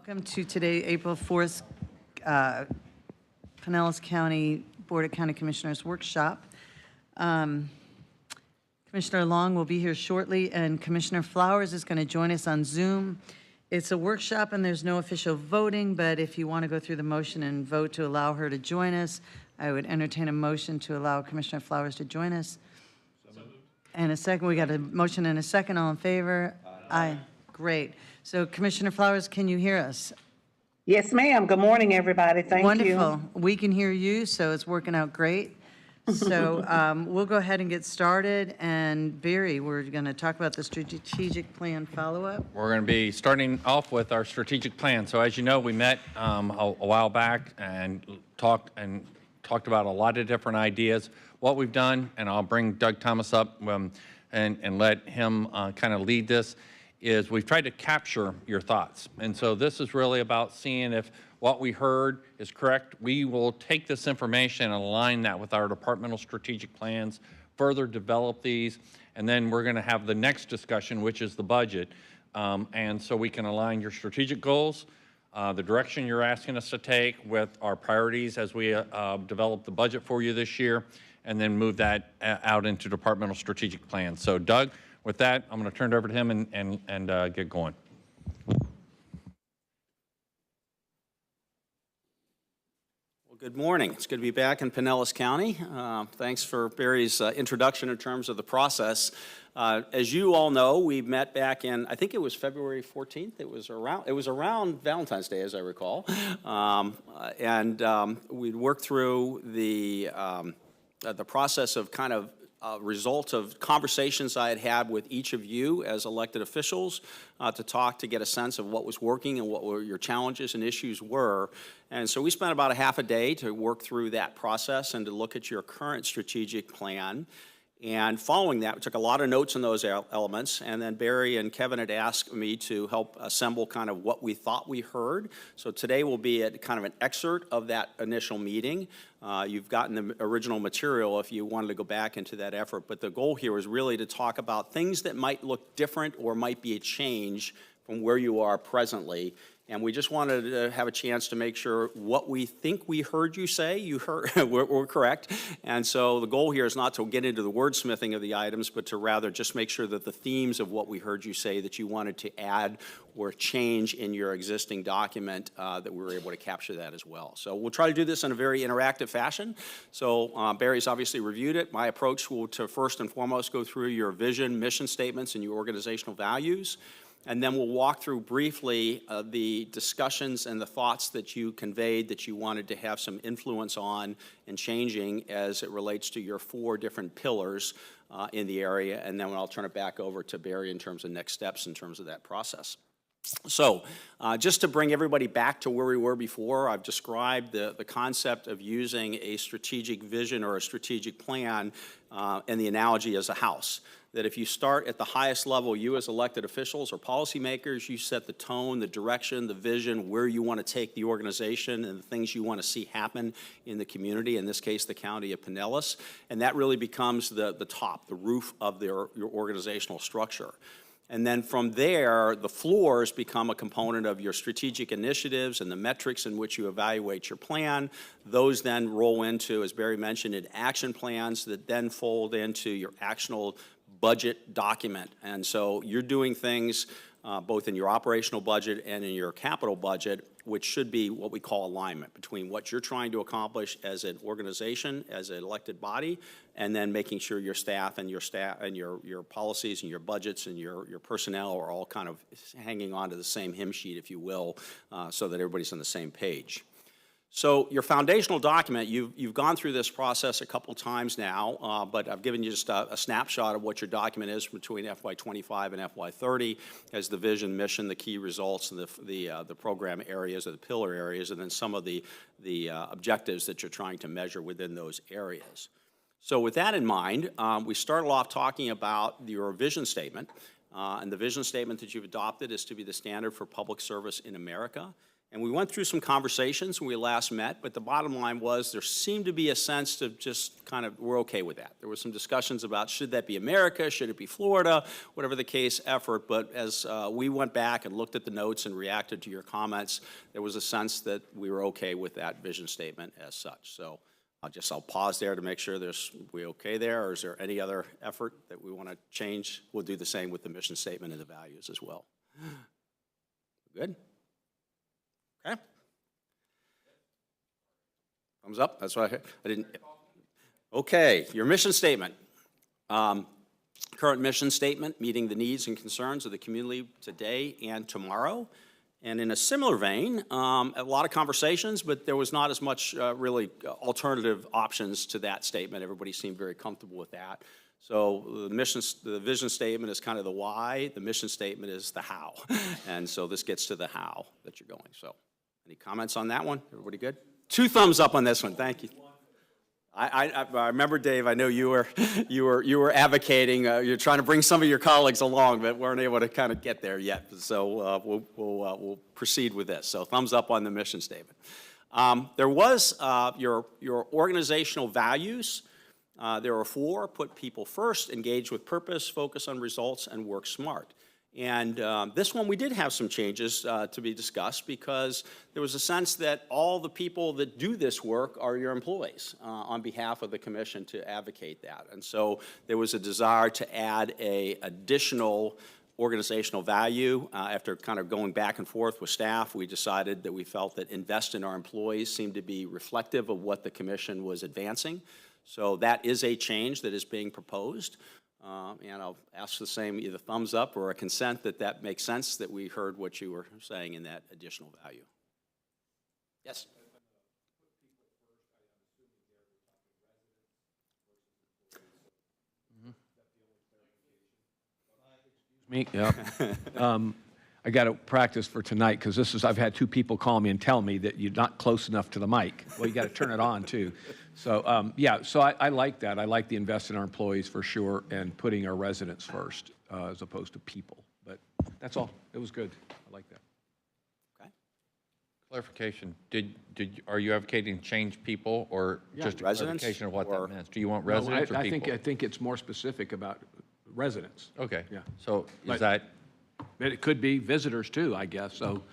Welcome to today, April 4th, Pinellas County Board of County Commissioners Workshop. Commissioner Long will be here shortly, and Commissioner Flowers is going to join us on Zoom. It's a workshop and there's no official voting, but if you want to go through the motion and vote to allow her to join us, I would entertain a motion to allow Commissioner Flowers to join us. And a second, we got a motion and a second. All in favor? Aye. Great. So Commissioner Flowers, can you hear us? Yes, ma'am. Good morning, everybody. Thank you. Wonderful. We can hear you, so it's working out great. So we'll go ahead and get started. And Barry, we're going to talk about the strategic plan follow-up. We're going to be starting off with our strategic plan. So as you know, we met a while back and talked about a lot of different ideas. What we've done, and I'll bring Doug Thomas up and let him kind of lead this, is we've tried to capture your thoughts. And so this is really about seeing if what we heard is correct. We will take this information and align that with our departmental strategic plans, further develop these, and then we're going to have the next discussion, which is the budget. And so we can align your strategic goals, the direction you're asking us to take with our priorities as we develop the budget for you this year, and then move that out into departmental strategic plans. So Doug, with that, I'm going to turn it over to him and get going. Well, good morning. It's good to be back in Pinellas County. Thanks for Barry's introduction in terms of the process. As you all know, we met back in, I think it was February 14th. It was around Valentine's Day, as I recall. We'd worked through the process of kind of result of conversations I had had with each of you as elected officials to get a sense of what was working and what were your challenges and issues were. And so we spent about a half a day to work through that process and to look at your current strategic plan. And following that, we took a lot of notes on those elements, and then Barry and Kevin had asked me to help assemble kind of what we thought we heard. So today will be kind of an excerpt of that initial meeting. You've gotten the original material if you wanted to go back into that effort, but the goal here is really to talk about things that might look different or might be a change from where you are presently. And we just wanted to have a chance to make sure what we think we heard you say, you heard, we're correct. And so the goal here is not to get into the wordsmithing of the items, but to rather just make sure that the themes of what we heard you say that you wanted to add or change in your existing document, that we were able to capture that as well. So we'll try to do this in a very interactive fashion. So Barry's obviously reviewed it. My approach will to first and foremost go through your vision, mission statements, and your organizational values. And then we'll walk through briefly the discussions and the thoughts that you conveyed that you wanted to have some influence on and changing as it relates to your 4 different pillars in the area. And then I'll turn it back over to Barry in terms of next steps in terms of that process. So just to bring everybody back to where we were before, I've described the concept of using a strategic vision or a strategic plan and the analogy as a house. That if you start at the highest level, you as elected officials or policymakers, you set the tone, the direction, the vision, where you want to take the organization and the things you want to see happen in the community, in this case, the county of Pinellas. And that really becomes the top, the roof of your organizational structure. And then from there, the floors become a component of your strategic initiatives and the metrics in which you evaluate your plan. Those then roll into, as Barry mentioned, in action plans that then fold into your actionable budget document. And so you're doing things both in your operational budget and in your capital budget, which should be what we call alignment between what you're trying to accomplish as an organization, as an elected body, and then making sure your staff and your policies and your budgets and your personnel are all kind of hanging on to the same hymn sheet, if you will, so that everybody's on the same page. So your foundational document, you've gone through this process a couple times now, but I've given you just a snapshot of what your document is between FY25 and FY30 as the vision, mission, the key results, and the program areas or the pillar areas, and then some of the objectives that you're trying to measure within those areas. So with that in mind, we started off talking about your vision statement, and the vision statement that you've adopted is to be the standard for public service in America. And we went through some conversations when we last met, but the bottom line was there seemed to be a sense of just kind of, we're okay with that. There were some discussions about should that be America, should it be Florida, whatever the case effort, but as we went back and looked at the notes and reacted to your comments, there was a sense that we were okay with that vision statement as such. So I'll pause there to make sure we okay there, or is there any other effort that we want to change? We'll do the same with the mission statement and the values as well. Good? Okay. Thumbs up. That's what I didn't. Okay, your mission statement. Current mission statement, meeting the needs and concerns of the community today and tomorrow. And in a similar vein, a lot of conversations, but there was not as much really alternative options to that statement. Everybody seemed very comfortable with that. So the vision statement is kind of the why. The mission statement is the how. And so this gets to the how that you're going. So any comments on that one? Everybody good? 2 thumbs up on this one. Thank you. I remember, Dave, I know you were advocating, you're trying to bring some of your colleagues along, but weren't able to kind of get there yet. So we'll proceed with this. So thumbs up on the mission statement. There was your organizational values. There are 4: put people first, engage with purpose, focus on results, and work smart. And this one, we did have some changes to be discussed because there was a sense that all the people that do this work are your employees on behalf of the commission to advocate that. And so there was a desire to add an additional organizational value. After kind of going back and forth with staff, we decided that we felt that invest in our employees seemed to be reflective of what the commission was advancing. So that is a change that is being proposed. And I'll ask the same, either thumbs up or a consent that makes sense, that we heard what you were saying in that additional value. Yes? Me? Yeah. I got to practice for tonight because I've had 2 people call me and tell me that you're not close enough to the mic. Well, you got to turn it on too. So yeah, so I like that. I like the invest in our employees for sure and putting our residents first as opposed to people. But that's all. It was good. I like that. Okay. Clarification, are you advocating change people or just a residents, clarification of what or- that means? Do you want residents or I people? think it's more specific about residents. Okay. Yeah. So But- is that, But it could be visitors too, I guess. So,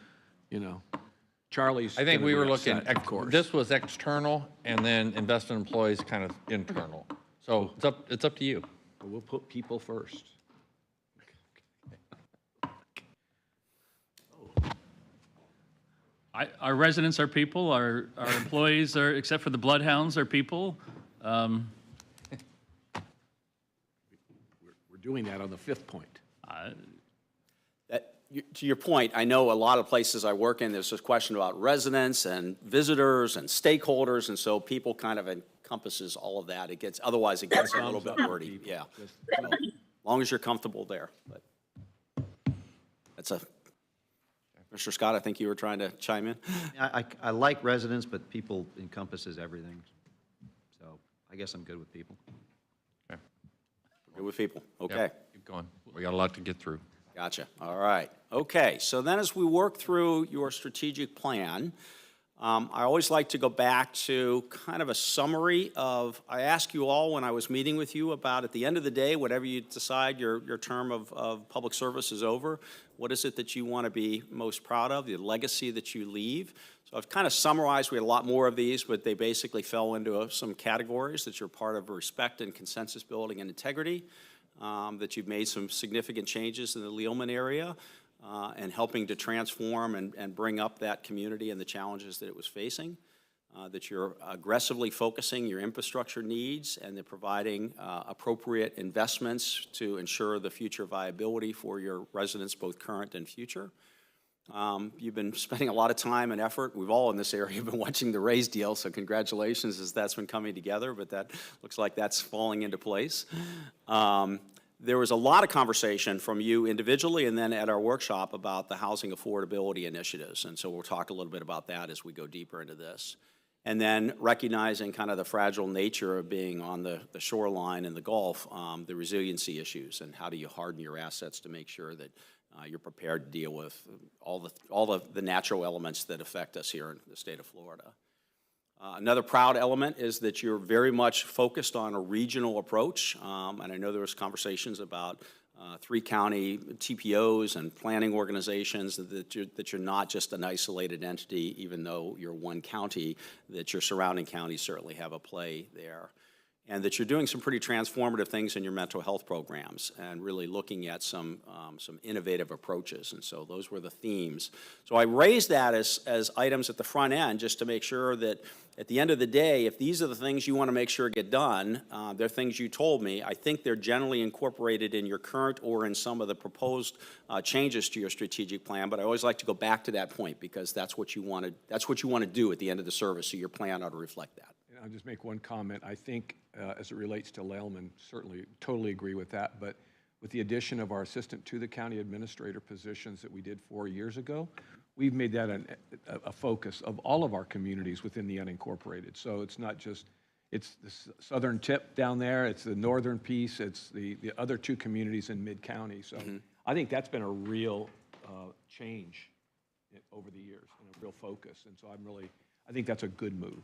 you know, Charlie's. I think gonna we be were looking, upset, of course. this was external and then invest in employees kind of internal. So it's up to you. We'll put people first. Our residents are people, our employees are, except for the bloodhounds, are people. We're doing that on the 5th point. To your point, I know a lot of places I work in, there's this question about residents and visitors and stakeholders, and so people kind of encompasses all of that. Otherwise it gets a little bit wordy, yeah. So, as long as you're comfortable there, but Mr. Scott, I think you were trying to chime in. I like residents, but people encompasses everything. So I guess I'm good with people. Okay. Good with people, okay. Yep, keep going. We got a lot to get through. Gotcha. All right. Okay. So then as we work through your strategic plan, I always like to go back to kind of a summary of, I asked you all when I was meeting with you about, at the end of the day, whatever you decide your term of public service is over, what is it that you want to be most proud of, the legacy that you leave? So I've kind of summarized, we had a lot more of these, but they basically fell into some categories that you're part of: respect and consensus building and integrity, that you've made some significant changes in the Lealman area, and helping to transform and bring up that community and the challenges that it was facing, that you're aggressively focusing your infrastructure needs and they're providing appropriate investments to ensure the future viability for your residents, both current and future. You've been spending a lot of time and effort. We've all in this area been watching the Rays deal, so congratulations as that's been coming together, but that looks like that's falling into place. There was a lot of conversation from you individually and then at our workshop about the housing affordability initiatives, and so we'll talk a little bit about that as we go deeper into this. And then recognizing kind of the fragile nature of being on the shoreline in the Gulf, the resiliency issues, and how do you harden your assets to make sure that you're prepared to deal with all the natural elements that affect us here in the state of Florida. Another proud element is that you're very much focused on a regional approach, and I know there was conversations about 3 county TPOs and planning organizations, that you're not just an isolated entity, even though you're one county, that your surrounding counties certainly have a play there. And that you're doing some pretty transformative things in your mental health programs and really looking at some innovative approaches. And so those were the themes. So I raised that as items at the front end just to make sure that at the end of the day, if these are the things you want to make sure get done, they're things you told me, I think they're generally incorporated in your current or in some of the proposed changes to your strategic plan. But I always like to go back to that point because that's what you want to do at the end of the service. So your plan ought to reflect that. I'll just make one comment. I think as it relates to Lellman, certainly totally agree with that, but with the addition of our assistant to the county administrator positions that we did 4 years ago, we've made that a focus of all of our communities within the unincorporated. So it's not just, it's the southern tip down there, it's the northern piece, it's the other 2 communities in mid-county. So I think that's been a real change over the years and a real focus. And so I think that's a good move.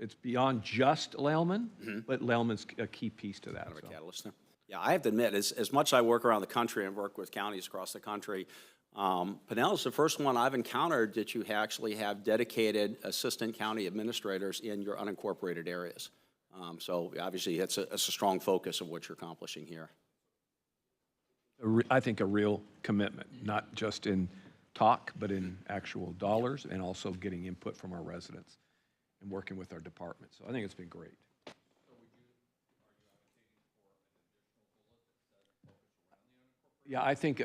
It's beyond just Lellman, but Lellman's a key piece to that. Kind of a catalyst there. Yeah, I have to admit, as much as I work around the country and work with counties across the country, Pinellas is the first one I've encountered that you actually have dedicated assistant county administrators in your unincorporated areas. So obviously, it's a strong focus of what you're accomplishing here. I think a real commitment, not just in talk, but in actual dollars, and also getting input from our residents and working with our department. So I think it's been great. Yeah, I think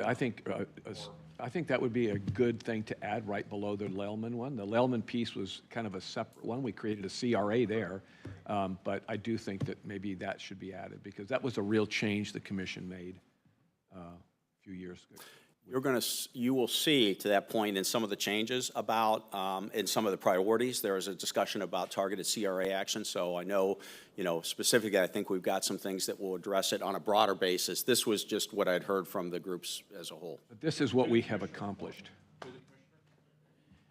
that would be a good thing to add right below the Lellman one. The Lellman piece was kind of a separate one. We created a CRA there, but I do think that maybe that should be added because that was a real change the commission made a few years ago. You will see to that point in some of the changes about, in some of the priorities, there is a discussion about targeted CRA action. So I know, specifically, I think we've got some things that will address it on a broader basis. This was just what I'd heard from the groups as a whole. But this is what we have accomplished.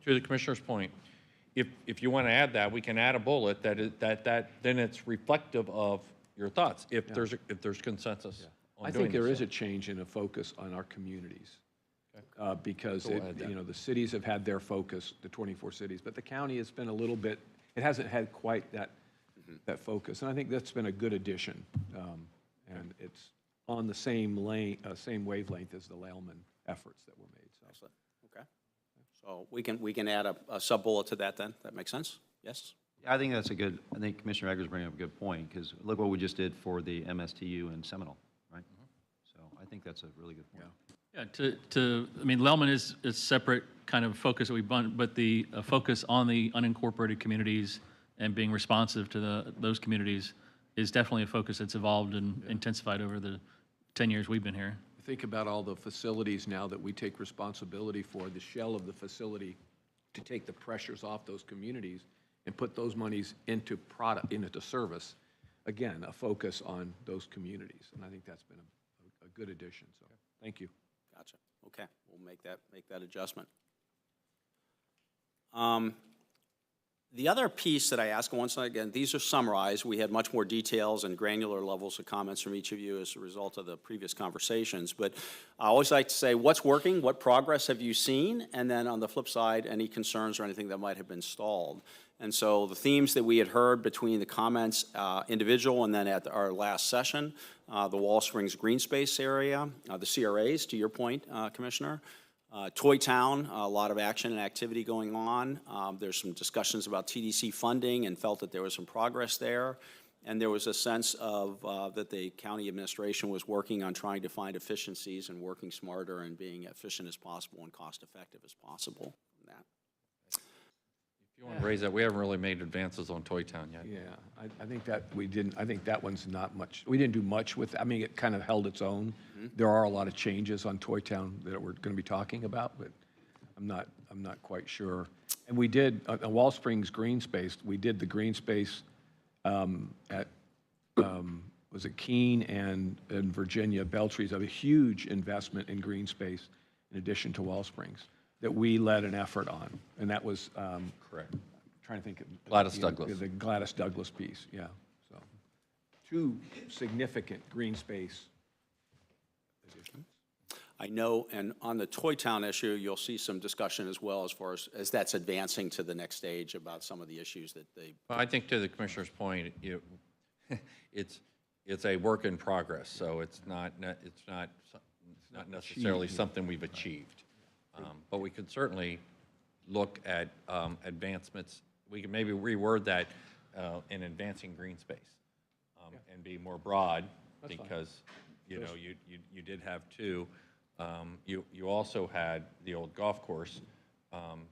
To the Commissioner's point, if you want to add that, we can add a bullet that then it's reflective of your thoughts, if there's consensus. I think there is a change in a focus on our communities. Because the cities have had their focus, the 24 cities, but the county has been a little bit, it hasn't had quite that focus. And I think that's been a good addition. And it's on the same wavelength as the Lellman efforts that were made. So. Excellent. Okay. So we can add a sub-bullet to that then? That makes sense? Yes? I think that's I think Commissioner Eggers bringing up a good point, because look what we just did for the MSTU in Seminole, right? So I think that's a really good point. Yeah, I mean, Lellman is a separate kind of focus that we've done, but the focus on the unincorporated communities and being responsive to those communities is definitely a focus that's evolved and intensified over the 10 years we've been here. Think about all the facilities now that we take responsibility for, the shell of the facility, to take the pressures off those communities and put those monies into service. Again, a focus on those communities, and I think that's been a good addition. So, thank you. Gotcha. Okay, we'll make that adjustment. The other piece that I ask, once again, these are summarized. We had much more details and granular levels of comments from each of you as a result of the previous conversations. But I always like to say, what's working? What progress have you seen? And then on the flip side, any concerns or anything that might have been stalled. And so the themes that we had heard between the comments individual and then at our last session, the Wall Springs Green Space area, the CRAs, to your point, Commissioner. Toy Town, a lot of action and activity going on. There's some discussions about TDC funding and felt that there was some progress there. And there was a sense of that the county administration was working on trying to find efficiencies and working smarter and being efficient as possible and cost effective as possible. If you want to raise that, we haven't really made advances on Toy Town yet. Yeah, I think that we didn't. I think that one's not much. We didn't do much with. I mean, it kind of held its own. There are a lot of changes on Toy Town that we're going to be talking about, but I'm not quite sure. And we did on Wall Springs Green Space. We did the green space at was it Keene and Virginia Beltree's of a huge investment in green space, in addition to Wellsprings, that we led an effort on. And that was, Correct. trying to think of. Gladys Douglas. The Gladys Douglas piece, yeah. So, two significant green space additions. I know, and on the Toy Town issue, you'll see some discussion as well as far as that's advancing to the next stage about some of the issues that they. Well, I think to the commissioner's point, it's a work in progress, so it's not necessarily something we've achieved. But we could certainly look at advancements. We can maybe reword that in advancing green space and be more broad, because, you know, you did have two. You also had the old golf course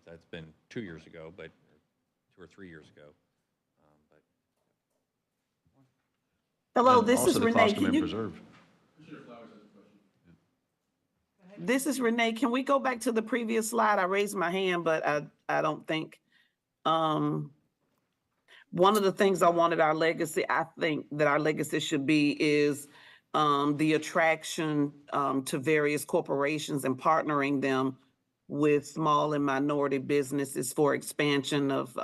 that's been 2 years ago, but 2 or 3 years ago. Hello, And this also is the Renee. Closkam Can you, Preserve. this is Renee. Can we go back to the previous slide? I raised my hand, but I don't think. One of the things I wanted our legacy, I think that our legacy should be is the attraction to various corporations and partnering them with small and minority businesses for expansion of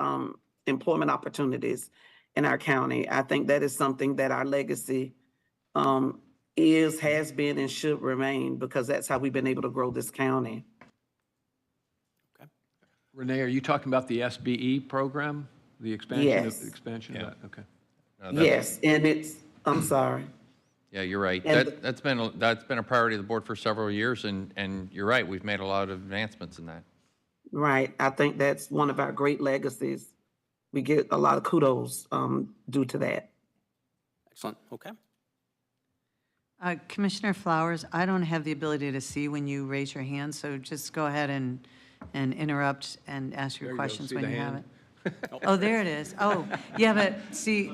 employment opportunities in our county. I think that is something that our legacy has been, and should remain, because that's how we've been able to grow this county. Renee, are you talking about the SBE program? The expansion of, Yes. expansion of that? Okay. Yes, and I'm sorry. Yeah, you're right. And That's been a priority of the board for several years, and you're right, we've made a lot of advancements in that. Right. I think that's one of our great legacies. We get a lot of kudos due to that. Excellent, okay. Commissioner Flowers, I don't have the ability to see when you raise your hand, so just go ahead and interrupt and ask There your you go. questions See when the you have hand? it. Oh, there it is. Oh, yeah, but see,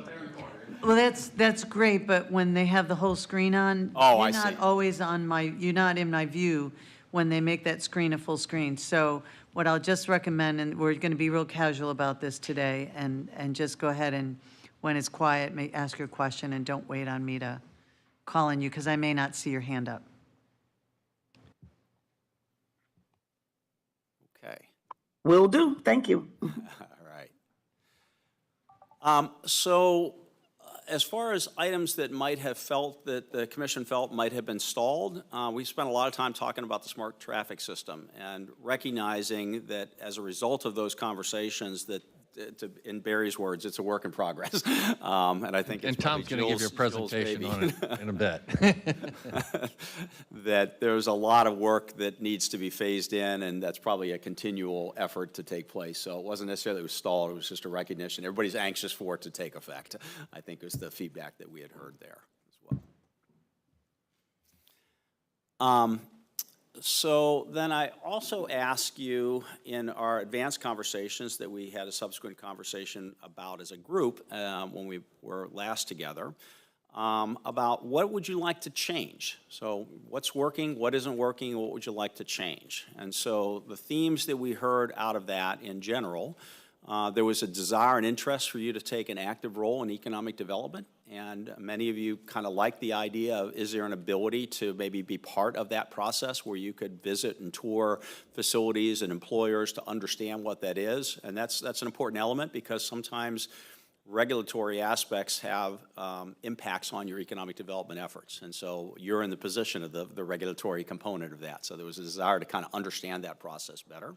well, that's great, but when they have the whole screen on, Oh, I you're not see. always you're not in my view when they make that screen a full screen. So what I'll just recommend, and we're going to be real casual about this today, and just go ahead and, when it's quiet, ask your question, and don't wait on me to call on you, because I may not see your hand up. Okay. Will do. Thank you. All right. As far as items that might have felt that the commission felt might have been stalled, we spent a lot of time talking about the smart traffic system and recognizing that as a result of those conversations that, in Barry's words, it's a work in progress. And I think it's And Tom's going to give you a Jill's presentation baby. on it in a bit. That there's a lot of work that needs to be phased in, and that's probably a continual effort to take place. So it wasn't necessarily it was stalled, it was just a recognition. Everybody's anxious for it to take effect, I think was the feedback that we had heard there as well. So then I also ask you in our advanced conversations that we had a subsequent conversation about as a group when we were last together, about what would you like to change? So what's working, what isn't working, what would you like to change? And so the themes that we heard out of that in general, there was a desire and interest for you to take an active role in economic development, and many of you kind of like the idea of, is there an ability to maybe be part of that process where you could visit and tour facilities and employers to understand what that is? And that's an important element, because sometimes regulatory aspects have impacts on your economic development efforts. And so you're in the position of the regulatory component of that. So there was a desire to kind of understand that process better.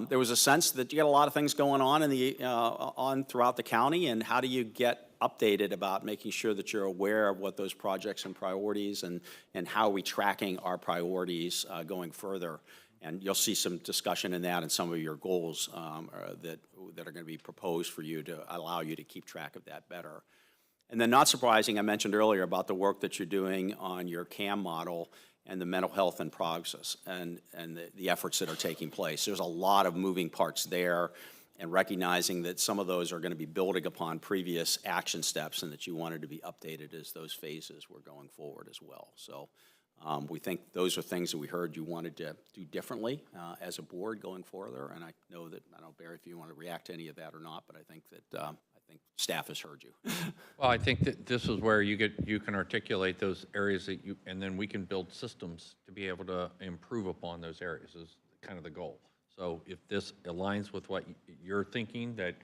There was a sense that you got a lot of things going on throughout the county, and how do you get updated about making sure that you're aware of what those projects and priorities and how are we tracking our priorities going further. And you'll see some discussion in that and some of your goals that are going to be proposed for you to allow you to keep track of that better. And then, not surprising, I mentioned earlier about the work that you're doing on your CAM model and the mental health and progress and the efforts that are taking place. There's a lot of moving parts there, and recognizing that some of those are going to be building upon previous action steps, and that you wanted to be updated as those phases were going forward as well. So we think those are things that we heard you wanted to do differently as a board going further. And I know, Barry, if you want to react to any of that or not, but I think think staff has heard you. Well, I think that this is where you can articulate those areas that you, and then we can build systems to be able to improve upon those areas is kind of the goal. So if this aligns with what you're thinking, that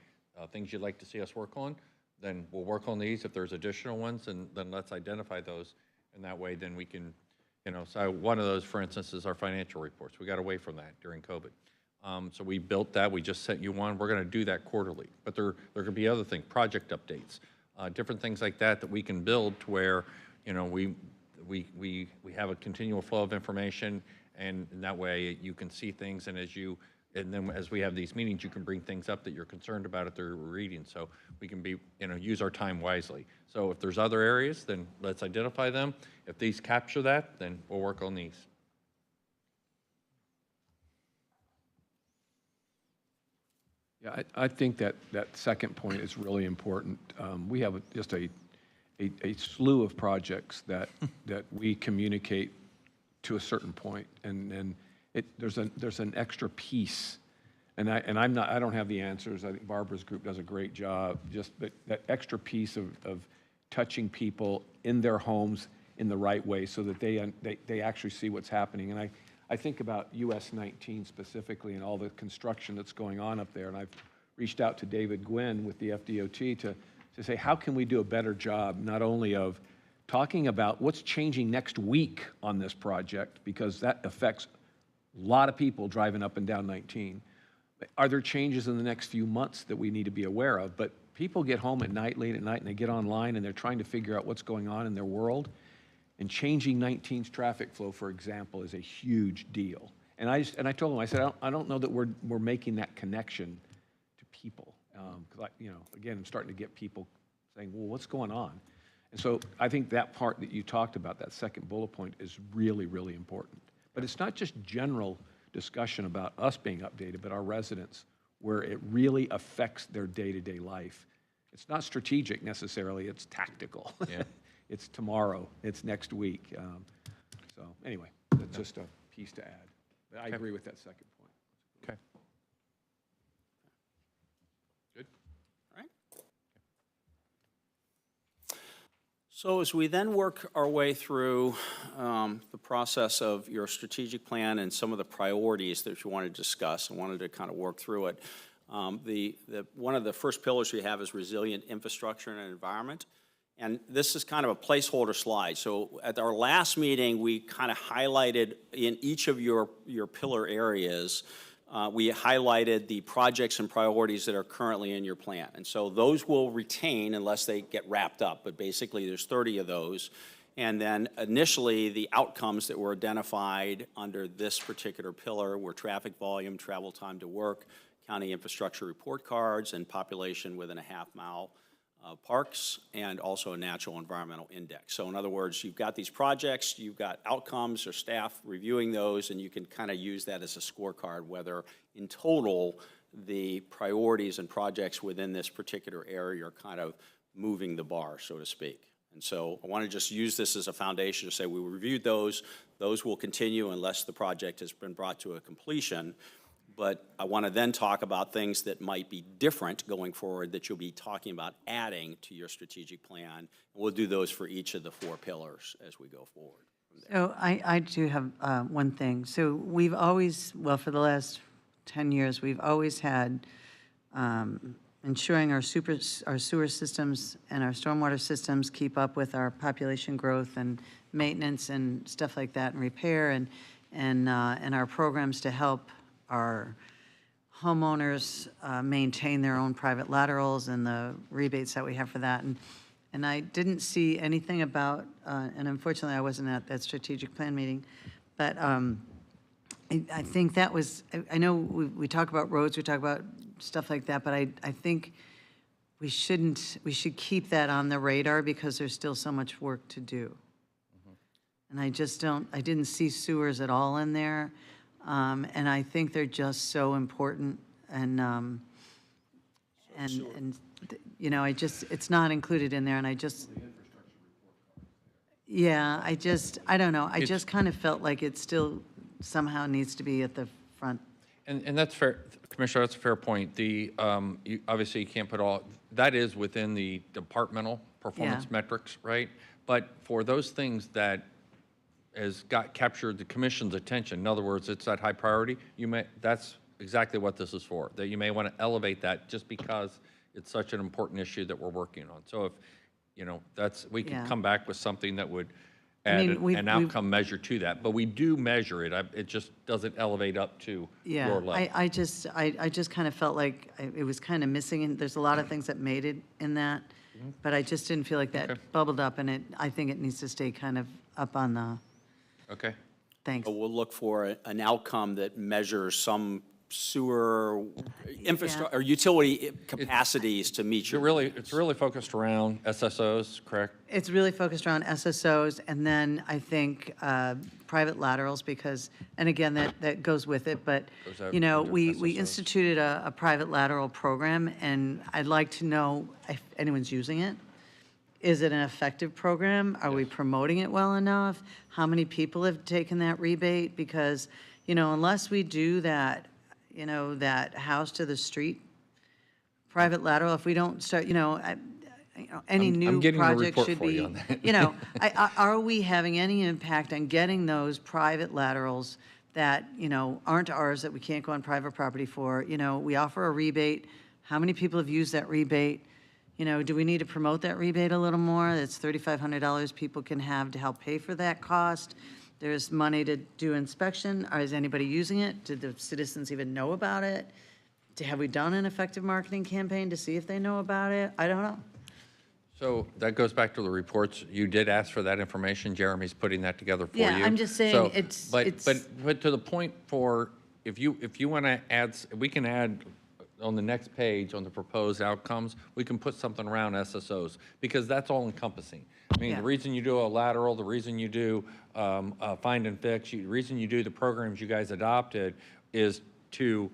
things you'd like to see us work on, then we'll work on these. If there's additional ones, then let's identify those. And that way, then we can, so one of those, for instance, is our financial reports. We got away from that during COVID. So we built that. We just sent you one. We're going to do that quarterly. But there could be other things, project updates, different things like that that we can build to where, we have a continual flow of information, and that way you can see things, and then as we have these meetings, you can bring things up that you're concerned about if they're reading. So we can be, use our time wisely. So if there's other areas, then let's identify them. If these capture that, then we'll work on these. Yeah, I think that second point is really important. We have just a slew of projects that we communicate to a certain point, and there's an extra piece, and I don't have the answers. I think Barbara's group does a great job. Just that extra piece of touching people in their homes in the right way, so that they actually see what's happening. And I think about US 19 specifically and all the construction that's going on up there, and I've reached out to David Gwynn with the FDOT to say, how can we do a better job, not only of talking about what's changing next week on this project, because that affects a lot of people driving up and down 19. Are there changes in the next few months that we need to be aware of? But people get home at night, late at night, and they get online and they're trying to figure out what's going on in their world. And changing 19's traffic flow, for example, is a huge deal. And I told them, I said, I don't know that we're making that connection to people. Because again, I'm starting to get people saying, well, what's going on? And so I think that part that you talked about, that second bullet point, is really, really important. But it's not just general discussion about us being updated, but our residents, where it really affects their day-to-day life. It's not strategic necessarily, it's tactical. Yeah. It's tomorrow, it's next week. So anyway, that's just a piece to add. But I agree with that second point. Okay. Good. All right. So as we then work our way through the process of your strategic plan and some of the priorities that you want to discuss, I wanted to kind of work through it. One of the first pillars we have is resilient infrastructure and environment. And this is kind of a placeholder slide. So at our last meeting, we kind of highlighted in each of your pillar areas, we highlighted the projects and priorities that are currently in your plan. And so those will retain unless they get wrapped up, but basically there's 30 of those. And then initially the outcomes that were identified under this particular pillar were traffic volume, travel time to work, county infrastructure report cards, and population within a half-mile parks, and also a natural environmental index. So in other words, you've got these projects, you've got outcomes or staff reviewing those, and you can kind of use that as a scorecard, whether in total the priorities and projects within this particular area are kind of moving the bar, so to speak. And so I want to just use this as a foundation to say we reviewed those will continue unless the project has been brought to a completion. But I want to then talk about things that might be different going forward that you'll be talking about adding to your strategic plan. And we'll do those for each of the 4 pillars as we go forward from there. So I do have one thing. So we've always, well, for the last 10 years, we've always had ensuring our sewer systems and our stormwater systems keep up with our population growth and maintenance and stuff like that, and repair, and our programs to help our homeowners maintain their own private laterals and the rebates that we have for that. And I didn't see anything about, and unfortunately I wasn't at that strategic plan meeting, but I think that was, I know we talk about roads, we talk about stuff like that, but I think we should keep that on the radar because there's still so much work to do. And I didn't see sewers at all in there. And I think they're just so important, and it's not included in there, and I don't know, I just kind of felt like it still somehow needs to be at the front. And that's fair, Commissioner, that's a fair point. Obviously, you can't put all, that is within the departmental performance Yeah. metrics, right? But for those things that captured the commission's attention, in other words, it's that high priority, that's exactly what this is for, that you may want to elevate that just because it's such an important issue that we're working on. So if, we could Yeah. come back with something that would I add mean, an outcome measure to that, but we do measure it. It just doesn't elevate up to Yeah, your level. I just kind of felt like it was kind of missing, and there's a lot of things that made it in that, but I just didn't feel like that Okay. bubbled up, and I think it needs to stay kind of up on the, Okay. thanks. But we'll look for an outcome that measures some sewer infrastructure, or utility capacities to meet your needs. It's really focused around SSOs, correct? It's really focused around SSOs, and then I think private laterals, because, and again, that goes with it, but, Goes out you know, under we SSOs. instituted a private lateral program, and I'd like to know if anyone's using it. Is it an effective program? Are we promoting it well enough? How many people have taken that rebate? Because, unless we do that, that house to the street private lateral, if we don't start, any I'm new getting a project report should for you be, on that. are we having any impact on getting those private laterals that, aren't ours, that we can't go on private property for? We offer a rebate. How many people have used that rebate? Do we need to promote that rebate a little more? It's $3,500 people can have to help pay for that cost. There's money to do inspection. Is anybody using it? Did the citizens even know about it? Have we done an effective marketing campaign to see if they know about it? I don't know. So that goes back to the reports. You did ask for that information. Jeremy's putting that together for you. Yeah, I'm just saying So, it's- But to the point for, if you want to add, we can add on the next page, on the proposed outcomes, we can put something around SSOs, because that's all encompassing. I mean, Yeah. the reason you do a lateral, the reason you do find and fix, the reason you do the programs you guys adopted is to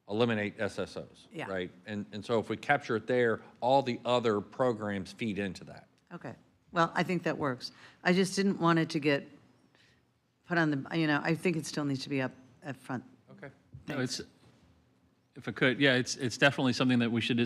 eliminate SSOs, Yeah. right? And so if we capture it there, all the other programs feed into that. Okay, well, I think that works. I just didn't want it to get put on the, I think it still needs to be up front. Okay. No, if I could, yeah, it's definitely something that we should,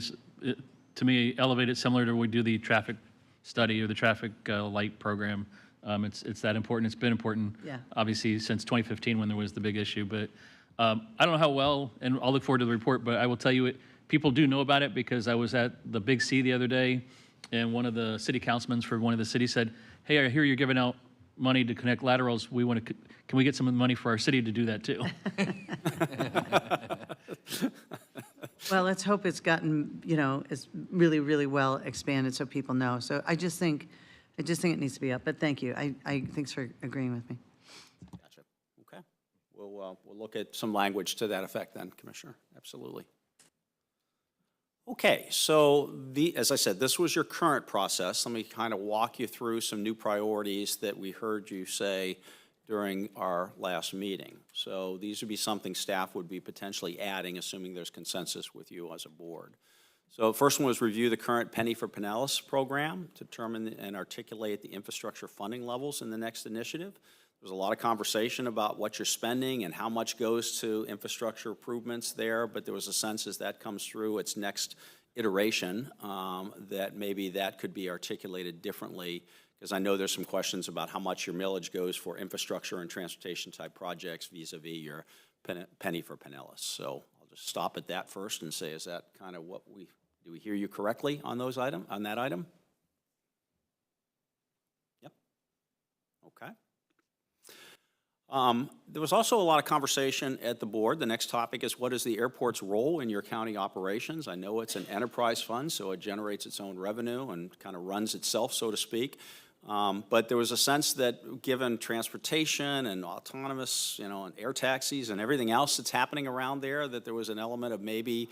to me, elevate it similar to when we do the traffic study or the traffic light program. It's that important. It's been important, Yeah. obviously, since 2015 when there was the big issue. But I don't know how well, and I'll look forward to the report, but I will tell you, people do know about it because I was at the Big C the other day, and one of the city councilmen for one of the cities said, hey, I hear you're giving out money to connect laterals. Can we get some money for our city to do that too? Well, let's hope it's gotten, it's really, really well expanded so people know. So I just think it needs to be up, but thank you. Thanks for agreeing with me. Gotcha. Okay. We'll look at some language to that effect then, Commissioner. Absolutely. Okay, so as I said, this was your current process. Let me kind of walk you through some new priorities that we heard you say during our last meeting. So these would be something staff would be potentially adding, assuming there's consensus with you as a board. So first one was review the current Penny for Pinellas program, determine and articulate the infrastructure funding levels in the next initiative. There's a lot of conversation about what you're spending and how much goes to infrastructure improvements there, but there was a sense as that comes through its next iteration that maybe that could be articulated differently, because I know there's some questions about how much your millage goes for infrastructure and transportation type projects vis-a-vis your Penny for Pinellas. So I'll just stop at that first and say, is that kind of what do we hear you correctly on those on that item? Yep. Okay. There was also a lot of conversation at the board. The next topic is, what is the airport's role in your county operations? I know it's an enterprise fund, so it generates its own revenue and kind of runs itself, so to speak. But there was a sense that given transportation and autonomous, and air taxis and everything else that's happening around there, that there was an element of maybe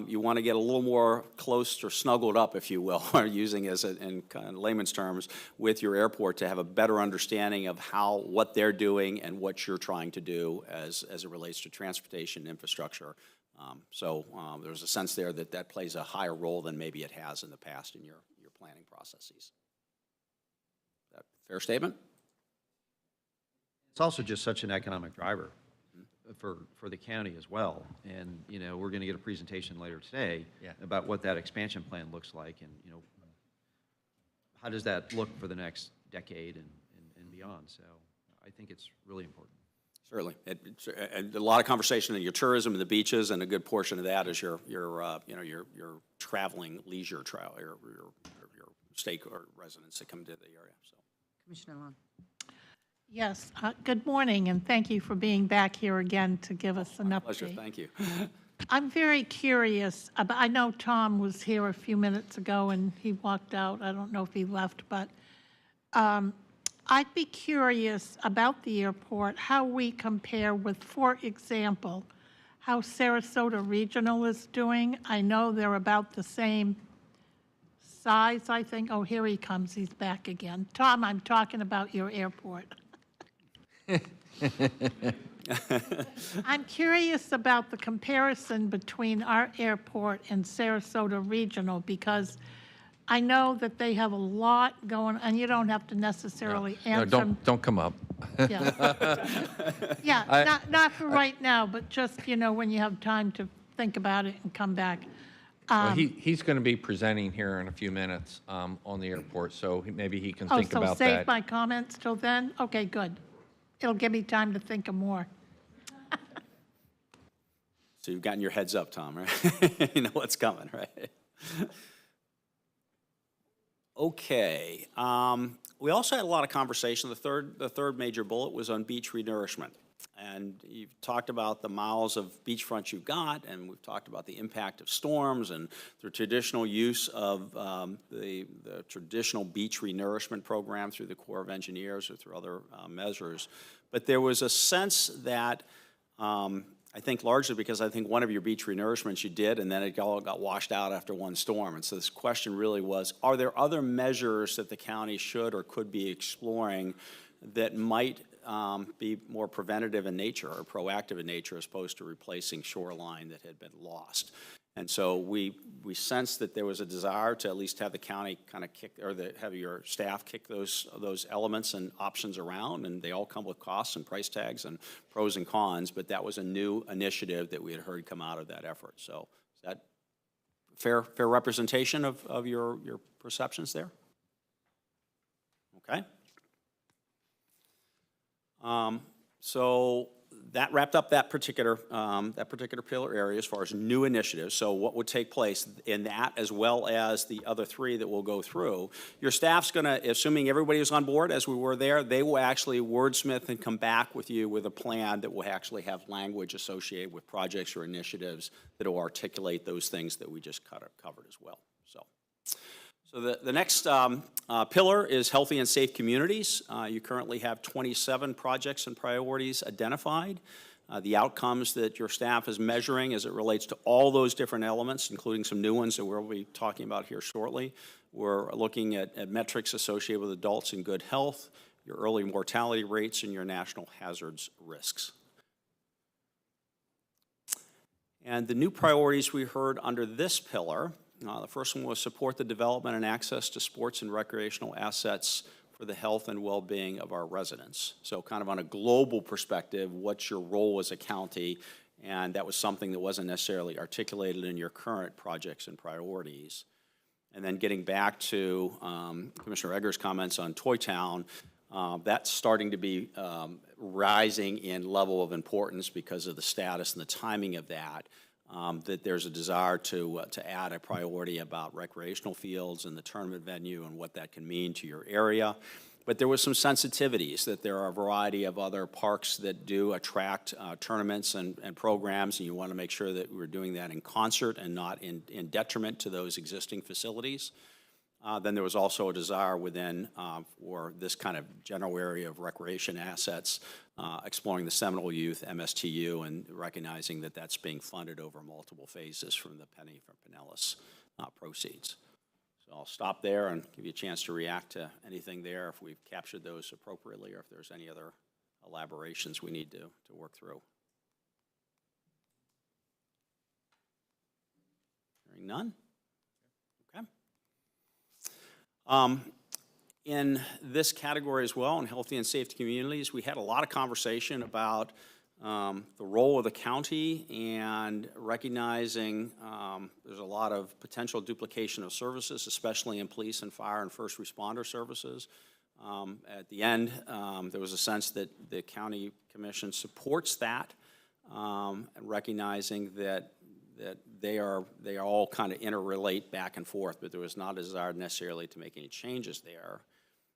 you want to get a little more close or snuggled up, if you will, or using as in kind of layman's terms, with your airport to have a better understanding of what they're doing and what you're trying to do as it relates to transportation infrastructure. So there's a sense there that plays a higher role than maybe it has in the past in your planning processes. Is that a fair statement? It's also just such an economic driver. for the county as well. And, you know, we're going to get a presentation later today Yeah. about what that expansion plan looks like and, you know, how does that look for the next decade and beyond. So I think it's really important. Certainly. And a lot of conversation in your tourism and the beaches, and a good portion of that is your traveling leisure travel, your stake or residents that come to the area, so. Commissioner Long. Yes, good morning, and thank you for being back here again to give us an update. Pleasure, thank you. I'm very curious about, I know Tom was here a few minutes ago and he walked out. I don't know if he left, but I'd be curious about the airport, how we compare with, for example, how Sarasota Regional is doing. I know they're about the same size, I think. Oh, here he comes, he's back again. Tom, I'm talking about your airport. I'm curious about the comparison between our airport and Sarasota Regional, because I know that they have a lot going, and you don't have to necessarily No, answer. don't come up. Yeah, yeah, not for right now, but just, you know, when you have time to think about it and come back. Well, he's going to be presenting here in a few minutes on the airport, so maybe he can think about Oh, so save that. my comments till then? Okay, good. It'll give me time to think of more. So you've gotten your heads up, Tom, right? You know what's coming, right? Okay. We also had a lot of conversation. The third major bullet was on beach renourishment. And you've talked about the miles of beachfront you've got, and we've talked about the impact of storms and the traditional use of the traditional beach renourishment program through the Corps of Engineers or through other measures. But there was a sense that, I think largely because I think one of your beach renourishments you did, and then it all got washed out after one storm. And so this question really was, are there other measures that the county should or could be exploring that might be more preventative in nature or proactive in nature as opposed to replacing shoreline that had been lost? And so we sensed that there was a desire to at least have the county kind of kick, or have your staff kick those elements and options around, and they all come with costs and price tags and pros and cons, but that was a new initiative that we had heard come out of that effort. So is that fair representation of your perceptions there? Okay. So that wrapped up that particular pillar area as far as new initiatives. So what would take place in that, as well as the other three that we'll go through. Your staff's going to, assuming everybody is on board as we were there, they will actually wordsmith and come back with you with a plan that will actually have language associated with projects or initiatives that will articulate those things that we just covered as well. So the next pillar is healthy and safe communities. You currently have 27 projects and priorities identified. The outcomes that your staff is measuring as it relates to all those different elements, including some new ones that we'll be talking about here shortly. We're looking at metrics associated with adults in good health, your early mortality rates, and your national hazards risks. And the new priorities we heard under this pillar, the first one was support the development and access to sports and recreational assets for the health and well-being of our residents. So kind of on a global perspective, what's your role as a county? And that was something that wasn't necessarily articulated in your current projects and priorities. And then getting back to Commissioner Eggers' comments on Toy Town, that's starting to be rising in level of importance because of the status and the timing of that. That there's a desire to add a priority about recreational fields and the tournament venue and what that can mean to your area. But there was some sensitivities that there are a variety of other parks that do attract tournaments and programs, and you want to make sure that we're doing that in concert and not in detriment to those existing facilities. Then there was also a desire within for this kind of general area of recreation assets, exploring the Seminole Youth, MSTU, and recognizing that that's being funded over multiple phases from the Penny for Pinellas proceeds. So I'll stop there and give you a chance to react to anything there if we've captured those appropriately or if there's any other elaborations we need to work through. Hearing none? Okay. In this category as well, in healthy and safe communities, we had a lot of conversation about the role of the county and recognizing there's a lot of potential duplication of services, especially in police and fire and first responder services. At the end, there was a sense that the county commission supports that, and recognizing that they are all kind of interrelate back and forth, but there was not a desire necessarily to make any changes there.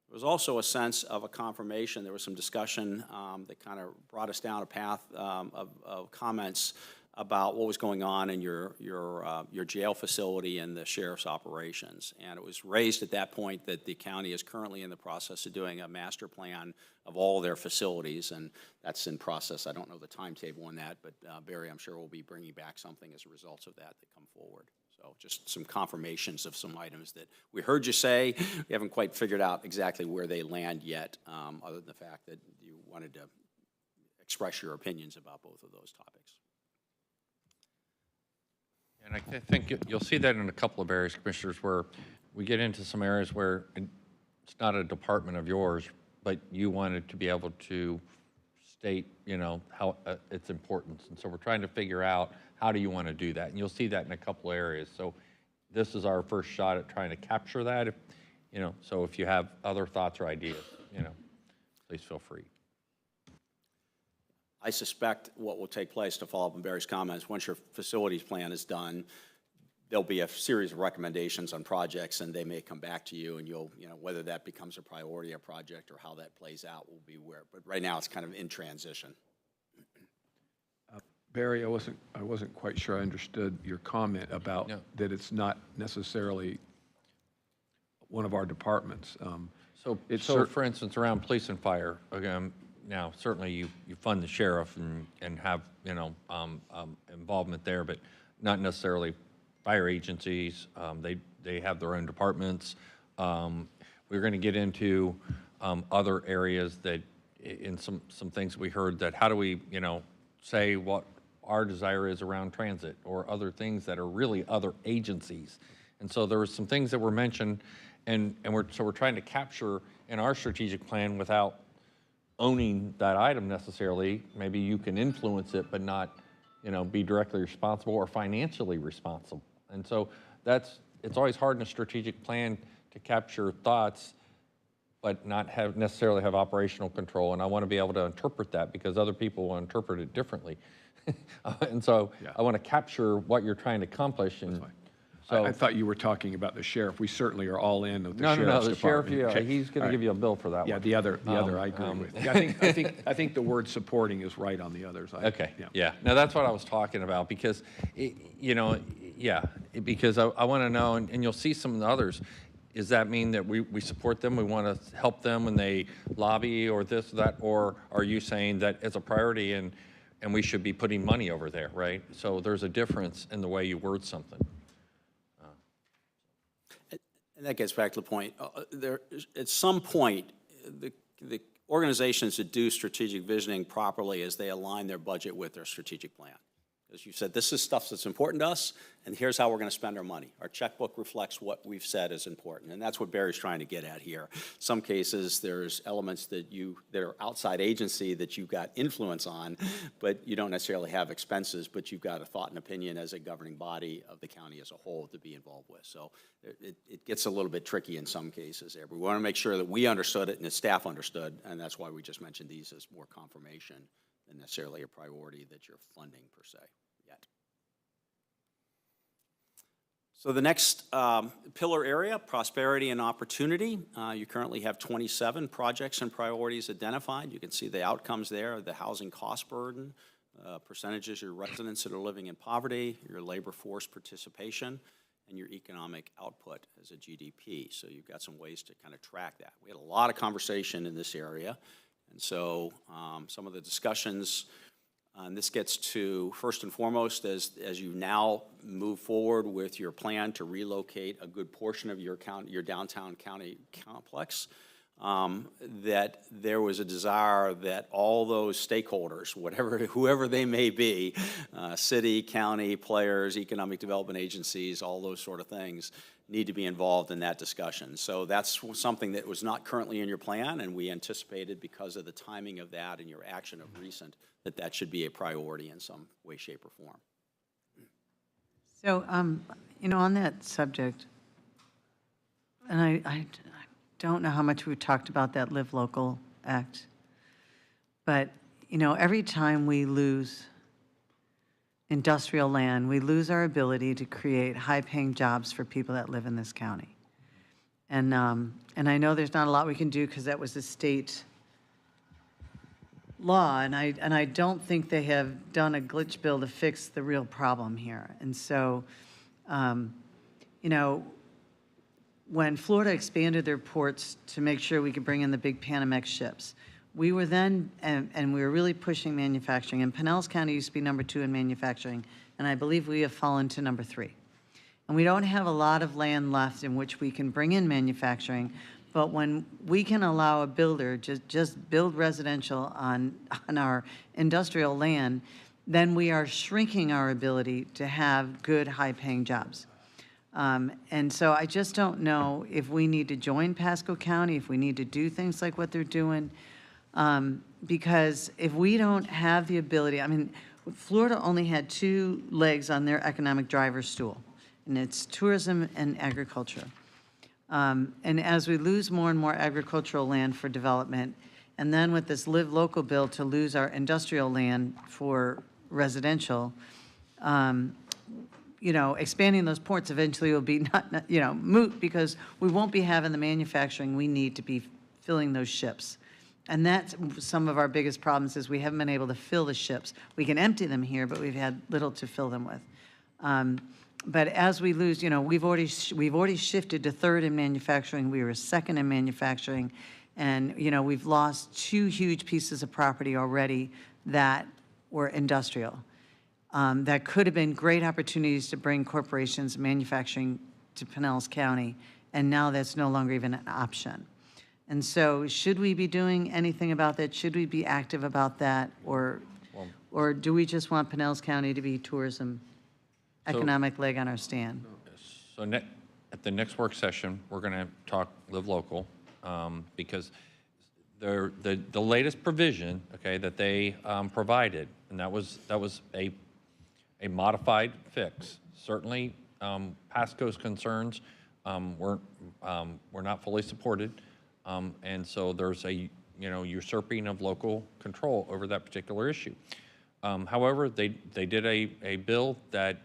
There was also a sense of a confirmation. There was some discussion that kind of brought us down a path of comments about what was going on in your jail facility and the sheriff's operations. And it was raised at that point that the county is currently in the process of doing a master plan of all their facilities, and that's in process. I don't know the timetable on that, but Barry, I'm sure, will be bringing back something as a result of that come forward. So just some confirmations of some items that we heard you say. We haven't quite figured out exactly where they land yet, other than the fact that you wanted to express your opinions about both of those topics. And I think you'll see that in a couple of areas, Commissioners, where we get into some areas where it's not a department of yours, but you wanted to be able to state, how its importance. And so we're trying to figure out how do you want to do that. And you'll see that in a couple of areas. So this is our first shot at trying to capture that. So if you have other thoughts or ideas, please feel free. I suspect what will take place, to follow up on Barry's comments, once your facilities plan is done, there'll be a series of recommendations on projects, and they may come back to you, and you'll, whether that becomes a priority or project or how that plays out will be where. But right now, it's kind of in transition. Barry, I wasn't quite sure I understood your comment about that it's not necessarily one of our departments. So for instance, around police and fire, again, now certainly you fund the sheriff and have involvement there, but not necessarily fire agencies. They have their own departments. We're going to get into other areas that in some things we heard that how do we say what our desire is around transit or other things that are really other agencies. And so there were some things that were mentioned, and we're trying to capture in our strategic plan without owning that item necessarily. Maybe you can influence it, but not, be directly responsible or financially responsible. And so it's always hard in a strategic plan to capture thoughts, but not necessarily have operational control. And I want to be able to interpret that because other people will interpret it differently. And so I want to capture what you're trying to accomplish. And so I thought you were talking about the sheriff. We certainly are all in with the no, sheriff's the sheriff, department. he's going to give you a bill for that one. Yeah, the other I agree with. Yeah, I think the word supporting is right on the others. Okay, yeah. Now that's what I was talking about because, because I want to know, and you'll see some of the others. Does that mean that we support them, we want to help them when they lobby or this or that, or are you saying that it's a priority and we should be putting money over there, right? So there's a difference in the way you word something. And that gets back to the point. At some point, the organizations that do strategic visioning properly as they align their budget with their strategic plan. As you said, this is stuff that's important to us, and here's how we're going to spend our money. Our checkbook reflects what we've said is important, and that's what Barry's trying to get at here. Some cases, there's elements that are outside agency that you've got influence on, but you don't necessarily have expenses, but you've got a thought and opinion as a governing body of the county as a whole to be involved with. So it gets a little bit tricky in some cases there. But we want to make sure that we understood it and the staff understood, and that's why we just mentioned these as more confirmation than necessarily a priority that you're funding per se yet. So the next pillar area, prosperity and opportunity. You currently have 27 projects and priorities identified. You can see the outcomes there, the housing cost burden, percentages of your residents that are living in poverty, your labor force participation, and your economic output as a GDP. So you've got some ways to kind of track that. We had a lot of conversation in this area. And so some of the discussions, and this gets to, first and foremost, as you now move forward with your plan to relocate a good portion of your downtown county complex, that there was a desire that all those stakeholders, whoever they may be, city, county, players, economic development agencies, all those sort of things, need to be involved in that discussion. So that's something that was not currently in your plan, and we anticipated, because of the timing of that and your action of recent, that should be a priority in some way, shape, or form. So, on that subject, and I don't know how much we've talked about that Live Local Act, but, every time we lose industrial land, we lose our ability to create high-paying jobs for people that live in this county. And I know there's not a lot we can do because that was a state law, and I don't think they have done a glitch bill to fix the real problem here. And so, when Florida expanded their ports to make sure we could bring in the big Panamax ships, we were then, and we were really pushing manufacturing. And Pinellas County used to be number 2 in manufacturing, and I believe we have fallen to number 3. And we don't have a lot of land left in which we can bring in manufacturing, but when we can allow a builder just build residential on our industrial land, then we are shrinking our ability to have good, high-paying jobs. And so I just don't know if we need to join Pasco County, if we need to do things like what they're doing, because if we don't have the ability, Florida only had 2 legs on their economic driver stool, and it's tourism and agriculture. And as we lose more and more agricultural land for development, and then with this Live Local bill to lose our industrial land for residential, expanding those ports eventually will be moot, because we won't be having the manufacturing we need to be filling those ships. And that's some of our biggest problems, is we haven't been able to fill the ships. We can empty them here, but we've had little to fill them with. But as we lose, we've already shifted to 3rd in manufacturing. We were 2nd in manufacturing, and we've lost 2 huge pieces of property already that were industrial. That could have been great opportunities to bring corporations, manufacturing to Pinellas County, and now that's no longer even an option. And so, should we be doing anything about that? Should we be active about that, or do we just want Pinellas County to be tourism? Economic leg on our stand. So at the next work session, we're going to talk Live Local, because the latest provision, okay, that they provided, and that was a modified fix. Certainly, Pasco's concerns were not fully supported, and so there's a usurping of local control over that particular issue. However, they did a bill that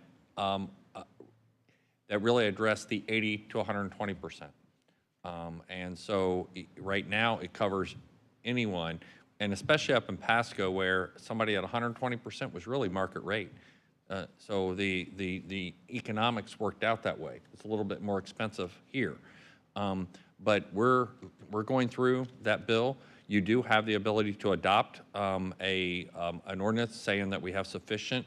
really addressed the 80 to 120%. And so right now it covers anyone, and especially up in Pasco, where somebody at 120% was really market rate. So the economics worked out that way. It's a little bit more expensive here. But we're going through that bill. You do have the ability to adopt an ordinance saying that we have sufficient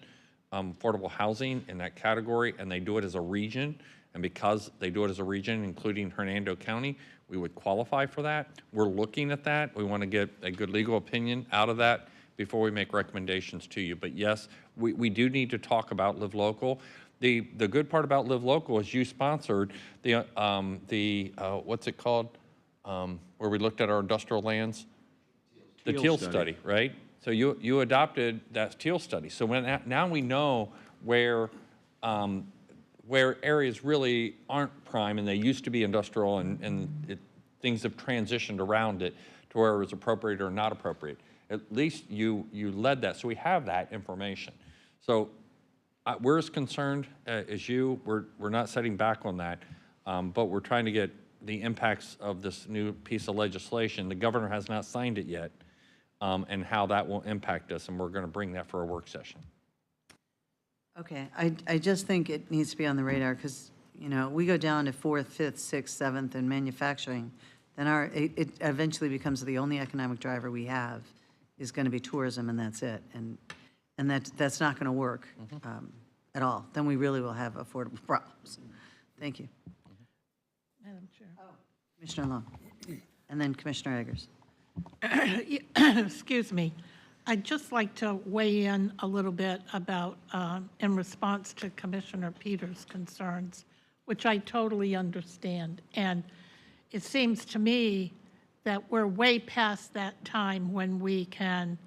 affordable housing in that category, and they do it as a region. And because they do it as a region, including Hernando County, we would qualify for that. We're looking at that. We want to get a good legal opinion out of that before we make recommendations to you. But yes, we do need to talk about Live Local. The good part about Live Local is you sponsored the what's it called, where we looked at our industrial lands? The teal study, right? So you adopted that teal study. So now we know where areas really aren't prime and they used to be industrial, and things have transitioned around it to where it was appropriate or not appropriate. At least you led that, so we have that information. So we're as concerned as you. We're not setting back on that, but we're trying to get the impacts of this new piece of legislation. The governor has not signed it yet, and how that will impact us, and we're going to bring that for a work session. Okay, I just think it needs to be on the radar, because, we go down to 4th, 5th, 6th, 7th in manufacturing, then it eventually becomes the only economic driver we have is going to be tourism, and that's it. And that's not going to work at all. Then we really will have affordable problems. Thank you. Madam Chair. Commissioner Long. and then Commissioner Eggers. Excuse me. I'd just like to weigh in a little bit about, in response to Commissioner Peters' concerns, which I totally understand. And it seems to me that we're way past that time when we can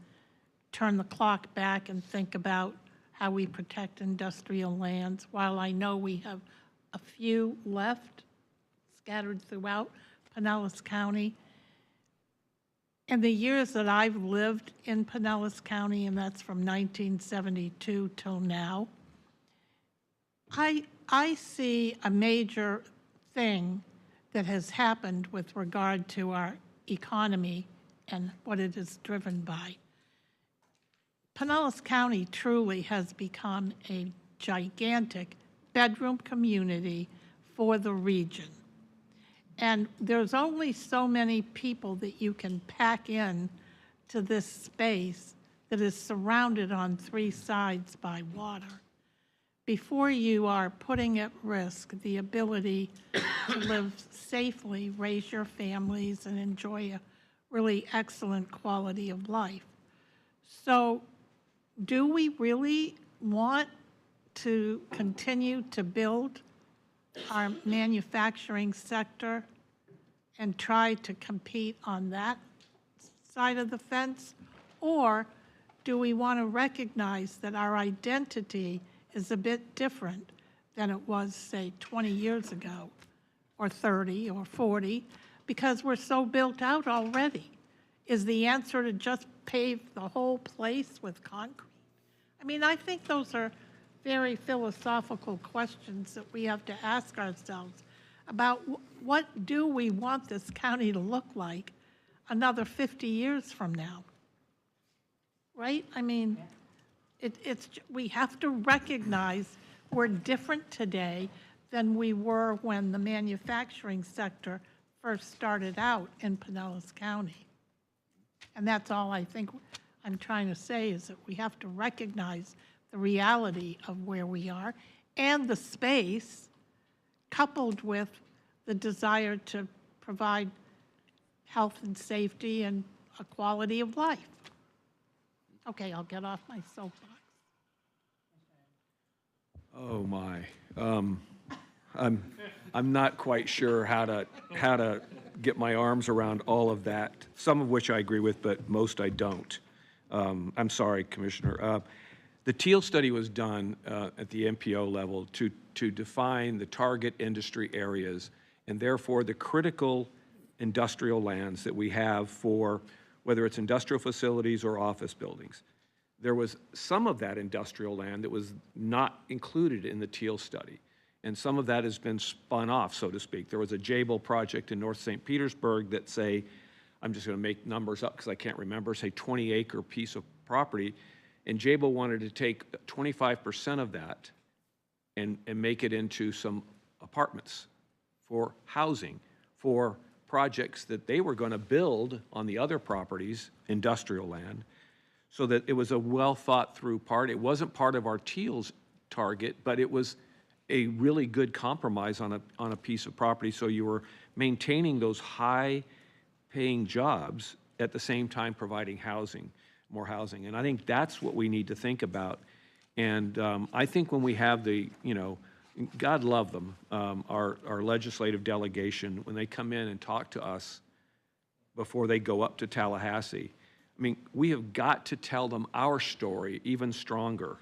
turn the clock back and think about how we protect industrial lands. While I know we have a few left scattered throughout Pinellas County, in the years that I've lived in Pinellas County, and that's from 1972 till now, I see a major thing that has happened with regard to our economy and what it is driven by. Pinellas County truly has become a gigantic bedroom community for the region. And there's only so many people that you can pack in to this space that is surrounded on three sides by water before you are putting at risk the ability to live safely, raise your families, and enjoy a really excellent quality of life. So do we really want to continue to build our manufacturing sector and try to compete on that side of the fence? Or do we want to recognize that our identity is a bit different than it was, say, 20 years ago, or 30 or 40, because we're so built out already? Is the answer to just pave the whole place with concrete? I mean, I think those are very philosophical questions that we have to ask ourselves about what do we want this county to look like another 50 years from now, right? I mean, we have to recognize we're different today than we were when the manufacturing sector first started out in Pinellas County. And that's all I think I'm trying to say, is that we have to recognize the reality of where we are and the space, coupled with the desire to provide health and safety and a quality of life. Okay, I'll get off my soapbox. Oh, my. I'm not quite sure how to get my arms around all of that, some of which I agree with, but most I don't. I'm sorry, Commissioner. The Teal study was done at the MPO level to define the target industry areas and therefore the critical industrial lands that we have for whether it's industrial facilities or office buildings. There was some of that industrial land that was not included in the Teal study, and some of that has been spun off, so to speak. There was a Jabil project in North St. Petersburg that, say, I'm just going to make numbers up because I can't remember, say 20-acre piece of property, and Jabil wanted to take 25% of that and make it into some apartments for housing, for projects that they were going to build on the other properties, industrial land, so that it was a well-thought-through part. It wasn't part of our Teal's target, but it was a really good compromise on a piece of property, so you were maintaining those high-paying jobs at the same time providing housing, more housing. And I think that's what we need to think about. And I think when we have the, God love them, our legislative delegation, when they come in and talk to us before they go up to Tallahassee, I mean, we have got to tell them our story even stronger.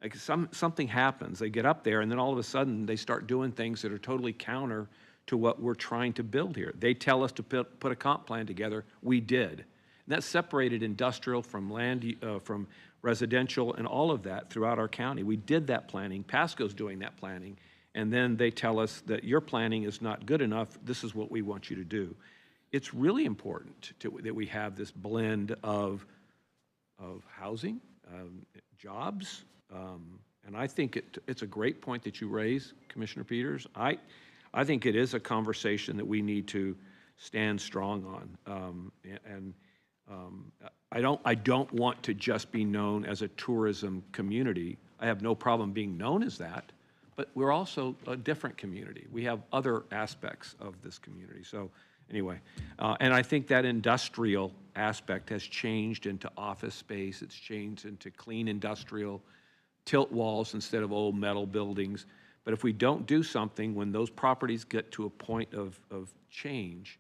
Like something happens, they get up there, and then all of a sudden they start doing things that are totally counter to what we're trying to build here. They tell us to put a comp plan together. We did. And that separated industrial from land, from residential and all of that throughout our county. We did that planning. Pasco's doing that planning. And then they tell us that your planning is not good enough. This is what we want you to do. It's really important that we have this blend of housing, jobs, and I think it's a great point that you raise, Commissioner Peters. I think it is a conversation that we need to stand strong on. I don't want to just be known as a tourism community. I have no problem being known as that, but we're also a different community. We have other aspects of this community. So Anyway, and I think that industrial aspect has changed into office space. It's changed into clean industrial, tilt walls instead of old metal buildings. But if we don't do something, when those properties get to a point of change,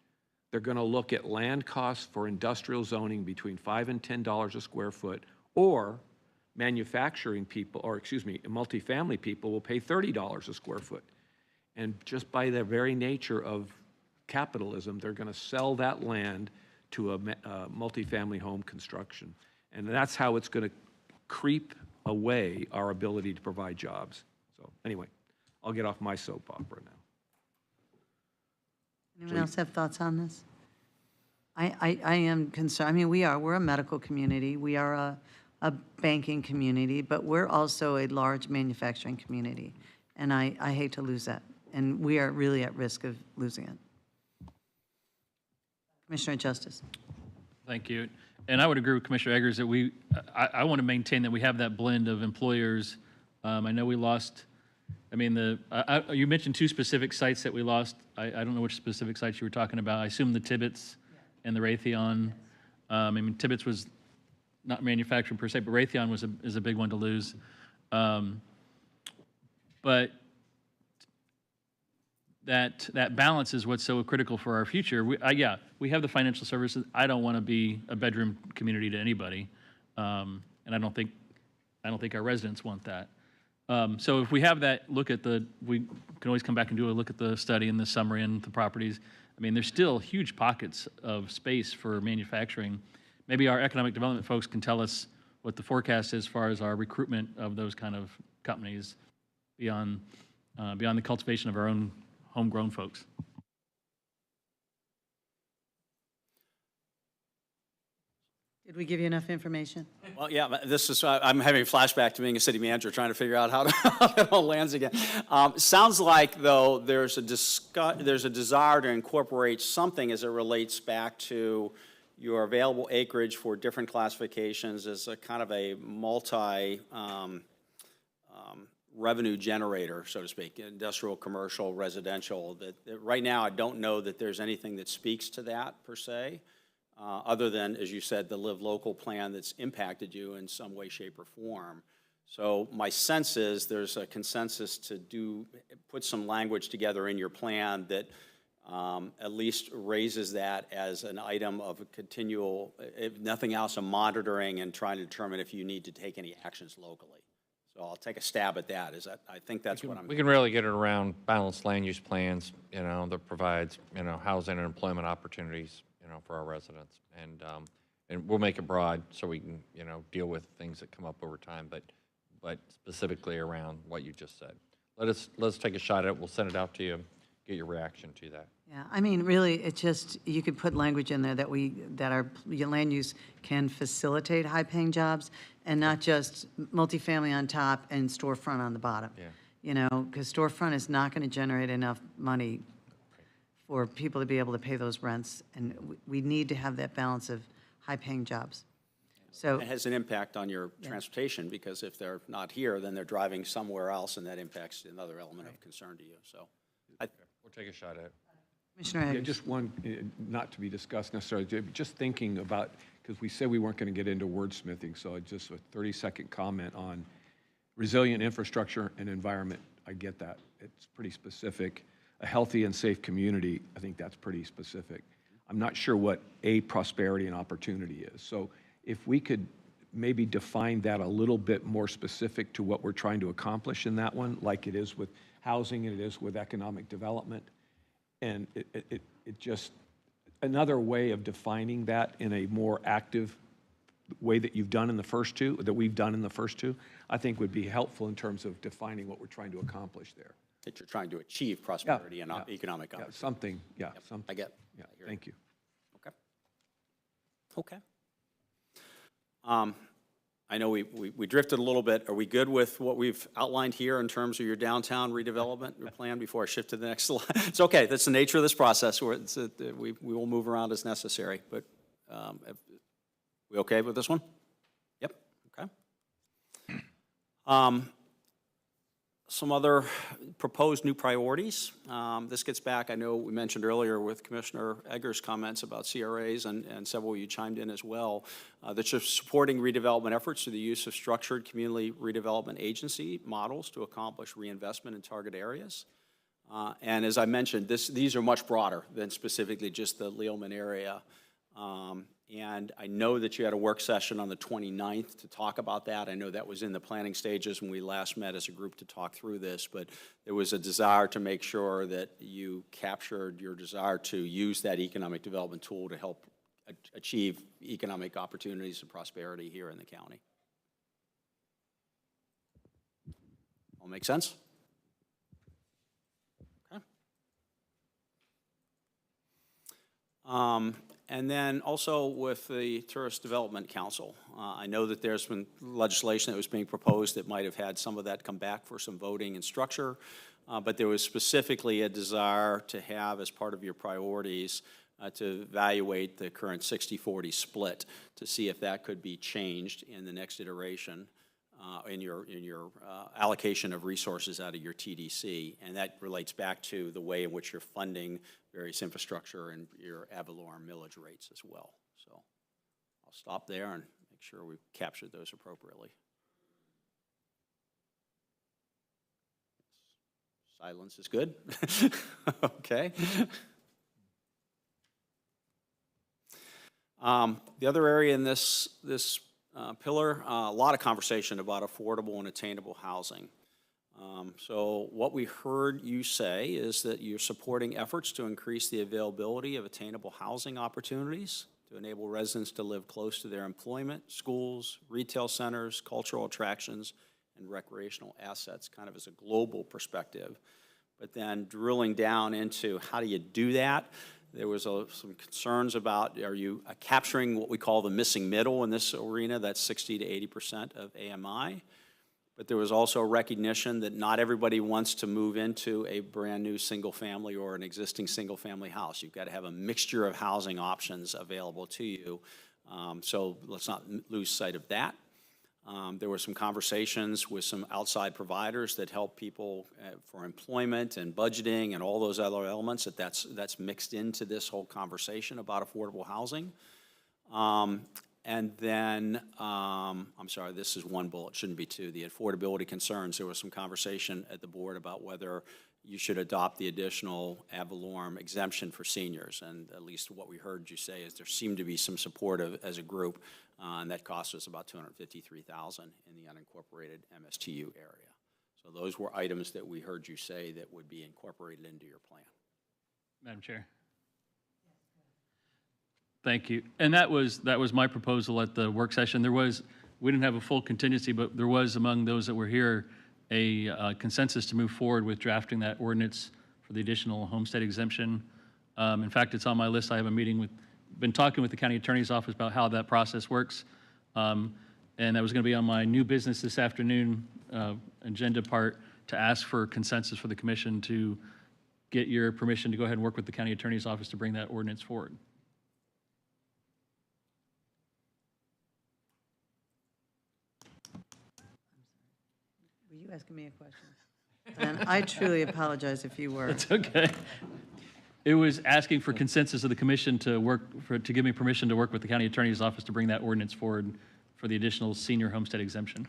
they're going to look at land costs for industrial zoning between $5 and $10 a square foot, or manufacturing people, or excuse me, multifamily people will pay $30 a square foot. And just by the very nature of capitalism, they're going to sell that land to a multifamily home construction. And that's how it's going to creep away our ability to provide jobs. So anyway, I'll get off my soap opera now. Anyone else have thoughts on this? I am concerned. I mean, we're a medical community. We are a banking community, but we're also a large manufacturing community. And I hate to lose that. And we are really at risk of losing it. Commissioner Justice. Thank you. And I would agree with Commissioner Eggers that I want to maintain that we have that blend of employers. I know we lost, I mean, you mentioned 2 specific sites that we lost. I don't know which specific sites you were talking about. I assume the Tibbetts and the Raytheon. I mean, Tibbetts was not manufacturing per se, but Raytheon is a big one to lose. But that balance is what's so critical for our future. We have the financial services. I don't want to be a bedroom community to anybody, and I don't think our residents want that. So if we have that, we can always come back and do a look at the study and the summary and the properties. I mean, there's still huge pockets of space for manufacturing. Maybe our economic development folks can tell us what the forecast is as far as our recruitment of those kind of companies beyond the cultivation of our own homegrown folks. Did we give you enough information? Well, yeah, I'm having a flashback to being a city manager, trying to figure out how it all lands again. Sounds like, though, there's a desire to incorporate something as it relates back to your available acreage for different classifications as a kind of a revenue generator, so to speak, industrial, commercial, residential. That right now, I don't know that there's anything that speaks to that per se, other than, as you said, the Live Local plan that's impacted you in some way, shape, or form. So my sense is there's a consensus to put some language together in your plan that at least raises that as an item of a continual, if nothing else, a monitoring and trying to determine if you need to take any actions locally. So I'll take a stab at that. I think that's what I'm. We can really get it around balanced land use plans, that provides, housing and employment opportunities, for our residents. And we'll make it broad so we can, deal with things that come up over time, but specifically around what you just said. Let's take a shot at it. We'll send it out to you, get your reaction to that. Yeah, I mean, really, it's just, you could put language in there that our land use can facilitate high-paying jobs and not just multifamily on top and storefront on the bottom. Yeah. Because storefront is not going to generate enough money for people to be able to pay those rents. And we need to have that balance of high-paying jobs. So It has an impact on your transportation, because if they're not here, then they're driving somewhere else, and that impacts another element of concern to you. So We'll take a shot at it. Commissioner Yeah, Eggers. just one, not to be discussed necessarily, just thinking about, because we said we weren't going to get into wordsmithing, so just a 30-second comment on resilient infrastructure and environment. I get that. It's pretty specific. A healthy and safe community, I think that's pretty specific. I'm not sure what prosperity and opportunity is. So if we could maybe define that a little bit more specific to what we're trying to accomplish in that one, like it is with housing and it is with economic development. And it just, another way of defining that in a more active way that you've done in the first two, that we've done in the first two, I think would be helpful in terms of defining what we're trying to accomplish there. that you're trying to achieve prosperity and economic Yeah, opportunity. something, something. I get. Yeah, I hear thank you. Okay. Okay. I know we drifted a little bit. Are we good with what we've outlined here in terms of your downtown redevelopment plan before I shift to the next slide? It's okay. That's the nature of this process. We will move around as necessary. But we okay with this one? Yep. Okay. Some other proposed new priorities. This gets back, I know we mentioned earlier with Commissioner Eggers' comments about CRAs, and several of you chimed in as well, that you're supporting redevelopment efforts through the use of structured community redevelopment agency models to accomplish reinvestment in target areas. And as I mentioned, these are much broader than specifically just the Leelman area. And I know that you had a work session on the 29th to talk about that. I know that was in the planning stages when we last met as a group to talk through this, but there was a desire to make sure that you captured your desire to use that economic development tool to help achieve economic opportunities and prosperity here in the county. All make sense? Okay. And then also with the Tourist Development Council, I know that there's been legislation that was being proposed that might have had some of that come back for some voting and structure, but there was specifically a desire to have as part of your priorities to evaluate the current 60-40 split to see if that could be changed in the next iteration in your allocation of resources out of your TDC, and that relates back to the way in which you're funding various infrastructure and your ad valorem millage rates as well. So I'll stop there and make sure we've captured those appropriately. Silence is good. Okay. The other area in this pillar, a lot of conversation about affordable and attainable housing. So what we heard you say is that you're supporting efforts to increase the availability of attainable housing opportunities to enable residents to live close to their employment, schools, retail centers, cultural attractions, and recreational assets, kind of as a global perspective. But then drilling down into how do you do that? There was some concerns about, are you capturing what we call the missing middle in this arena? That's 60 to 80% of AMI. But there was also recognition that not everybody wants to move into a brand new single family or an existing single family house. You've got to have a mixture of housing options available to you. So let's not lose sight of that. There were some conversations with some outside providers that help people for employment and budgeting and all those other elements that's mixed into this whole conversation about affordable housing. And then, I'm sorry, this is one bullet, shouldn't be two, the affordability concerns. There was some conversation at the board about whether you should adopt the additional ad valorem exemption for seniors. And at least what we heard you say is there seemed to be some support as a group, and that cost us about $253,000 in the unincorporated MSTU area. So those were items that we heard you say that would be incorporated into your plan. Madam Chair. Thank you. And that was my proposal at the work session. We didn't have a full contingency, but there was among those that were here a consensus to move forward with drafting that ordinance for the additional homestead exemption. In fact, it's on my list. I have a meeting been talking with the county attorney's office about how that process works. And that was going to be on my new business this afternoon agenda part to ask for consensus for the commission to get your permission to go ahead and work with the county attorney's office to bring that ordinance forward. Were you asking me a question? And I truly apologize if you were. It's okay. It was asking for consensus of the commission to give me permission to work with the county attorney's office to bring that ordinance forward for the additional senior homestead exemption.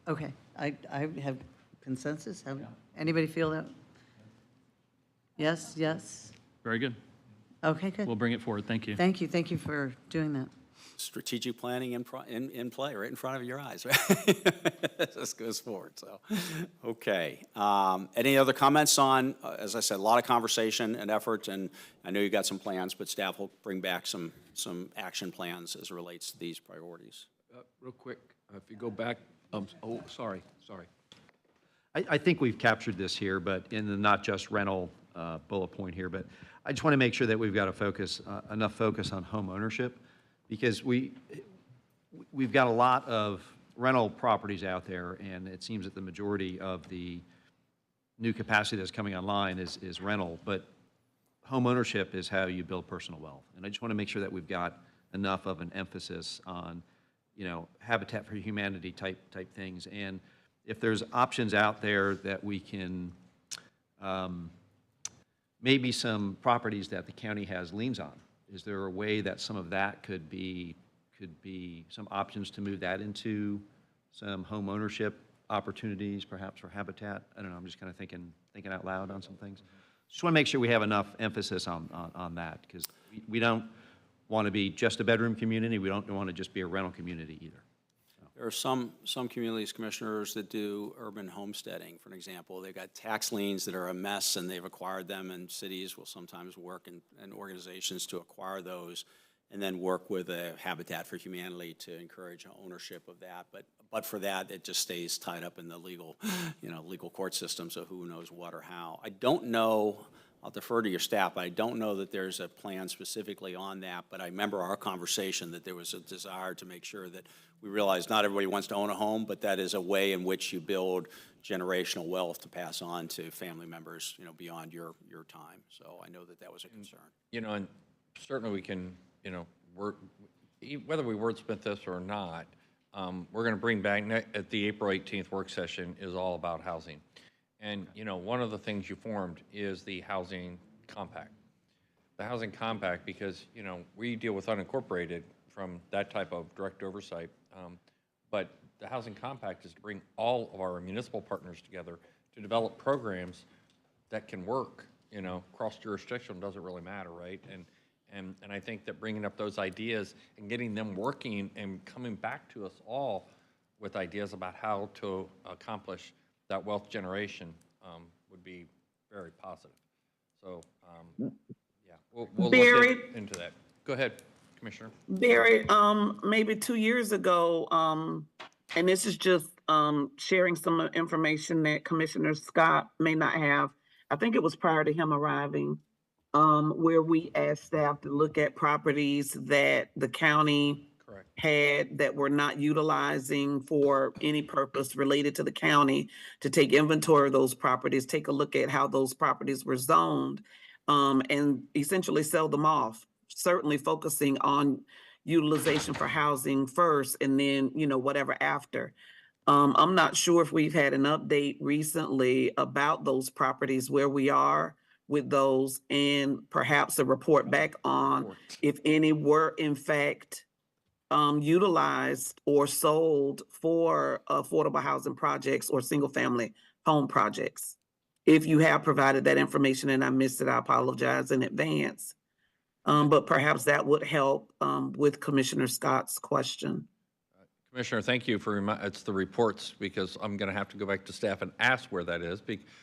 Okay, I have consensus. Anybody feel that? Yes, yes? Very good. Okay, good. We'll bring it forward. Thank you. Thank you for doing that. Strategic planning in play, right in front of your eyes, right? This goes forward, so. Okay. Any other comments on, as I said, a lot of conversation and effort, and I know you got some plans, but staff will bring back some action plans as it relates to these priorities. Real quick, if you go back, sorry. I think we've captured this here, but in the not just rental bullet point here, but I just want to make sure that we've got enough focus on home ownership, because we've got a lot of rental properties out there, and it seems that the majority of the new capacity that's coming online is rental, but home ownership is how you build personal wealth. And I just want to make sure that we've got enough of an emphasis on, Habitat for Humanity type things. And if there's options out there that we can, maybe some properties that the county has liens on, is there a way that some of that could be some options to move that into some home ownership opportunities, perhaps for Habitat? I don't know, I'm just kind of thinking out loud on some things. Just want to make sure we have enough emphasis on that, because we don't want to be just a bedroom community. We don't want to just be a rental community either. There are some communities, commissioners, that do urban homesteading, for an example. They've got tax liens that are a mess, and they've acquired them, and cities will sometimes work and organizations to acquire those, and then work with a Habitat for Humanity to encourage ownership of that. But for that, it just stays tied up in the legal court system, so who knows what or how. I don't know, I'll defer to your staff, but I don't know that there's a plan specifically on that, but I remember our conversation that there was a desire to make sure that we realize not everybody wants to own a home, but that is a way in which you build generational wealth to pass on to family members, beyond your time. So I know that was a concern. And certainly we can, whether we wordsmith this or not, we're going to bring back at the April 18th work session is all about housing. And, one of the things you formed is the housing compact. The housing compact, because, we deal with unincorporated from that type of direct oversight. But the housing compact is to bring all of our municipal partners together to develop programs that can work, cross jurisdictional doesn't really matter, right? And I think that bringing up those ideas and getting them working and coming back to us all with ideas about how to accomplish that wealth generation would be very positive. So, yeah, we'll Barry? look into that. Go ahead, Commissioner. Barry, maybe 2 years ago, and this is just sharing some information that Commissioner Scott may not have. I think it was prior to him arriving, where we asked staff to look at properties that the county Correct. had that were not utilizing for any purpose related to the county, to take inventory of those properties, take a look at how those properties were zoned, and essentially sell them off, certainly focusing on utilization for housing first and then, whatever after. I'm not sure if we've had an update recently about those properties, where we are with those, and perhaps a report back on if any were in fact utilized or sold for affordable housing projects or single-family home projects. If you have provided that information and I missed it, I apologize in advance. But perhaps that would help with Commissioner Scott's question. Commissioner, thank you for it's the reports, because I'm going to have to go back to staff and ask where that is.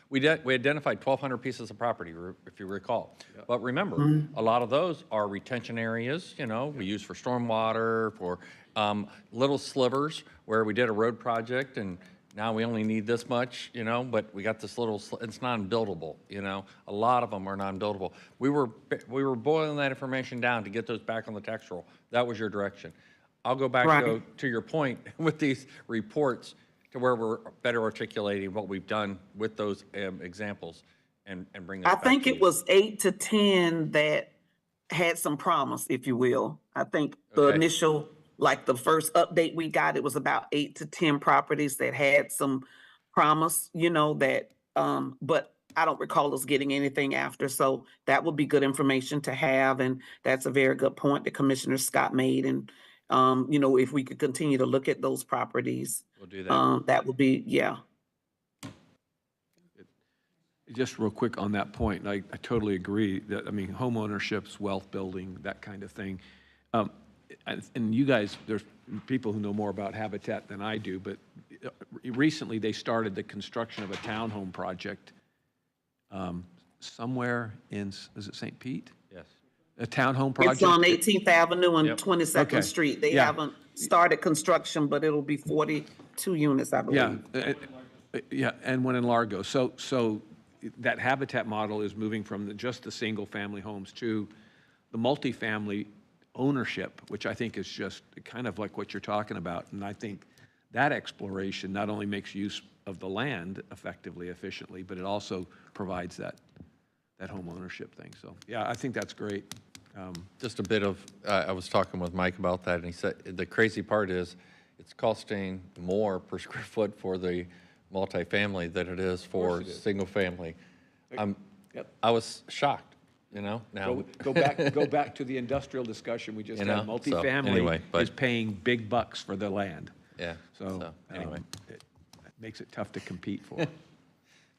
We identified 1,200 pieces of property, if you recall. Yep. But remember, a lot of those are retention areas, we use for stormwater, for little slivers where we did a road project and now we only need this much, but we got this little, it's non-buildable, A lot of them are non-buildable. We were boiling that information down to get those back on the tax roll. That was your direction. I'll go back to your point with these reports to where we're better articulating what we've done with those examples and bring that back. I think it was 8 to 10 that had some promise, if you will. I think the initial, like the first update we got, it was about 8 to 10 properties that had some promise, that, but I don't recall us getting anything after. So that would be good information to have. And that's a very good point that Commissioner Scott made. And if we could continue to look at those properties, we'll do that. That would be, yeah. Just real quick on that point, I totally agree that, home ownership's wealth building, that kind of thing. And you guys, there's people who know more about Habitat than I do, but recently they started the construction of a townhome project somewhere in, is it St. Pete? Yes. A townhome project? It's on 18th Avenue and Yep. 22nd Okay. Street. They Yeah. haven't started construction, but it'll be 42 units, I believe. Yeah, and one in Largo. So that Habitat model is moving from just the single-family homes to the multifamily ownership, which I think is just kind of like what you're talking about. And I think that exploration not only makes use of the land effectively, efficiently, but it also provides that home ownership thing. So, yeah, I think that's great. Just a bit of, I was talking with Mike about that, and he said the crazy part is it's costing more per square foot for the multifamily than it is for it is. single family. Yep. I was shocked, now. Go back to the industrial discussion we just You had. know, so, Multifamily anyway, but- is paying big bucks for the land. Yeah, So anyway. it makes it tough to compete for.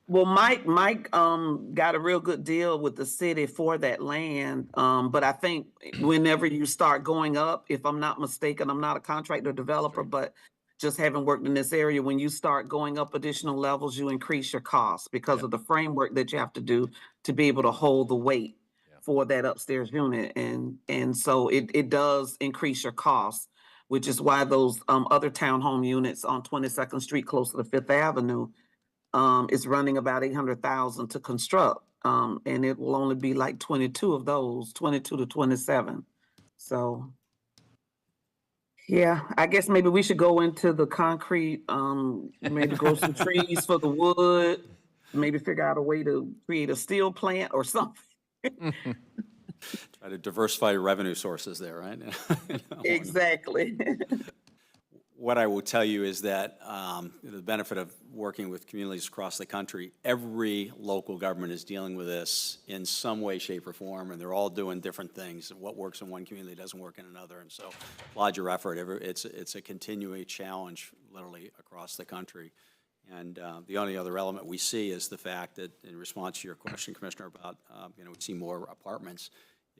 Well, Mike got a real good deal with the city for that land. But I think whenever you start going up, if I'm not mistaken, I'm not a contractor developer, but just having worked in this area, when you start going up additional levels, you increase your costs because of the framework that you have to do to be able to hold the weight for that upstairs unit. And so it does increase your costs, which is why those other townhome units on 22nd Street close to the Fifth Avenue is running about 800,000 to construct. And it will only be like 22 of those, 22 to 27. So, yeah, I guess maybe we should go into the concrete, maybe grow some trees for the wood, maybe figure out a way to create a steel plant or something. Try to diversify your revenue sources there, right? Exactly. What I will tell you is that the benefit of working with communities across the country, every local government is dealing with this in some way, shape, or form, and they're all doing different things. What works in one community doesn't work in another, and so applaud your effort. It's a continuing challenge, literally, across the country. And the only other element we see is the fact that, in response to your question, Commissioner, about we see more apartments,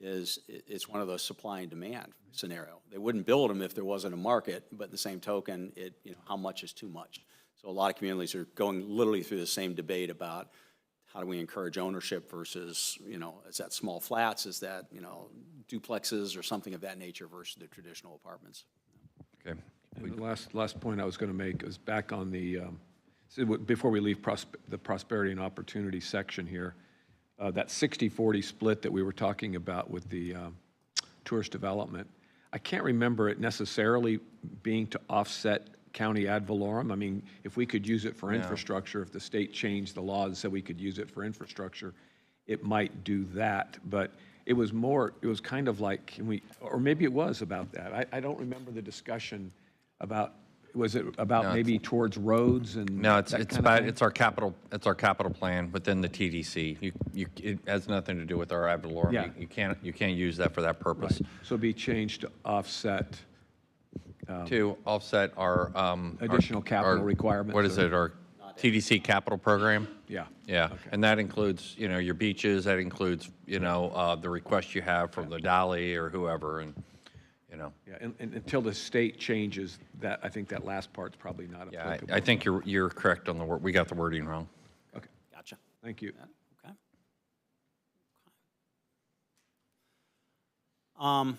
is it's one of those supply and demand scenario. They wouldn't build them if there wasn't a market, but in the same token, how much is too much? So a lot of communities are going literally through the same debate about how do we encourage ownership versus, is that small flats, is that, duplexes or something of that nature versus the traditional apartments. Okay. And the last point I was going to make is back on the, before we leave the prosperity and opportunity section here, that 60-40 split that we were talking about with the tourist development, I can't remember it necessarily being to offset county ad valorem. I mean, if we could use it for infrastructure, if the state changed the law and said we could use it for infrastructure, it might do that. But it was kind of like, or maybe it was about that. I don't remember the discussion about, was it about maybe towards roads and No, it's that kind of about, thing? it's our capital plan within the TDC. It has nothing to do with our ad valorem. Yeah. You can't use that for that purpose. So it'd be changed to offset To offset our. additional capital requirements. What is it, our TDC capital program? Yeah. Yeah, Okay. and that includes, your beaches, that includes, the request you have from the Dolly or whoever, and, Yeah, and until the state changes that, I think that last part's probably not yeah, applicable. I think you're correct on the word, we got the wording wrong. Okay, Gotcha. thank you. Okay.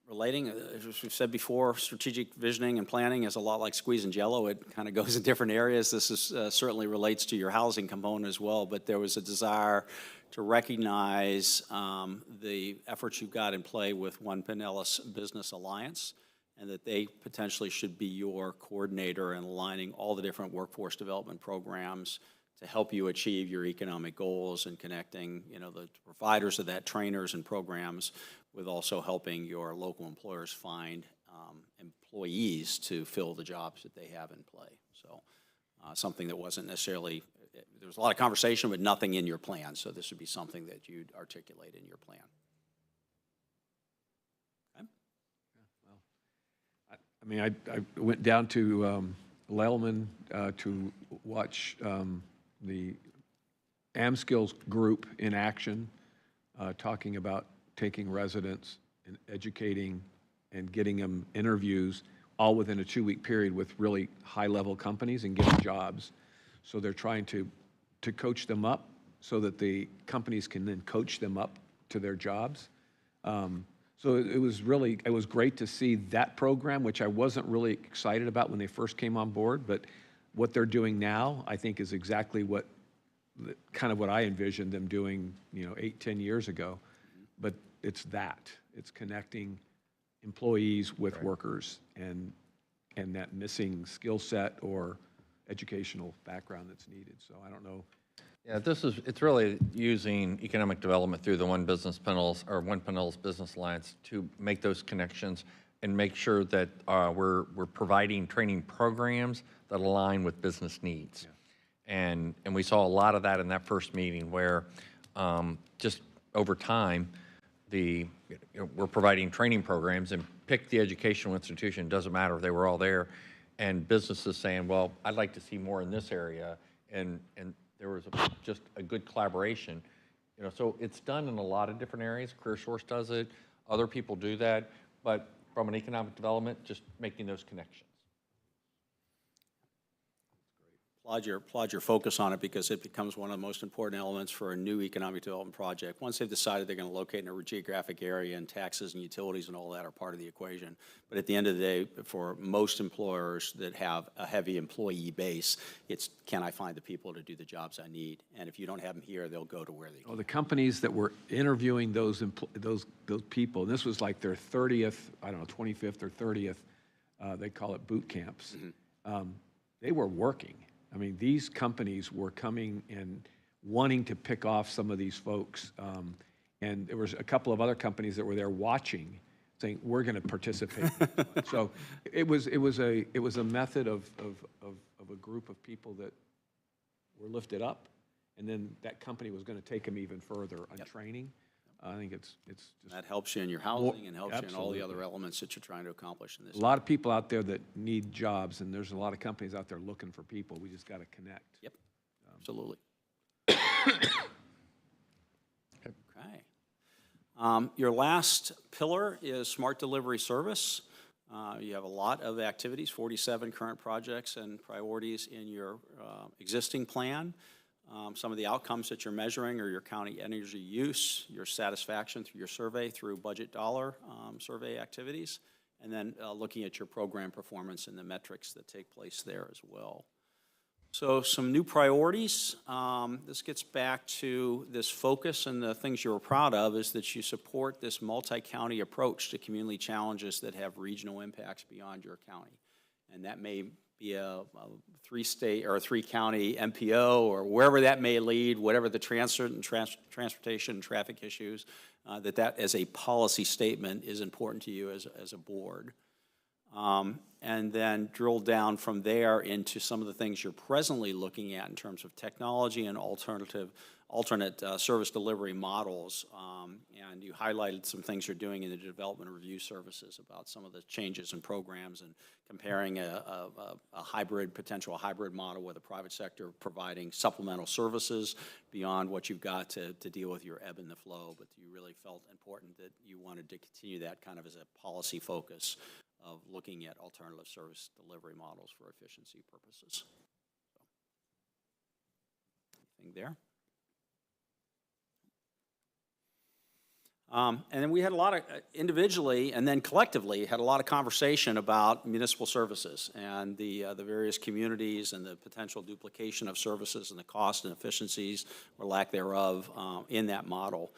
Relating, as we've said before, strategic visioning and planning is a lot like squeezing Jell-O. It kind of goes in different areas. This is certainly relates to your housing component as well, but there was a desire to recognize the efforts you've got in play with One Pinellas Business Alliance, and that they potentially should be your coordinator in aligning all the different workforce development programs to help you achieve your economic goals and connecting, the providers of that, trainers and programs, with also helping your local employers find employees to fill the jobs that they have in play. So something that wasn't necessarily, there was a lot of conversation, but nothing in your plan. So this would be something that you'd articulate in your plan. Okay. I mean, I went down to Lellman to watch the AmSkills group in action, talking about taking residents and educating and getting them interviews all within a 2-week period with really high-level companies and getting jobs. So they're trying to coach them up so that the companies can then coach them up to their jobs. So it was great to see that program, which I wasn't really excited about when they first came on board, but what they're doing now, I think, is exactly kind of what I envisioned them doing, 8-10 years ago. But it's connecting employees with workers and that missing skill set or educational background that's needed. So I don't know. Yeah, it's really using economic development through the One Pinellas Business Alliance to make those connections, and make sure that we're providing training programs that align with business needs. And we saw a lot of that in that first meeting where just over time, we're providing training programs and pick the educational institution, doesn't matter, they were all there. And businesses saying, well, I'd like to see more in this area. And there was just a good collaboration. So it's done in a lot of different areas. CareerSource does it, other people do that, but from an economic development, just making those connections. Applaud your focus on it, because it becomes one of the most important elements for a new economic development project. Once they've decided they're going to locate in a geographic area, and taxes and utilities and all that are part of the equation. But at the end of the day, for most employers that have a heavy employee base, it's, can I find the people to do the jobs I need? And if you don't have them here, they'll go to where they can. Oh, the companies that were interviewing those people, and this was like their 30th, I don't know, 25th or 30th, they call it boot camps. They were working. I mean, these companies were coming and wanting to pick off some of these folks. And there was a couple of other companies that were there watching, saying, we're going to participate. So it was a method of a group of people that were lifted up. And then that company was going to take them even further on training. I think it's just. That helps you in your housing and helps you in all the other elements that you're trying to accomplish in this. A lot of people out there that need jobs, and there's a lot of companies out there looking for people. We just got to connect. Yep, absolutely. Okay. Your last pillar is smart delivery service. You have a lot of activities, 47 current projects and priorities in your existing plan. Some of the outcomes that you're measuring are your county energy use, your satisfaction through your survey, through budget dollar survey activities, and then looking at your program performance and the metrics that take place there as well. So some new priorities. This gets back to this focus, and the things you're proud of is that you support this multi-county approach to community challenges that have regional impacts beyond your county. And that may be a three-state or a three-county MPO, or wherever that may lead, whatever the transportation and traffic issues, that as a policy statement is important to you as a board. And then drill down from there into some of the things you're presently looking at in terms of technology and alternate service delivery models. And you highlighted some things you're doing in the development review services about some of the changes in programs and comparing a potential hybrid model with the private sector providing supplemental services beyond what you've got to deal with your ebb and the flow. But you really felt important that you wanted to continue that kind of as a policy focus of looking at alternative service delivery models for efficiency purposes. Anything there? And then we had a lot of, individually and then collectively, had a lot of conversation about municipal services and the various communities and the potential duplication of services and the cost and efficiencies or lack thereof in that model.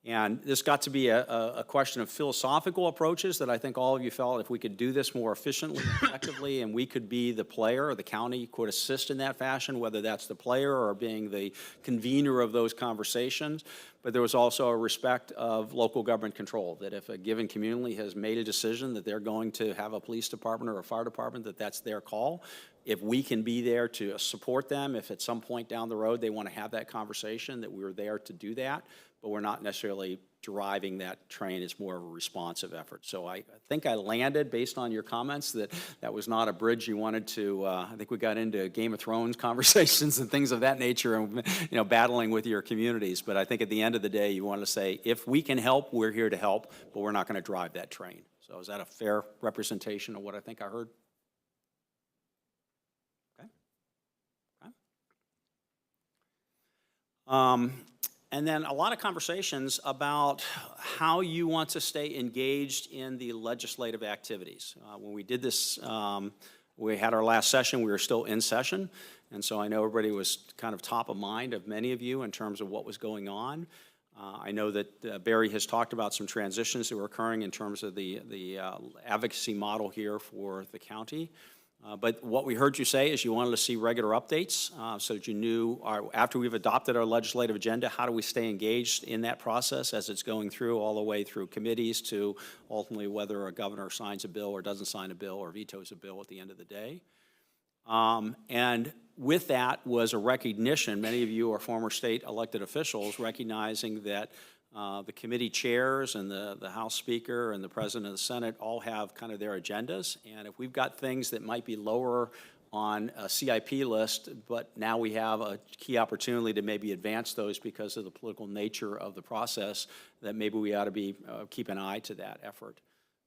And this got to be a question of philosophical approaches that I think all of you felt if we could do this more efficiently and effectively, and we could be the player, or the county could assist in that fashion, whether that's the player or being the convener of those conversations. But there was also a respect of local government control, that if a given community has made a decision that they're going to have a police department or a fire department, that's their call. If we can be there to support them, if at some point down the road they want to have that conversation, that we're there to do that, but we're not necessarily driving that train. It's more of a responsive effort. So I think I landed, based on your comments, that was not a bridge you wanted to, I think we got into Game of Thrones conversations and things of that nature, and battling with your communities. But I think at the end of the day, you want to say, if we can help, we're here to help, but we're not going to drive that train. So is that a fair representation of what I think I heard? Okay. And then a lot of conversations about how you want to stay engaged in the legislative activities. When we did this, we had our last session, we were still in session, and so I know everybody was kind of top of mind of many of you in terms of what was going on. I know that Barry has talked about some transitions that were occurring in terms of the advocacy model here for the county. But what we heard you say is you wanted to see regular updates so that you knew after we've adopted our legislative agenda, how do we stay engaged in that process as it's going through all the way through committees to ultimately whether a governor signs a bill or doesn't sign a bill or vetoes a bill at the end of the day. And with that was a recognition, many of you are former state elected officials, recognizing that the committee chairs and the House Speaker and the President of the Senate all have kind of their agendas. And if we've got things that might be lower on a CIP list, but now we have a key opportunity to maybe advance those because of the political nature of the process, that maybe we ought to be keep an eye to that effort.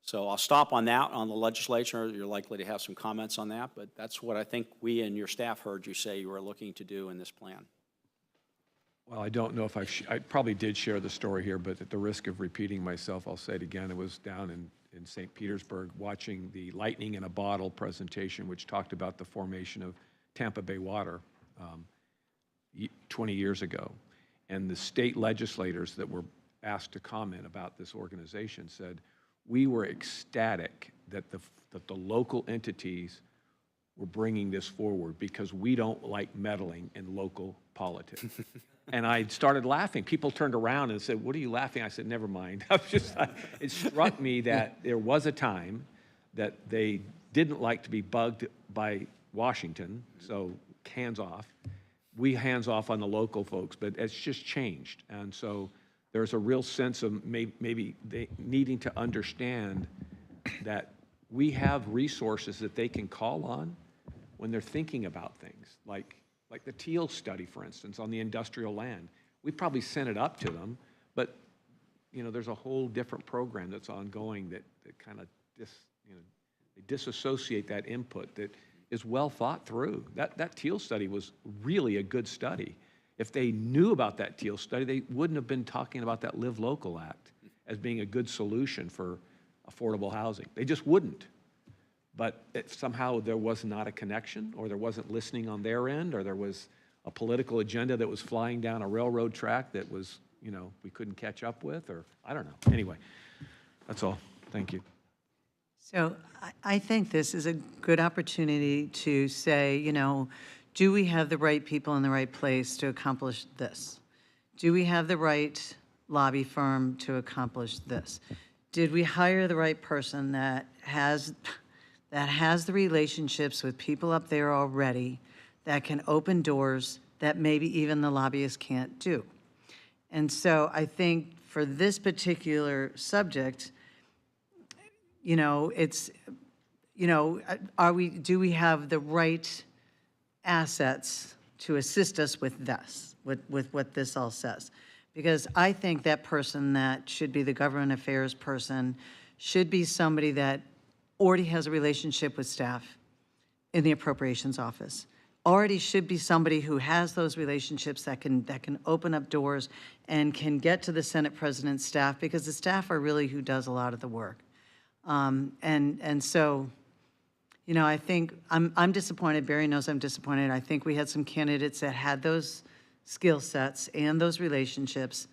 So I'll stop on that on the legislature. You're likely to have some comments on that, but that's what I think we and your staff heard you say you were looking to do in this plan. Well, I don't know if I probably did share the story here, but at the risk of repeating myself, I'll say it again. It was down in St. Petersburg watching the lightning in a bottle presentation, which talked about the formation of Tampa Bay Water 20 years ago. And the state legislators that were asked to comment about this organization said, we were ecstatic that the local entities were bringing this forward because we don't like meddling in local politics. And I started laughing. People turned around and said, what are you laughing? I said, never mind. It struck me that there was a time that they didn't like to be bugged by Washington, so hands off. We hands off on the local folks, but it's just changed. And so there's a real sense of maybe they needing to understand that we have resources that they can call on when they're thinking about things, like the Teal study, for instance, on the industrial land. We probably sent it up to them, but there's a whole different program that's ongoing that kind of they disassociate that input that is well thought through. That Teal study was really a good study. If they knew about that Teal study, they wouldn't have been talking about that Live Local Act as being a good solution for affordable housing. They just wouldn't. But somehow there was not a connection, or there wasn't listening on their end, or there was a political agenda that was flying down a railroad track that was, we couldn't catch up with, or I don't know. Anyway, that's all. Thank you. So I think this is a good opportunity to say, do we have the right people in the right place to accomplish this? Do we have the right lobby firm to accomplish this? Did we hire the right person that has the relationships with people up there already, that can open doors that maybe even the lobbyists can't do? And so I think for this particular subject, it's, do we have the right assets to assist us with this, with what this all says? Because I think that person that should be the government affairs person should be somebody that already has a relationship with staff in the appropriations office. Already should be somebody who has those relationships that can open up doors and can get to the Senate President's staff, because the staff are really who does a lot of the work. And so, I think I'm disappointed. Barry knows I'm disappointed. I think we had some candidates that had those skill sets and those relationships.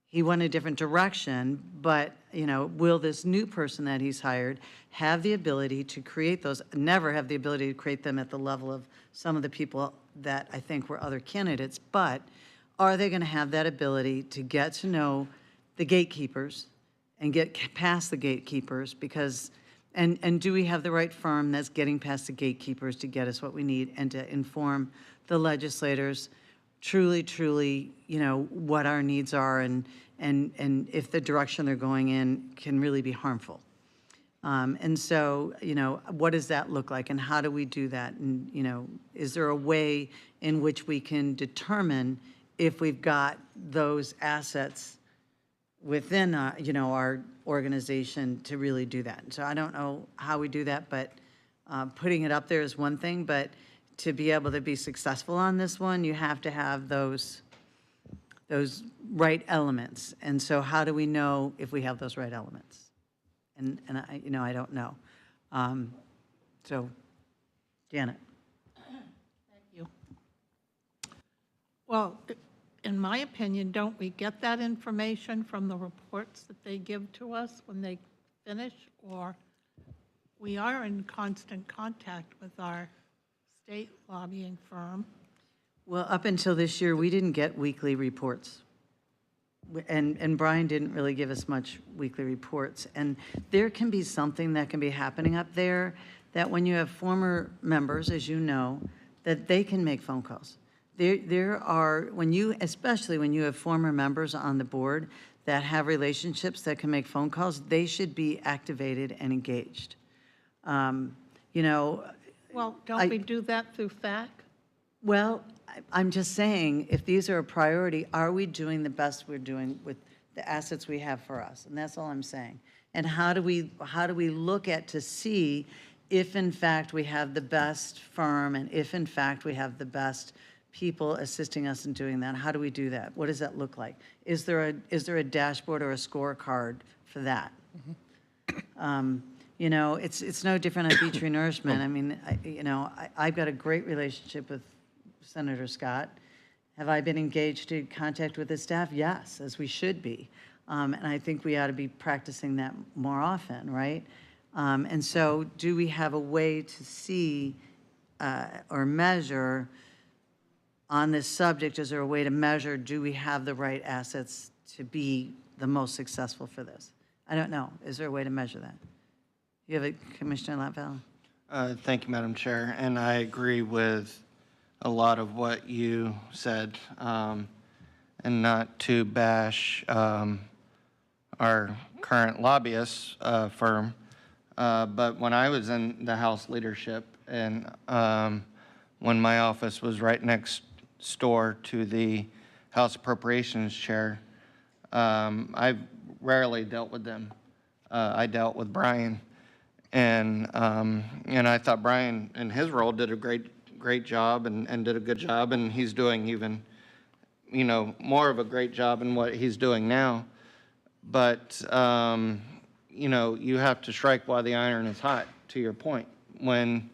He went a different direction, but, will this new person that he's hired have the ability to create those, never have the ability to create them at the level of some of the people that I think were other candidates, but are they going to have that ability to get to know the gatekeepers and get past the gatekeepers? Because, and do we have the right firm that's getting past the gatekeepers to get us what we need and to inform the legislators truly, what our needs are and if the direction they're going in can really be harmful. And so, what does that look like and how do we do that? And, is there a way in which we can determine if we've got those assets within, our organization to really do that? So I don't know how we do that, but putting it up there is one thing, but to be able to be successful on this one, you have to have those right elements. And so how do we know if we have those right elements? And I don't know. So, Janet. Thank you. Well, in my opinion, don't we get that information from the reports that they give to us when they finish? Or we are in constant contact with our state lobbying firm. Well, up until this year, we didn't get weekly reports. And Brian didn't really give us much weekly reports. And there can be something that can be happening up there that when you have former members, as you know, that they can make phone calls. There are, especially when you have former members on the board that have relationships that can make phone calls, they should be activated and engaged. You know, Well, don't we do that through FAC? well, I'm just saying, if these are a priority, are we doing the best we're doing with the assets we have for us? And that's all I'm saying. And how do we look at to see if in fact we have the best firm and if in fact we have the best people assisting us in doing that? How do we do that? What does that look like? Is there a dashboard or a scorecard for that? You know, it's no different on Beach Renourishment. I mean, I've got a great relationship with Senator Scott. Have I been engaged in contact with his staff? Yes, as we should be. And I think we ought to be practicing that more often, right? And so do we have a way to see or measure on this subject? Is there a way to measure, do we have the right assets to be the most successful for this? I don't know. Is there a way to measure that? You have it, Commissioner Latvala? Thank you, Madam Chair, and I agree with a lot of what you said, and not to bash our current lobbyist firm, but when I was in the House leadership and when my office was right next door to the House Appropriations Chair, I rarely dealt with them. I dealt with Brian, and I thought Brian, in his role, did a great job and did a good job, and he's doing even, more of a great job in what he's doing now. But, you have to strike while the iron is hot, to your point. When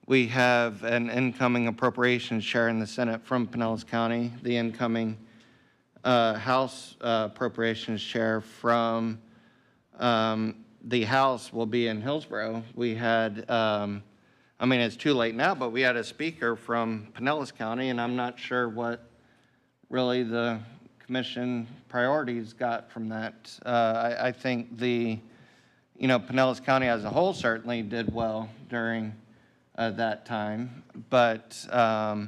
we have an incoming appropriations chair in the Senate from Pinellas County, the incoming House appropriations chair from the House will be in Hillsborough. We had, it's too late now, but we had a speaker from Pinellas County, and I'm not sure what really the commission priorities got from that. I think Pinellas County as a whole certainly did well during that time, but I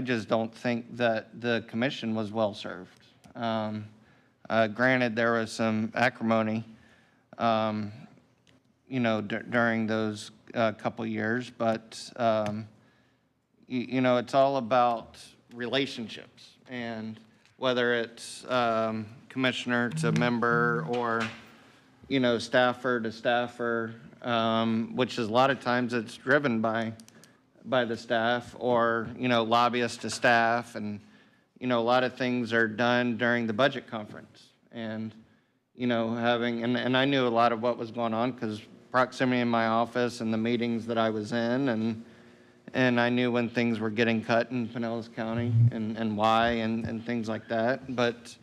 just don't think that the commission was well served. Granted, there was some acrimony, during those couple years, but it's all about relationships, and whether it's commissioner to member or staffer to staffer, which is a lot of times it's driven by the staff, or lobbyist to staff, and a lot of things are done during the budget conference, and and I knew a lot of what was going on because proximity in my office and the meetings that I was in, and I knew when things were getting cut in Pinellas County and why and things like that. But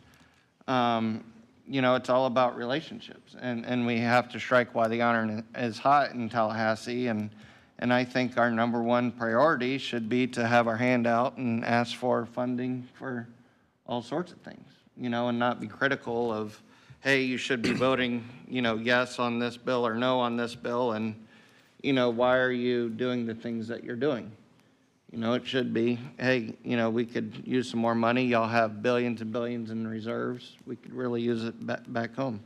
it's all about relationships, and we have to strike while the iron is hot in Tallahassee, and I think our number one priority should be to have our hand out and ask for funding for all sorts of things, and not be critical of, hey, you should be voting, yes on this bill or no on this bill, and, why are you doing the things that you're doing? It should be, hey, we could use some more money. Y'all have billions and billions in reserves. We could really use it back home.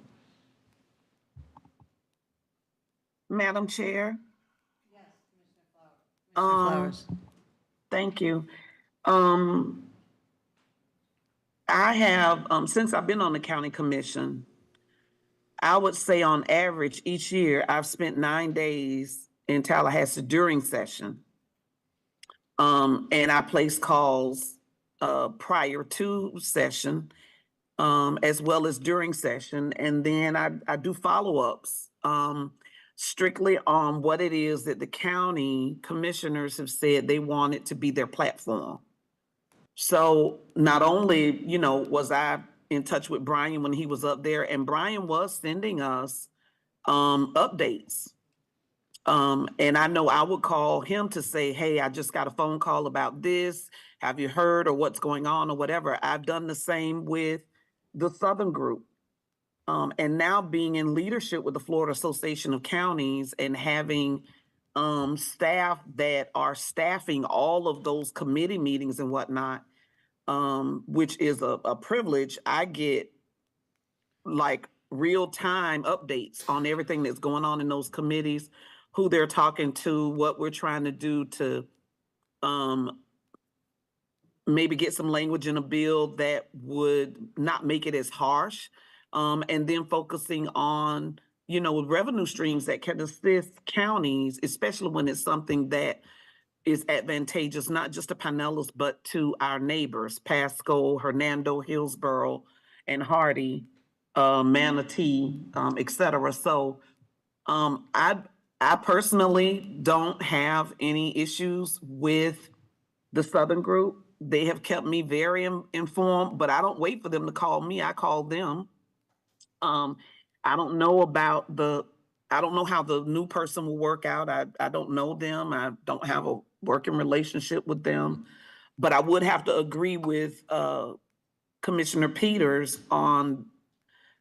Madam Chair? Flowers. Thank you. I have, since I've been on the county commission, I would say on average each year, I've spent 9 days in Tallahassee during session. And I place calls prior to session, as well as during session. And then I do follow-ups strictly on what it is that the county commissioners have said they want it to be their platform. So not only, was I in touch with Brian when he was up there, and Brian was sending us updates. And I know I would call him to say, hey, I just got a phone call about this. Have you heard, or what's going on, or whatever? I've done the same with the Southern group. And now being in leadership with the Florida Association of Counties and having staff that are staffing all of those committee meetings and whatnot, which is a privilege. I get like real-time updates on everything that's going on in those committees, who they're talking to, what we're trying to do to maybe get some language in a bill that would not make it as harsh, and then focusing on, revenue streams that can assist counties, especially when it's something that is advantageous, not just to Pinellas, but to our neighbors, Pasco, Hernando, Hillsborough, and Hardy, Manatee, et cetera. So I personally don't have any issues with the Southern group. They have kept me very informed, but I don't wait for them to call me. I call them. I don't know I don't know how the new person will work out. I don't know them. I don't have a working relationship with them, but I would have to agree with Commissioner Peters on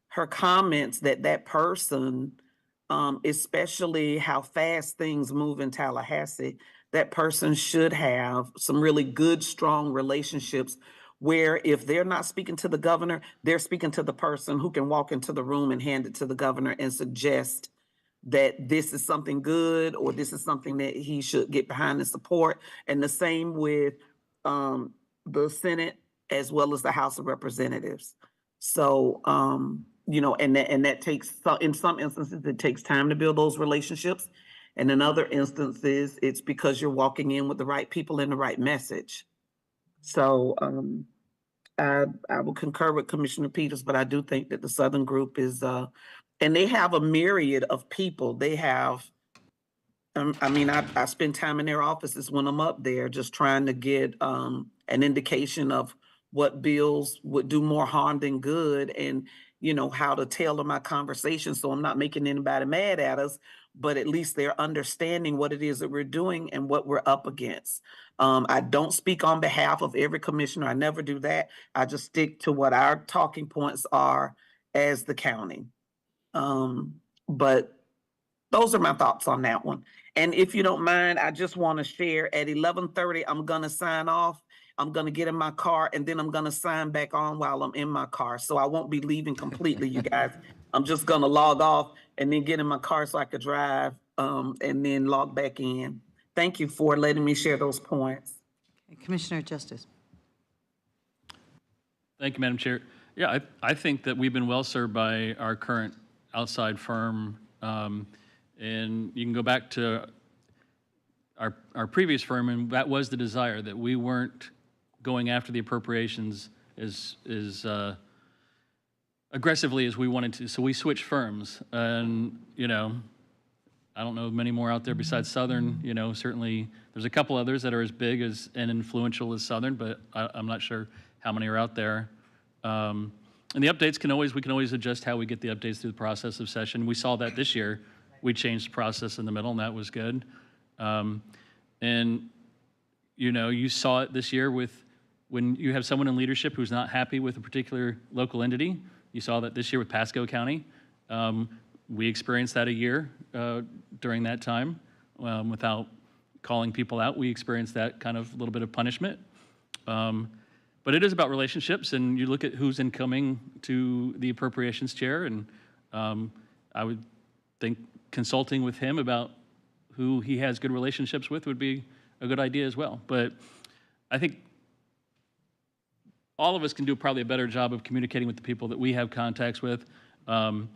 her comments that person, especially how fast things move in Tallahassee, that person should have some really good, strong relationships where if they're not speaking to the governor, they're speaking to the person who can walk into the room and hand it to the governor and suggest that this is something good or this is something that he should get behind and support. And the same with the Senate as well as the House of Representatives. So, and that takes, in some instances, it takes time to build those relationships. And in other instances, it's because you're walking in with the right people and the right message. So I will concur with Commissioner Peters, but I do think that the Southern group is, and they have a myriad of people. They have, I spend time in their offices when I'm up there, just trying to get an indication of what bills would do more harm than good, and how to tailor my conversation so I'm not making anybody mad at us, but at least they're understanding what it is that we're doing and what we're up against. I don't speak on behalf of every commissioner. I never do that. I just stick to what our talking points are as the county. But those are my thoughts on that one. And if you don't mind, I just want to share at 11:30, I'm going to sign off. I'm going to get in my car and then I'm going to sign back on while I'm in my car. So I won't be leaving completely, you guys. I'm just going to log off and then get in my car so I could drive and then log back in. Thank you for letting me share those points. Commissioner Justice. Thank you, Madam Chair. Yeah, I think that we've been well served by our current outside firm. And you can go back to our previous firm, and that was the desire, that we weren't going after the appropriations as aggressively as we wanted to. So we switched firms, and I don't know many more out there besides Southern. Certainly there's a couple others that are as big as and influential as Southern, but I'm not sure how many are out there. And the updates we can always adjust how we get the updates through the process of session. We saw that this year. We changed the process in the middle, and that was good. And you saw it this year with when you have someone in leadership who's not happy with a particular local entity. You saw that this year with Pasco County. We experienced that a year during that time without calling people out. We experienced that kind of little bit of punishment. But it is about relationships, and you look at who's incoming to the appropriations chair, and I would think consulting with him about who he has good relationships with would be a good idea as well. But I think all of us can do probably a better job of communicating with the people that we have contacts with. And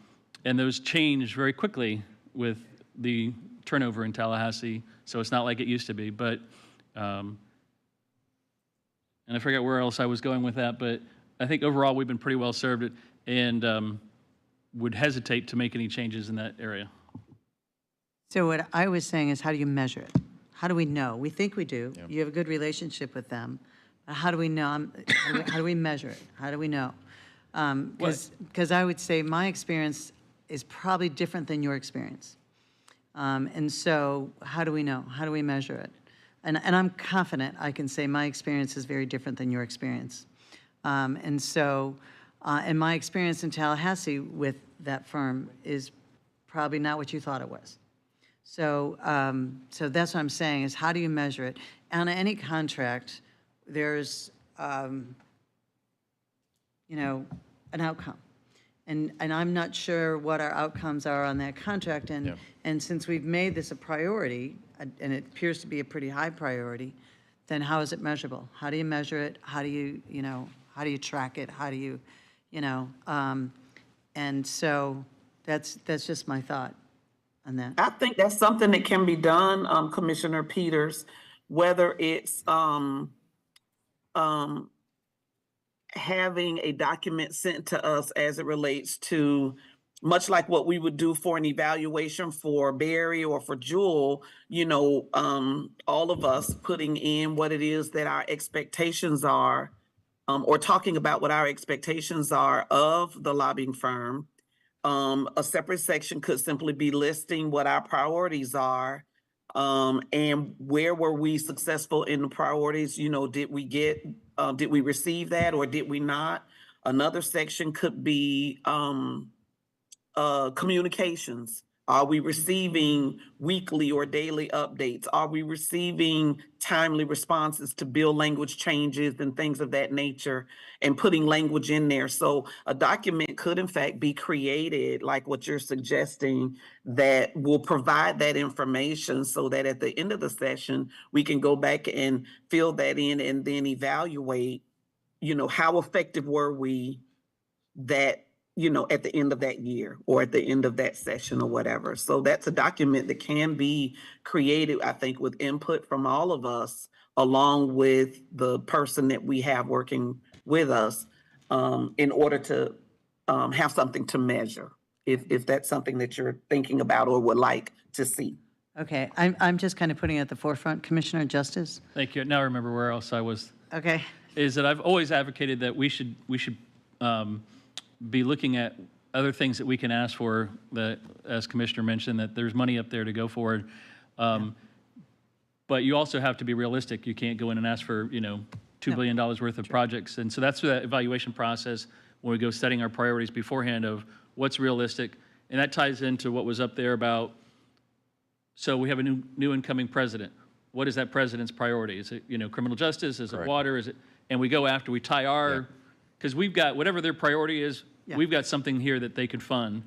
those change very quickly with the turnover in Tallahassee, so it's not like it used to be. But, and I forget where else I was going with that, but I think overall we've been pretty well served and would hesitate to make any changes in that area. So what I was saying is, how do you measure it? How do we know? We think we do. You have a good relationship with them. How do we know? How do we measure it? How do we know? Because I would say my experience is probably different than your experience. And so how do we know? How do we measure it? And I'm confident I can say my experience is very different than your experience. And so, and my experience in Tallahassee with that firm is probably not what you thought it was. So, so that's what I'm saying, is how do you measure it? On any contract, there's, you know, an outcome. And I'm not sure what our outcomes are on that contract. And since we've made this a priority, and it appears to be a pretty high priority, then how is it measurable? How do you measure it? How do you, how do you track it? How do you, and so that's just my thought on that. I think that's something that can be done, Commissioner Peters, whether it's having a document sent to us as it relates to, much like what we would do for an evaluation for Barry or for Jewel, all of us putting in what it is that our expectations are, or talking about what our expectations are of the lobbying firm. A separate section could simply be listing what our priorities are, and where were we successful in the priorities? Did we receive that or did we not? Another section could be communications. Are we receiving weekly or daily updates? Are we receiving timely responses to bill language changes and things of that nature, and putting language in there? So a document could in fact be created like what you're suggesting, that will provide that information so that at the end of the session, we can go back and fill that in and then evaluate, how effective were we at the end of that year or at the end of that session or whatever. So that's a document that can be created, I think, with input from all of us, along with the person that we have working with us, in order to have something to measure, if that's something that you're thinking about or would like to see. Okay, I'm just kind of putting it at the forefront. Commissioner Justice? Thank you. Now I remember where else I was. Okay. Is that I've always advocated that we should be looking at other things that we can ask for, that, as Commissioner mentioned, that there's money up there to go forward. But you also have to be realistic. You can't go in and ask for, $2 billion worth of projects. And so that's that evaluation process when we go setting our priorities beforehand of what's realistic. And that ties into what was up there about, so we have a new incoming president. What is that president's priority? Is it, criminal justice? Is it water? Is it, and we go after, we tie our, because we've got, whatever their priority is, we've got something here that they could fund.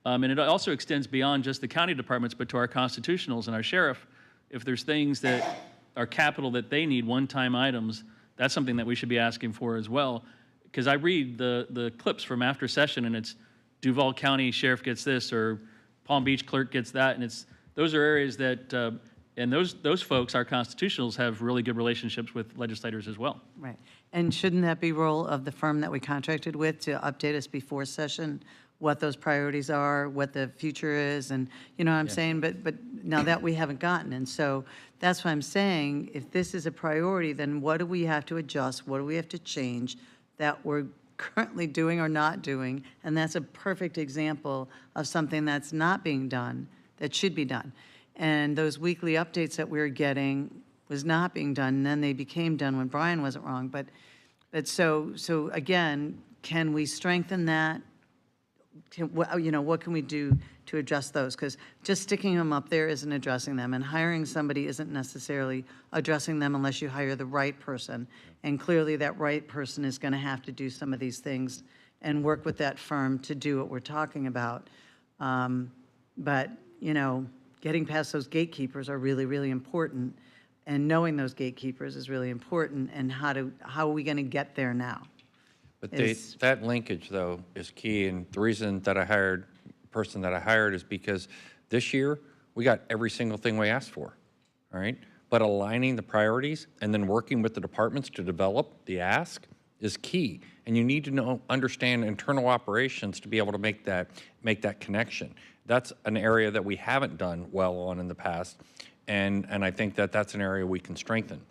And it also extends beyond just the county departments, but to our constitutionals and our sheriff. If there's things that are capital that they need, one-time items, that's something that we should be asking for as well. Because I read the clips from after session, and it's Duval County Sheriff gets this, or Palm Beach clerk gets that, and those are areas that, and those folks, our constitutionals, have really good relationships with legislators as well. Right. And shouldn't that be role of the firm that we contracted with to update us before session, what those priorities are, what the future is, and you know what I'm saying? But now that we haven't gotten, and so that's what I'm saying, if this is a priority, then what do we have to adjust? What do we have to change that we're currently doing or not doing? And that's a perfect example of something that's not being done, that should be done. And those weekly updates that we were getting was not being done, and then they became done when Brian wasn't wrong. But so again, can we strengthen that? What can we do to address those? Because just sticking them up there isn't addressing them, and hiring somebody isn't necessarily addressing them unless you hire the right person. And clearly that right person is going to have to do some of these things and work with that firm to do what we're talking about. But, getting past those gatekeepers are really, really important. And knowing those gatekeepers is really important. And how are we going to get there now? But that linkage, though, is key. And the reason that person that I hired is because this year we got every single thing we asked for, all right? But aligning the priorities and then working with the departments to develop the ask is key. And you need to understand internal operations to be able to make that connection. That's an area that we haven't done well on in the past. And I think that that's an area we can strengthen.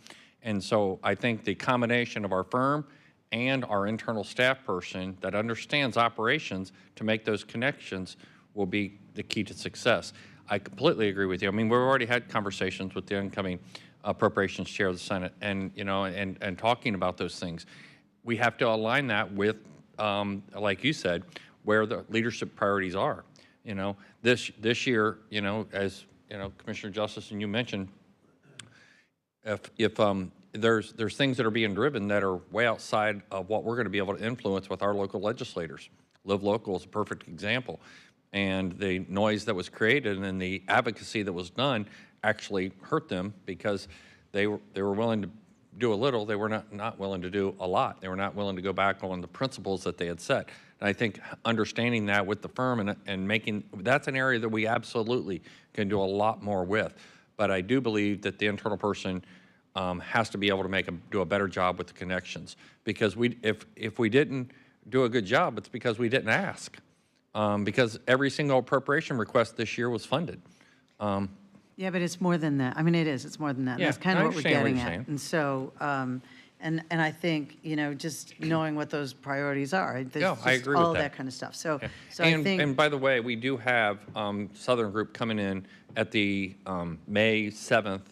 And so I think the combination of our firm and our internal staff person that understands operations to make those connections will be the key to success. I completely agree with you. I mean, we've already had conversations with the incoming appropriations chair of the Senate, and and talking about those things. We have to align that with, like you said, where the leadership priorities are. This year, as Commissioner Justice and you mentioned, if there's things that are being driven that are way outside of what we're going to be able to influence with our local legislators. Live Local is a perfect example. And the noise that was created and the advocacy that was done actually hurt them because they were willing to do a little. They were not willing to do a lot. They were not willing to go back on the principles that they had set. And I think understanding that with the firm and making, that's an area that we absolutely can do a lot more with. But I do believe that the internal person has to be able to do a better job with the connections. Because if we didn't do a good job, it's because we didn't ask. Because every single appropriation request this year was funded. Yeah, but it's more than that. I mean, it's more than that. Yeah, That's kind I of what we're understand what getting you're at. saying. And so, and I think, just knowing what those priorities are. There's Yeah, I just agree with all that. that kind of stuff. So, Yeah. so I think. And by the way, we do have Southern Group coming in at the May 7th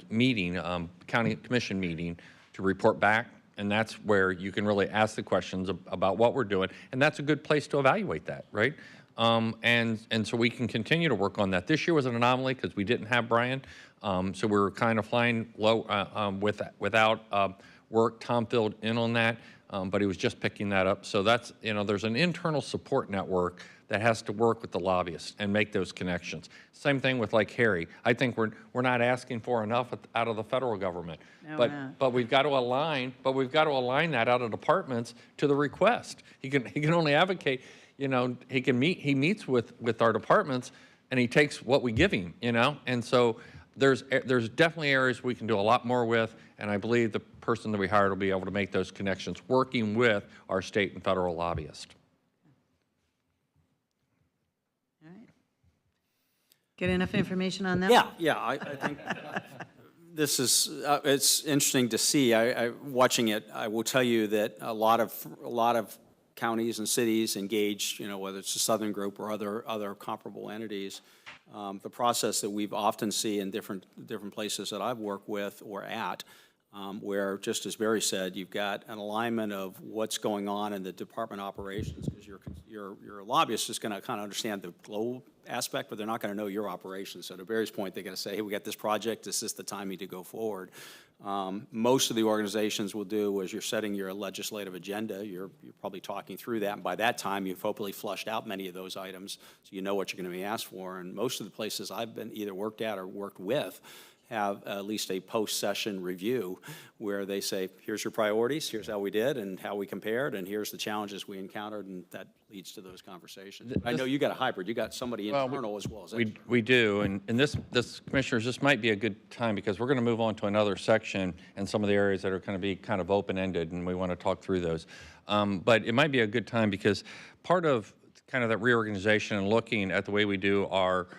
meeting, County Commission meeting, to report back. And that's where you can really ask the questions about what we're doing. And that's a good place to evaluate that, right? And so we can continue to work on that. This year was an anomaly because we didn't have Brian. So we were kind of flying low without work. Tom filled in on that, but he was just picking that up. So that's, there's an internal support network that has to work with the lobbyists and make those connections. Same thing with like Harry. I think we're not asking for enough out of the federal government. No, we're not. But we've got to align. But we've got to align that out of departments to the request. He can only advocate. He meets with our departments, and he takes what we give him. And so there's definitely areas we can do a lot more with. And I believe the person that we hired will be able to make those connections, working with our state and federal lobbyists. All right. Get enough information on that? Yeah, I think this is, it's interesting to see. Watching it, I will tell you that a lot of counties and cities engaged, whether it's the Southern Group or other comparable entities. The process that we've often see in different places that I've worked with or at, where, just as Barry said, you've got an alignment of what's going on in the department operations, because your lobbyist is going to kind of understand the global aspect, but they're not going to know your operations. So to Barry's point, they're going to say, hey, we got this project, is this the timing to go forward? Most of the organizations will do, as you're setting your legislative agenda, you're probably talking through that, and by that time, you've hopefully flushed out many of those items, so you know what you're going to be asked for. And most of the places I've been either worked at or worked with have at least a post-session review where they say, here's your priorities, here's how we did and how we compared, and here's the challenges we encountered, and that leads to those conversations. I know you got a hybrid. You got somebody internal as well as external. We do, and this, Commissioners, this might be a good time because we're going to move on to another section and some of the areas that are going to be kind of open-ended, and we want to talk through those. But it might be a good time because part of kind of that reorganization and looking at the way we do our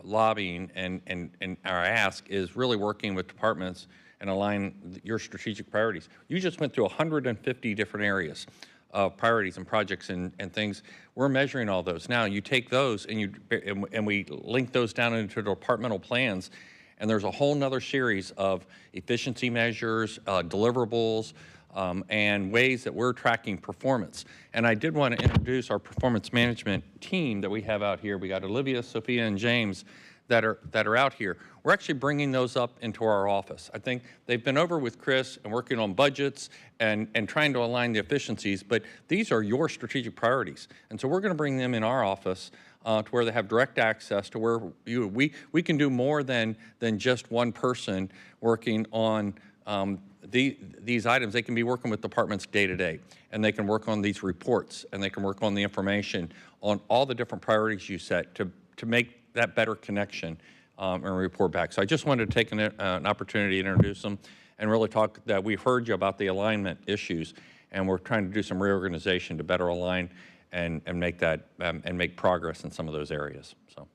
lobbying and our ask is really working with departments and align your strategic priorities. You just went through 150 different areas of priorities and projects and things. We're measuring all those. Now you take those and we link those down into departmental plans, and there's a whole nother series of efficiency measures, deliverables, and ways that we're tracking performance. And I did want to introduce our performance management team that we have out here. We got Olivia, Sophia, and James that are out here. We're actually bringing those up into our office. I think they've been over with Chris and working on budgets and trying to align the efficiencies, but these are your strategic priorities. And so we're going to bring them in our office to where they have direct access to where we can do more than just one person working on these items. They can be working with departments day to day, and they can work on these reports, and they can work on the information on all the different priorities you set to make that better connection and report back. So I just wanted to take an opportunity to introduce them and really talk that we've heard you about the alignment issues, and we're trying to do some reorganization to better align and make that and make progress in some of those areas. So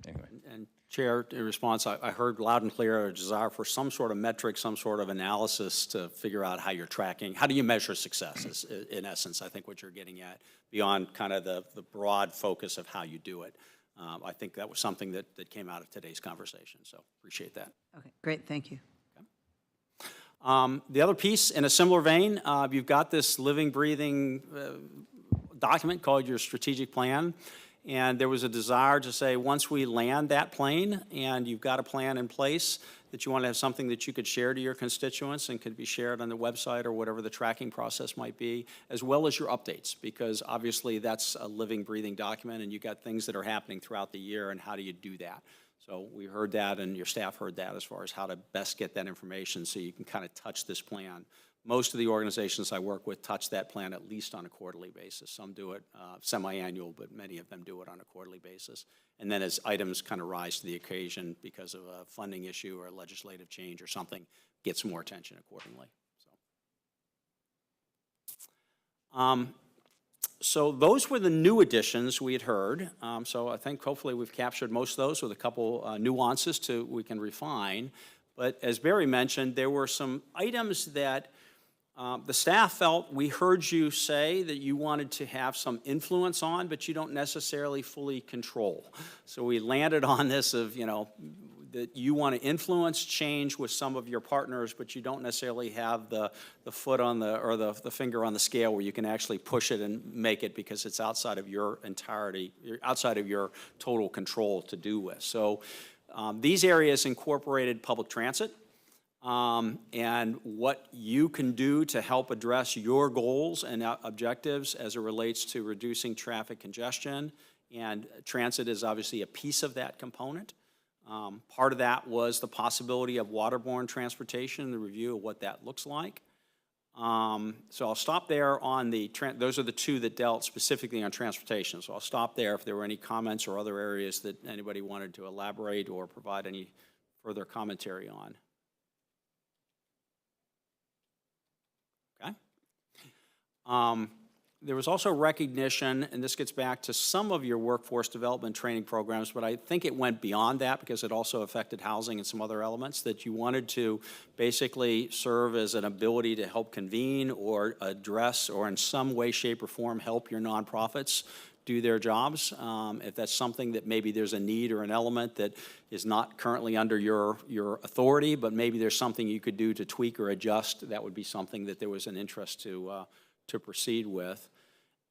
anyway. And Chair, in response, I heard loud and clear a desire for some sort of metric, some sort of analysis to figure out how you're tracking. How do you measure success is, in essence, I think what you're getting at, beyond kind of the broad focus of how you do it. I think that was something that came out of today's conversation, so appreciate that. Okay, great, thank you. The other piece, in a similar vein, you've got this living, breathing document called your strategic plan. And there was a desire to say, once we land that plane and you've got a plan in place, that you want to have something that you could share to your constituents and could be shared on the website or whatever the tracking process might be, as well as your updates, because obviously that's a living, breathing document and you got things that are happening throughout the year, and how do you do that? So we heard that, and your staff heard that, as far as how to best get that information so you can kind of touch this plan. Most of the organizations I work with touch that plan at least on a quarterly basis. Some do it semi-annual, but many of them do it on a quarterly basis. And then as items kind of rise to the occasion because of a funding issue or a legislative change or something, gets more attention accordingly. So those were the new additions we had heard. So I think hopefully we've captured most of those with a couple nuances we can refine. But as Barry mentioned, there were some items that the staff felt we heard you say that you wanted to have some influence on, but you don't necessarily fully control. So we landed on this of, that you want to influence change with some of your partners, but you don't necessarily have the foot on the finger on the scale where you can actually push it and make it, because it's outside of your outside of your total control to do with. So these areas incorporated public transit, and what you can do to help address your goals and objectives as it relates to reducing traffic congestion. And transit is obviously a piece of that component. Part of that was the possibility of waterborne transportation, the review of what that looks like. So I'll stop there on those are the two that dealt specifically on transportation. So I'll stop there if there were any comments or other areas that anybody wanted to elaborate or provide any further commentary on. Okay. There was also recognition, and this gets back to some of your workforce development training programs, but I think it went beyond that because it also affected housing and some other elements, that you wanted to basically serve as an ability to help convene or address or in some way, shape, or form help your nonprofits do their jobs. If that's something that maybe there's a need or an element that is not currently under your authority, but maybe there's something you could do to tweak or adjust, that would be something that there was an interest to proceed with.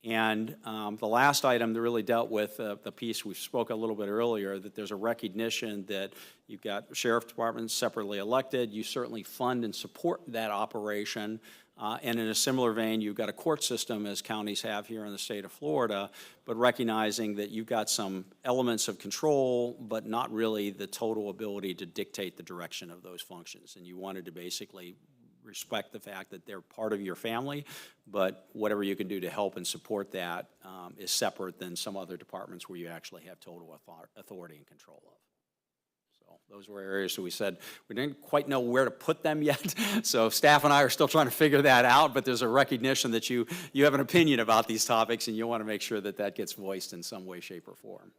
And the last item that really dealt with the piece we spoke a little bit earlier, that there's a recognition that you've got sheriff departments separately elected. You certainly fund and support that operation. And in a similar vein, you've got a court system, as counties have here in the state of Florida, but recognizing that you've got some elements of control, but not really the total ability to dictate the direction of those functions. And you wanted to basically respect the fact that they're part of your family, but whatever you can do to help and support that is separate than some other departments where you actually have total authority and control of. So those were areas that we said we didn't quite know where to put them yet. So staff and I are still trying to figure that out, but there's a recognition that you have an opinion about these topics, and you want to make sure that that gets voiced in some way, shape, or form.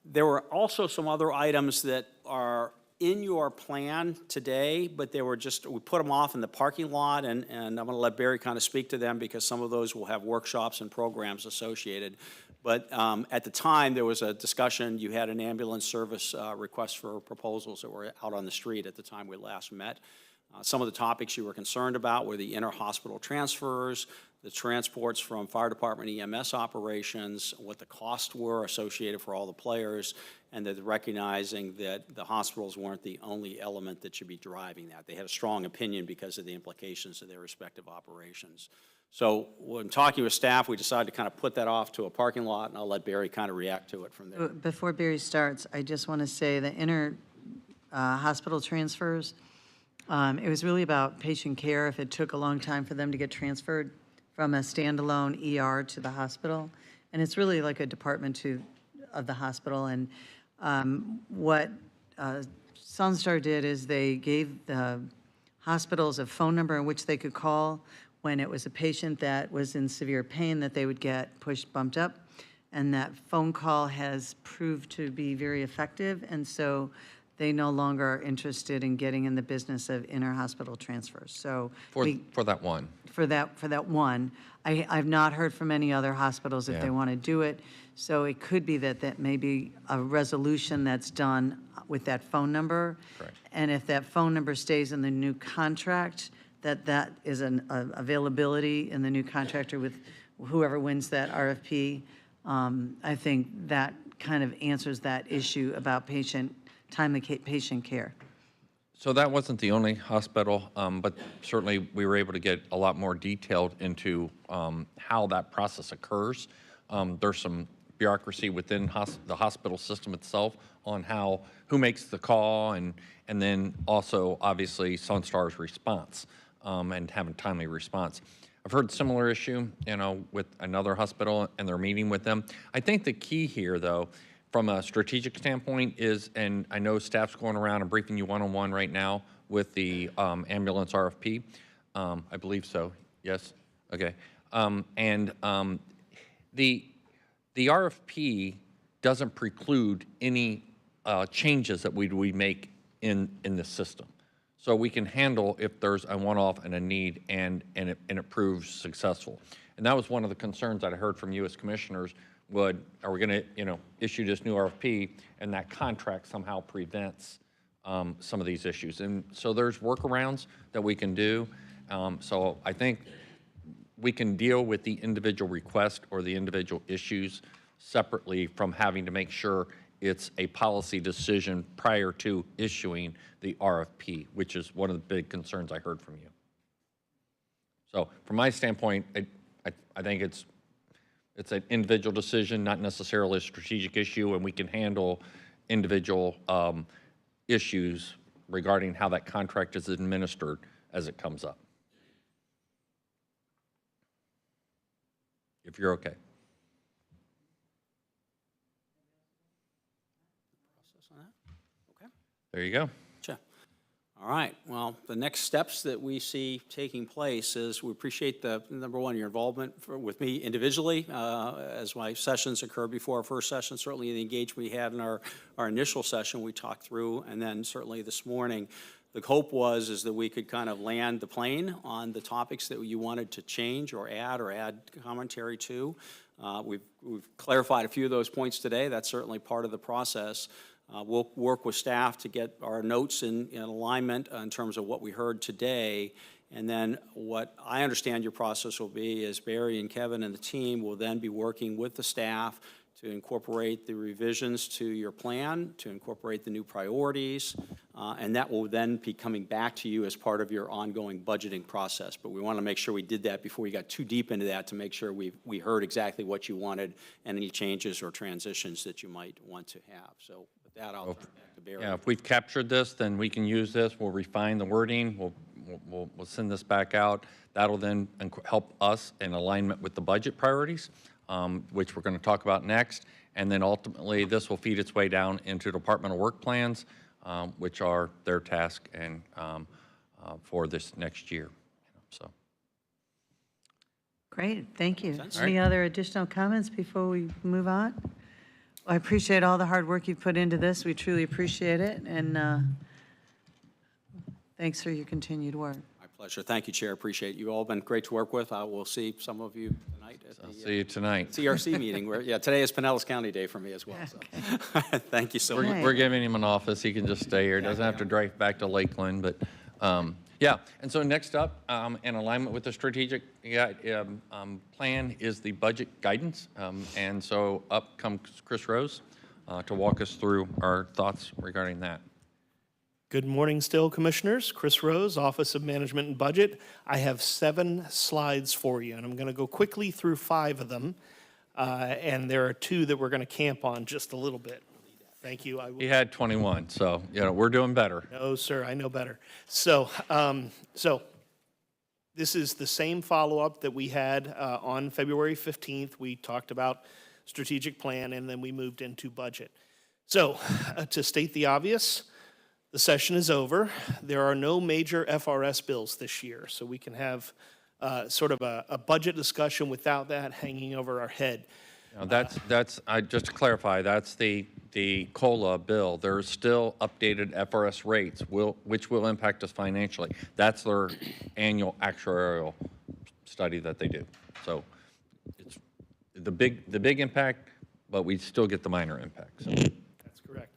There were also some other items that are in your plan today, but they were we put them off in the parking lot, and I'm going to let Barry kind of speak to them because some of those will have workshops and programs associated. But at the time, there was a discussion. You had an ambulance service request for proposals that were out on the street at the time we last met. Some of the topics you were concerned about were the inter-hospital transfers, the transports from fire department EMS operations, what the costs were associated for all the players, and that recognizing that the hospitals weren't the only element that should be driving that. They had a strong opinion because of the implications of their respective operations. So when talking with staff, we decided to kind of put that off to a parking lot, and I'll let Barry kind of react to it from there. Before Barry starts, I just want to say the hospital transfers, it was really about patient care. If it took a long time for them to get transferred from a standalone ER to the hospital, and it's really like a department of the hospital. And what Sunstar did is they gave the hospitals a phone number in which they could call when it was a patient that was in severe pain that they would get bumped up. and that phone call has proved to be very effective, and so they no longer are interested in getting in the business of inter-hospital transfers. So For that one. for that one. I've not heard from any other hospitals if Yeah. they want to do it. So it could be that may be a resolution that's done with that phone number. Correct. And if that phone number stays in the new contract, that is an availability in the new contractor with whoever wins that RFP. I think that kind of answers that issue about timely patient care. So that wasn't the only hospital, but certainly we were able to get a lot more detailed into how that process occurs. There's some bureaucracy within the hospital system itself on who makes the call, and then also obviously Sunstar's response and having timely response. I've heard similar issue, with another hospital, and they're meeting with them. I think the key here, though, from a strategic standpoint is, and I know staff's going around and briefing you one-on-one right now with the ambulance RFP. I believe so, yes? Okay. The RFP doesn't preclude any changes that we make in the system. So we can handle if there's a one-off and a need and it proves successful. And that was one of the concerns that I heard from you as commissioners. Are we going to issue this new RFP and that contract somehow prevents some of these issues? And so there's workarounds that we can do. So I think we can deal with the individual request or the individual issues separately from having to make sure it's a policy decision prior to issuing the RFP, which is one of the big concerns I heard from you. So from my standpoint, I think it's an individual decision, not necessarily a strategic issue, and we can handle individual issues regarding how that contract is administered as it comes up. If you're okay. Process on that? Okay. There you go. Gotcha. All right. Well, the next steps that we see taking place is we appreciate number one, your involvement with me individually as my sessions occurred before our first session, certainly the engagement we had in our initial session we talked through, and then certainly this morning. The hope is that we could kind of land the plane on the topics that you wanted to change or add commentary to. We've clarified a few of those points today. That's certainly part of the process. We'll work with staff to get our notes in alignment in terms of what we heard today. And then what I understand your process will be is Barry and Kevin and the team will then be working with the staff to incorporate the revisions to your plan, to incorporate the new priorities, and that will then be coming back to you as part of your ongoing budgeting process. But we want to make sure we did that before we got too deep into that to make sure we heard exactly what you wanted and any changes or transitions that you might want to have. So with that, I'll turn it back to Barry. Yeah, if we've captured this, then we can use this. We'll refine the wording. We'll send this back out. That'll then help us in alignment with the budget priorities, which we're going to talk about next. And then ultimately, this will feed its way down into departmental work plans, which are their task and for this next year. So. Great, thank you. Sense. Any other additional comments before we move on? I appreciate all the hard work you've put into this. We truly appreciate it, and thanks for your continued work. My pleasure. Thank you, Chair. Appreciate it. You've all been great to work with. I will see some of you tonight at I'll the see you tonight. CRC meeting. Today is Pinellas County Day for me as well. So. Thank you so much. Right. We're giving him an office. He can just stay here. Doesn't have to drive back to Lakeland. But yeah. And so next up, in alignment with the strategic plan, is the budget guidance. And so up comes Chris Rose to walk us through our thoughts regarding that. Good morning still, Commissioners. Chris Rose, Office of Management and Budget. I have 7 slides for you, and I'm going to go quickly through 5 of them, and there are 2 that we're going to camp on just a little bit. Thank you. He had 21, so we're doing better. No, sir, I know better. So this is the same follow-up that we had on February 15th. We talked about strategic plan, and then we moved into budget. So to state the obvious, the session is over. There are no major FRS bills this year, so we can have sort of a budget discussion without that hanging over our head. Now, just to clarify, that's the COLA bill. There's still updated FRS rates, which will impact us financially. That's their annual actuarial study that they do. So it's the big impact, but we still get the minor impact. So. That's correct.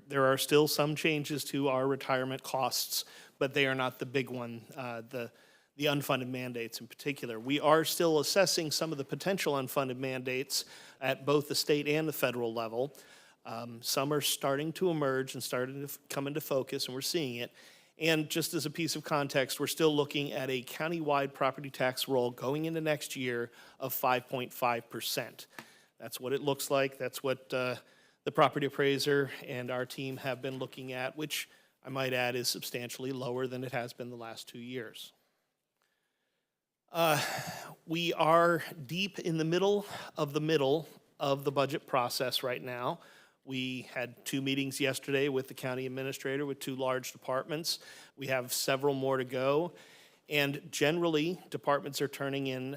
There are still some changes to our retirement costs, but they are not the big one, the unfunded mandates in particular. We are still assessing some of the potential unfunded mandates at both the state and the federal level. Some are starting to emerge and starting to come into focus, and we're seeing it. And just as a piece of context, we're still looking at a countywide property tax roll going into next year of 5.5%. That's what it looks like. That's what the property appraiser and our team have been looking at, which I might add is substantially lower than it has been the last 2 years. We are deep in the middle of the budget process right now. We had 2 meetings yesterday with the county administrator with 2 large departments. We have several more to go. And generally, departments are turning in,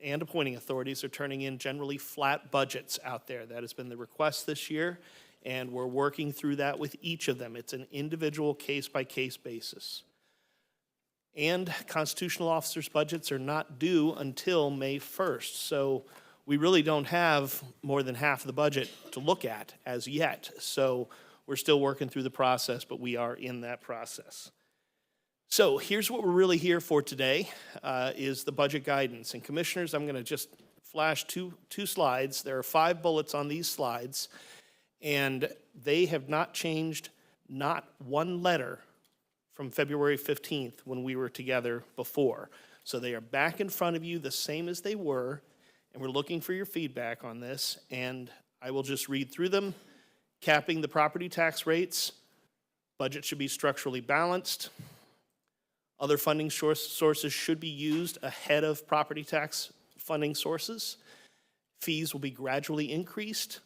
and appointing authorities are turning in generally flat budgets out there. That has been the request this year, and we're working through that with each of them. It's an individual case-by-case basis. And constitutional officers' budgets are not due until May 1st. So we really don't have more than half the budget to look at as yet. So we're still working through the process, but we are in that process. So here's what we're really here for today, is the budget guidance. And commissioners, I'm going to just flash two slides. There are 5 bullets on these slides, and they have not changed, not one letter from February 15th when we were together before. So they are back in front of you the same as they were, and we're looking for your feedback on this, and I will just read through them. Capping the property tax rates. Budget should be structurally balanced. Other funding sources should be used ahead of property tax funding sources. Fees will be gradually increased,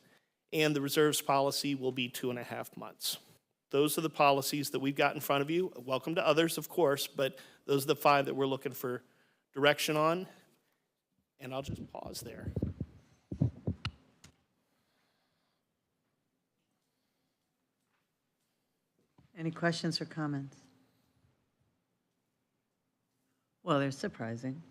and the reserves policy will be 2.5 months. Those are the policies that we've got in front of you. Welcome to others, of course, but those are the 5 that we're looking for direction on. And I'll just pause there. Any questions or comments? Well, they're surprising.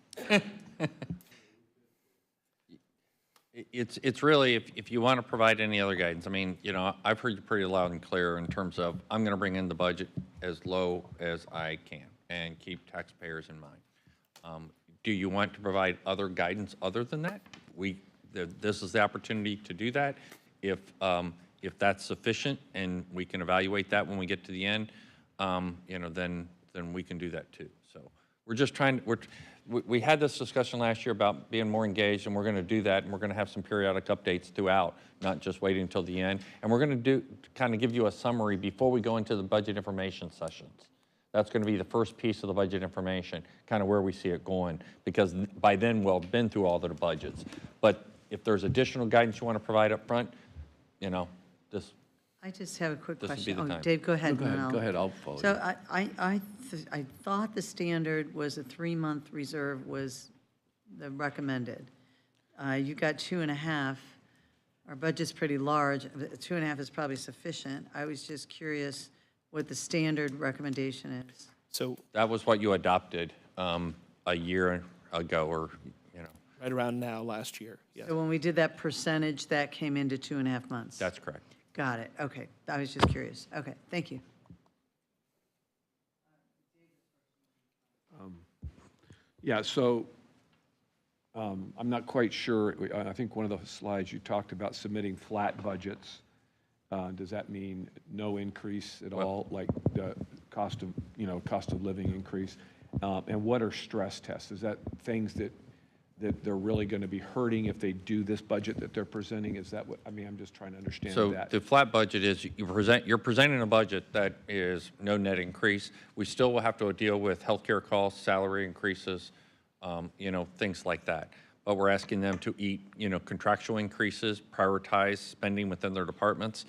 It's really, if you want to provide any other guidance, I mean, you know, I've heard you pretty loud and clear in terms of, I'm going to bring in the budget as low as I can and keep taxpayers in mind. Do you want to provide other guidance other than that? This is the opportunity to do that. If that's sufficient and we can evaluate that when we get to the end, you know, then we can do that too. So we're just trying, we had this discussion last year about being more engaged, and we're going to do that, and we're going to have some periodic updates throughout, not just waiting until the end. And we're going to kind of give you a summary before we go into the budget information sessions. That's going to be the first piece of the budget information, kind of where we see it going, because by then we'll have been through all the budgets. But if there's additional guidance you want to provide up front, you know, I just have a quick This would be question. the Oh, time. Dave, go ahead. Go and then ahead, I'll- go ahead, I'll follow you. So I thought the standard was a 3-month reserve was the recommended. You got 2.5. Our budget's pretty large. 2.5 is probably sufficient. I was just curious what the standard recommendation is. So that was what you adopted a year ago, or, you know. right around now, last year, yes. So when we did that percentage, that came into 2.5 months? That's correct. Got it. Okay. I was just curious. Okay. Thank you. Yeah, so I'm not quite sure. I think one of the slides you talked about submitting flat budgets. Does that mean no increase at all, like the cost of, cost of living increase? And what are stress tests? Is that things that they're really going to be hurting if they do this budget that they're presenting? Is that what, I mean, I'm just trying to understand So that. the flat budget is, you're presenting a budget that is no net increase. We still will have to deal with healthcare costs, salary increases, things like that. But we're asking them to eat, contractual increases, prioritize spending within their departments.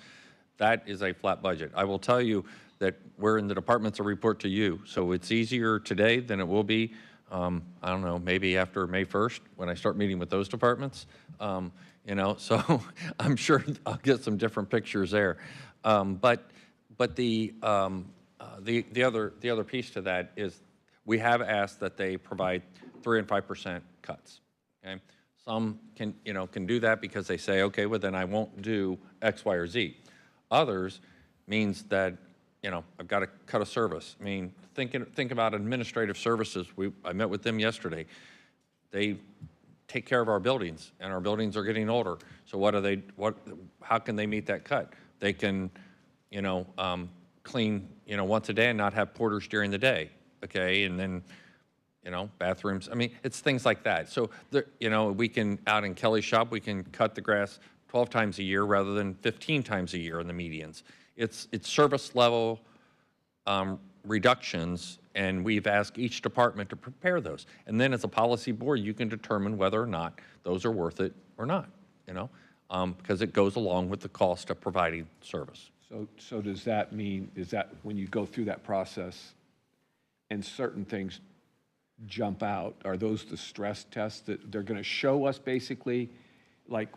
That is a flat budget. I will tell you that we're in the departments that report to you. So it's easier today than it will be, I don't know, maybe after May 1st, when I start meeting with those departments. you know, so I'm sure I'll get some different pictures there. But the other piece to that is we have asked that they provide 3 and 5% cuts, okay? Some can, you know, can do that because they say, okay, well, then I won't do X, Y, or Z. Others means that, you know, I've got to cut a service. I mean, think about administrative services. I met with them yesterday. They take care of our buildings, and our buildings are getting older. So how can they meet that cut? They can, you know, clean, you know, once a day and not have porters during the day, okay? And then, you know, bathrooms. I mean, it's things like that. So, you know, we can, out in Kelly's shop, we can cut the grass 12 times a year rather than 15 times a year in the medians. It's service level reductions, and we've asked each department to prepare those. And then as a policy board, you can determine whether or not those are worth it or not, you know, because it goes along with the cost of providing service. So does that mean, is that when you go through that process and certain things jump out, are those the stress tests that they're going to show us basically? Like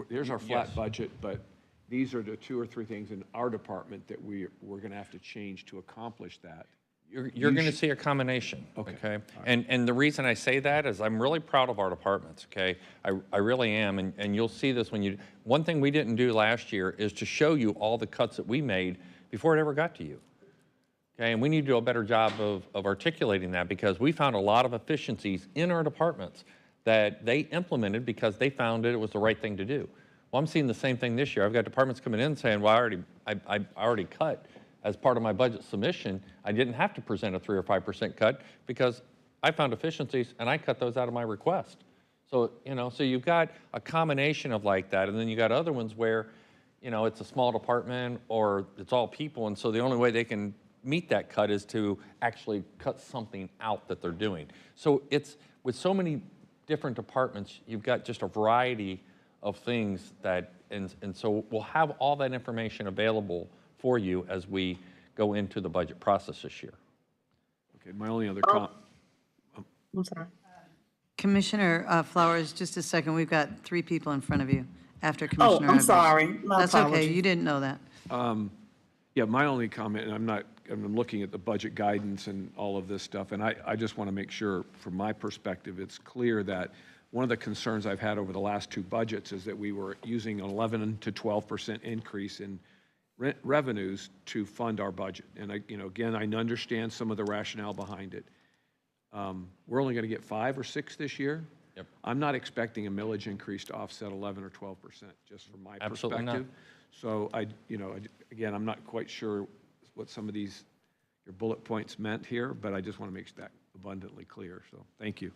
here's our flat Yes. budget, but these are the 2 or 3 things in our department that we're going to have to change to accomplish that. You're going to see a combination, okay? And the reason I say that is I'm really proud of our departments, okay? I really am, and you'll see this when one thing we didn't do last year is to show you all the cuts that we made before it ever got to you, okay? And we need to do a better job of articulating that because we found a lot of efficiencies in our departments that they implemented because they found it was the right thing to do. Well, I'm seeing the same thing this year. I've got departments coming in saying, well, I already cut as part of my budget submission. I didn't have to present a 3 or 5% cut because I found efficiencies and I cut those out of my request. So, you know, so you've got a combination of like that, and then you got other ones where, you know, it's a small department or it's all people, and so the only way they can meet that cut is to actually cut something out that they're doing. So it's, with so many different departments, you've got just a variety of things that, and so we'll have all that information available for you as we go into the budget process this year. Okay, my only other comment. I'm sorry. Commissioner Flowers, just a second, we've got 3 people in front of you after Oh, Commissioner I'm Evers. sorry. My That's okay, apologies. you didn't know that. Yeah, my only comment, and I'm looking at the budget guidance and all of this stuff, and I just want to make sure, from my perspective, it's clear that one of the concerns I've had over the last 2 budgets is that we were using an 11 to 12% increase in revenues to fund our budget. And you know, again, I understand some of the rationale behind it. We're only going to get 5 or 6 this year. Yep. I'm not expecting a millage increase to offset 11 or 12%, just from my Absolutely not. perspective. So again, I'm not quite sure what some of your bullet points meant here, but I just want to make that abundantly clear. So thank you.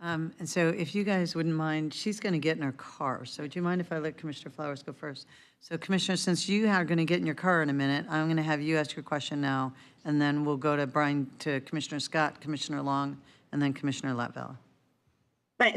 And so if you guys wouldn't mind, she's going to get in her car. So do you mind if I let Commissioner Flowers go first? So Commissioner, since you are going to get in your car in a minute, I'm going to have you ask your question now, and then we'll go to Commissioner Scott, Commissioner Long, and then Commissioner Latvella.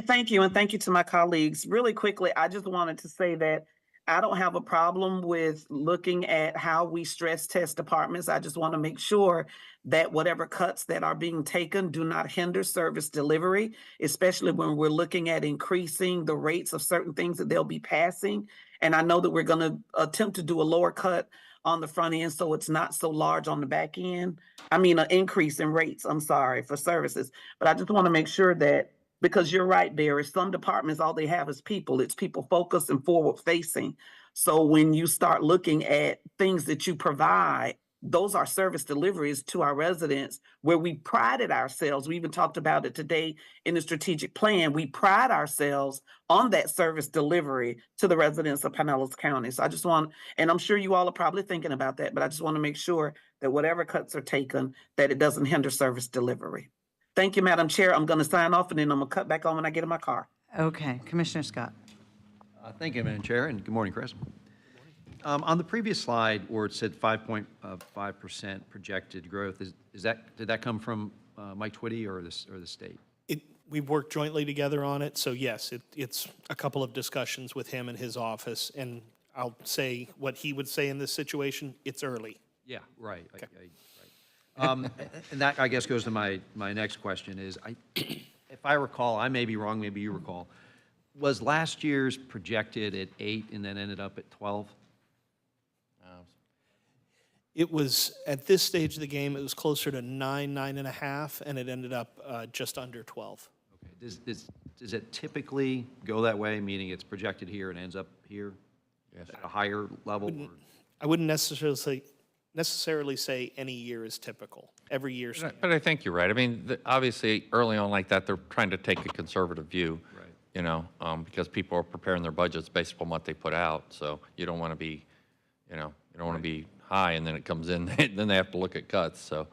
Thank you, and thank you to my colleagues. Really quickly, I just wanted to say that I don't have a problem with looking at how we stress test departments. I just want to make sure that whatever cuts that are being taken do not hinder service delivery, especially when we're looking at increasing the rates of certain things that they'll be passing. And I know that we're going to attempt to do a lower cut on the front end so it's not so large on the back end. I mean, an increase in rates, I'm sorry, for services. But I just want to make sure that, because you're right, Barry, some departments, all they have is people. It's people focused and forward facing. So when you start looking at things that you provide, those are service deliveries to our residents where we prided ourselves. We even talked about it today in the strategic plan. We pride ourselves on that service delivery to the residents of Pinellas County. So I just want, and I'm sure you all are probably thinking about that, but I just want to make sure that whatever cuts are taken, that it doesn't hinder service delivery. Thank you, Madam Chair. I'm going to sign off and then I'm going to cut back on when I get in my car. Okay, Commissioner Scott. Thank you, Madam Chair, and good morning, Chris. On the previous slide where it said 5.5% projected growth, did that come from Mike Twitty or the state? We've worked jointly together on it, so yes, it's a couple of discussions with him and his office, and I'll say what he would say in this situation, it's early. Yeah, right. Okay. And that, I guess, goes to my next question is, if I recall, I may be wrong, maybe you recall, Was last year's projected at 8 and then ended up at 12? It was, at this stage of the game, it was closer to 9.5, and it ended up just under 12. Okay. Does it typically go that way, meaning it's projected here and ends up here? Yes. At a higher level? or- I wouldn't necessarily say any year is typical. Every year's. But I think you're right. I mean, obviously, early on like that, they're trying to take a conservative view. Right. You know, because people are preparing their budgets based upon what they put out. So you don't want to be, you don't want to be high and then it comes in, then they have to look at cuts. So,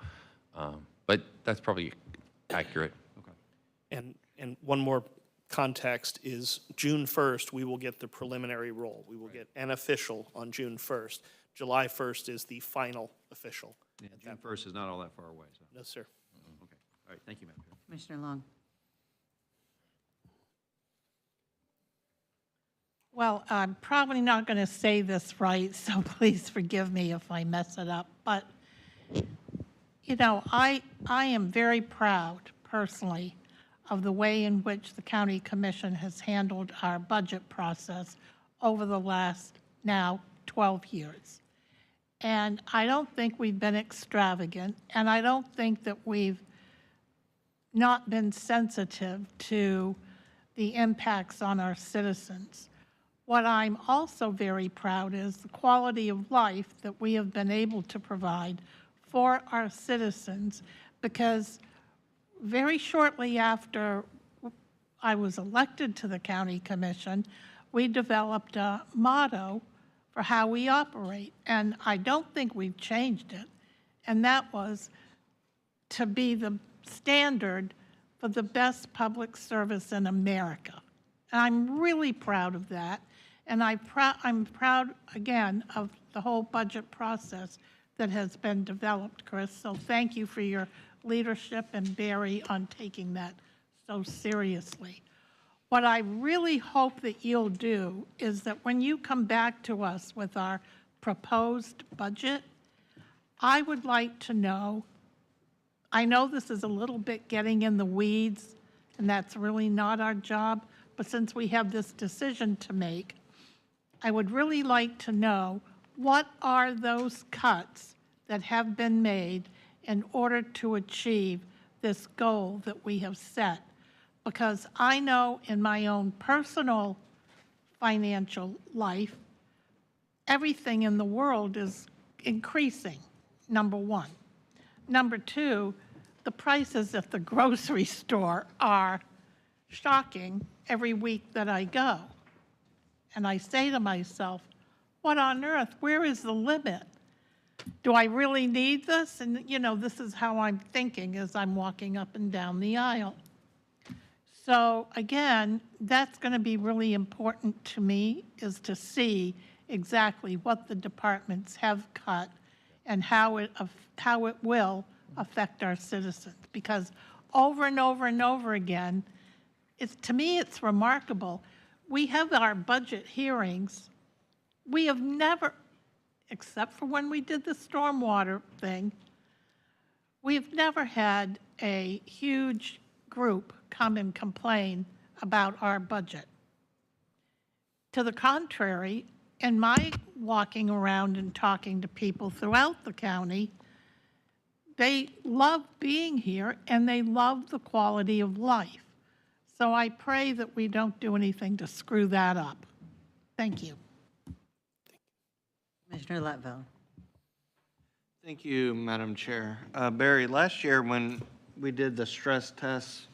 but that's probably accurate. And one more context is June 1st, we will get the preliminary roll. We will get an official on June 1st. July 1st is the final official. Yeah, June 1st is not all that far away, so. No, sir. Okay. All right, thank you, Madam Chair. Commissioner Long. Well, I'm probably not going to say this right, so please forgive me if I mess it up. But, I am very proud, personally, of the way in which the county commission has handled our budget process over the last, now, 12 years. And I don't think we've been extravagant, and I don't think that we've not been sensitive to the impacts on our citizens. What I'm also very proud is the quality of life that we have been able to provide for our citizens, because very shortly after I was elected to the county commission, we developed a motto for how we operate, and I don't think we've changed it, and that was to be the standard for the best public service in America. And I'm really proud of that. And I'm proud, again, of the whole budget process that has been developed, Chris. So thank you for your leadership and Barry on taking that so seriously. What I really hope that you'll do is that when you come back to us with our proposed budget, I would like to know, I know this is a little bit getting in the weeds, and that's really not our job, but since we have this decision to make, I would really like to know what are those cuts that have been made in order to achieve this goal that we have set. Because I know in my own personal financial life, everything in the world is increasing, number one. Number two, the prices at the grocery store are shocking every week that I go. And I say to myself, what on earth, where is the limit? Do I really need this? And, this is how I'm thinking as I'm walking up and down the aisle. So again, that's going to be really important to me, is to see exactly what the departments have cut and how it will affect our citizens. Because over and over and over again, to me, it's remarkable. We have our budget hearings. We have never, except for when we did the stormwater thing, we've never had a huge group come and complain about our budget. To the contrary, in my walking around and talking to people throughout the county, they love being here and they love the quality of life. So I pray that we don't do anything to screw that up. Thank you. Commissioner Latville. Thank you, Madam Chair. Barry, last year when we did the stress tests,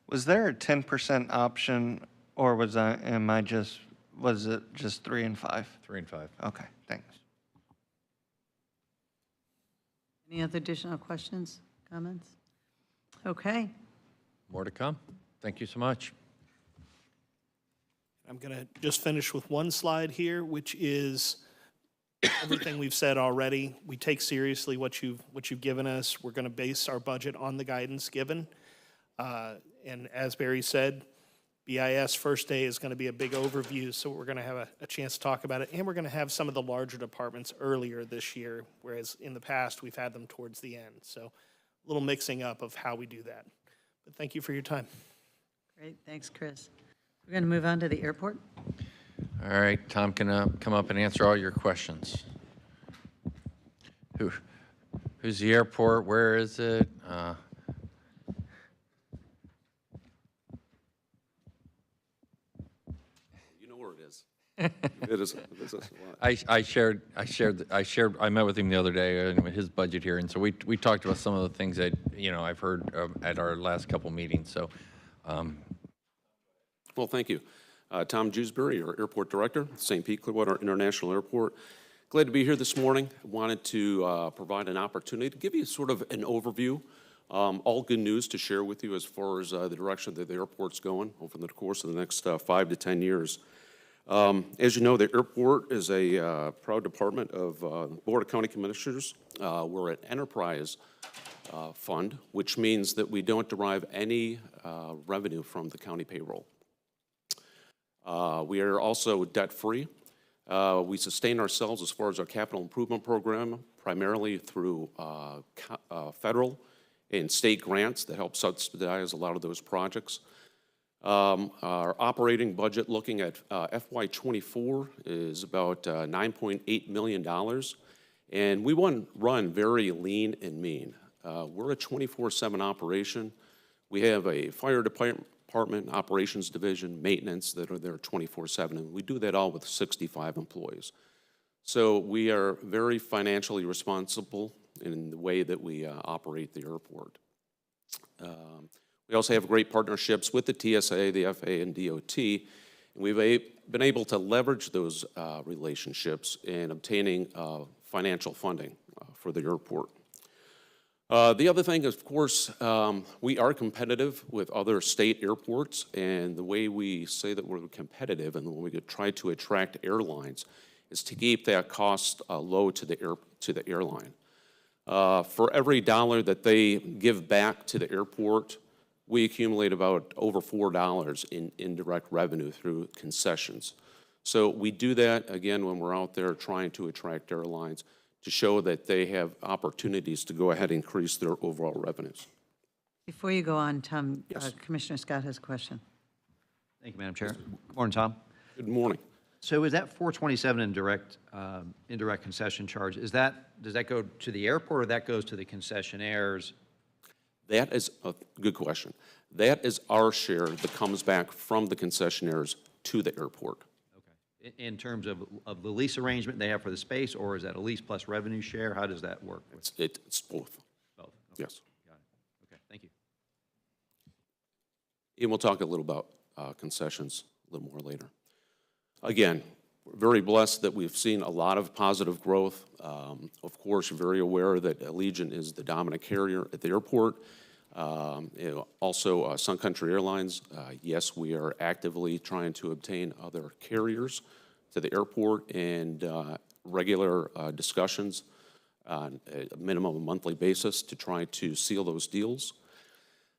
was there a 10% option, or was it just 3 and 5? 3 and 5. Okay, thanks. Any other additional questions, comments? Okay. More to come. Thank you so much. I'm going to just finish with one slide here, which is everything we've said already. We take seriously what you've given us. We're going to base our budget on the guidance given. And as Barry said, BIS first day is going to be a big overview, so we're going to have a chance to talk about it. And we're going to have some of the larger departments earlier this year, whereas in the past we've had them towards the end. So a little mixing up of how we do that. But thank you for your time. Great, thanks, Chris. We're going to move on to the airport. All right, Tom can come up and answer all your questions. Who's the airport? Where is it? You know where it is. It is. I met with him the other day in his budget hearing, so we talked about some of the things that, I've heard at our last couple meetings, so. Well, thank you. Tom Jewsbury, your airport director, St. Pete Clearwater International Airport. Glad to be here this morning. Wanted to provide an opportunity to give you sort of an overview. All good news to share with you as far as the direction that the airport's going over the course of the next 5 to 10 years. As you know, the airport is a proud department of Board of County Commissioners. We're an enterprise fund, which means that we don't derive any revenue from the county payroll. We are also debt-free. We sustain ourselves as far as our capital improvement program, primarily through federal and state grants that help subsidize a lot of those projects. Our operating budget looking at FY24 is about $9.8 million, and we run very lean and mean. We're a 24/7 operation. We have a fire department, operations division, maintenance that are there 24/7, and we do that all with 65 employees. So we are very financially responsible in the way that we operate the airport. We also have great partnerships with the TSA, the FAA, and DOT, and we've been able to leverage those relationships in obtaining financial funding for the airport. The other thing, of course, we are competitive with other state airports, and the way we say that we're competitive and the way we try to attract airlines is to keep that cost low to the airline. For every dollar that they give back to the airport, we accumulate about over $4 in indirect revenue through concessions. So we do that, again, when we're out there trying to attract airlines to show that they have opportunities to go ahead and increase their overall revenues. Before you go on, Tom, Yes. Commissioner Scott has a question. Thank you, Madam Chair. Good morning, Tom. Good morning. So is that 427 indirect concession charge, does that go to the airport or that goes to the concessionaires? That is a good question. That is our share that comes back from the concessionaires to the airport. Okay. In terms of the lease arrangement they have for the space, or is that a lease plus revenue share? How does that work? It's both. Both. Okay. Yes. Got it. Okay, thank you. And we'll talk a little about concessions a little more later. Again, we're very blessed that we've seen a lot of positive growth. Of course, very aware that Allegiant is the dominant carrier at the airport. Also, Sun Country Airlines, yes, we are actively trying to obtain other carriers to the airport and regular discussions on a minimum of a monthly basis to try to seal those deals.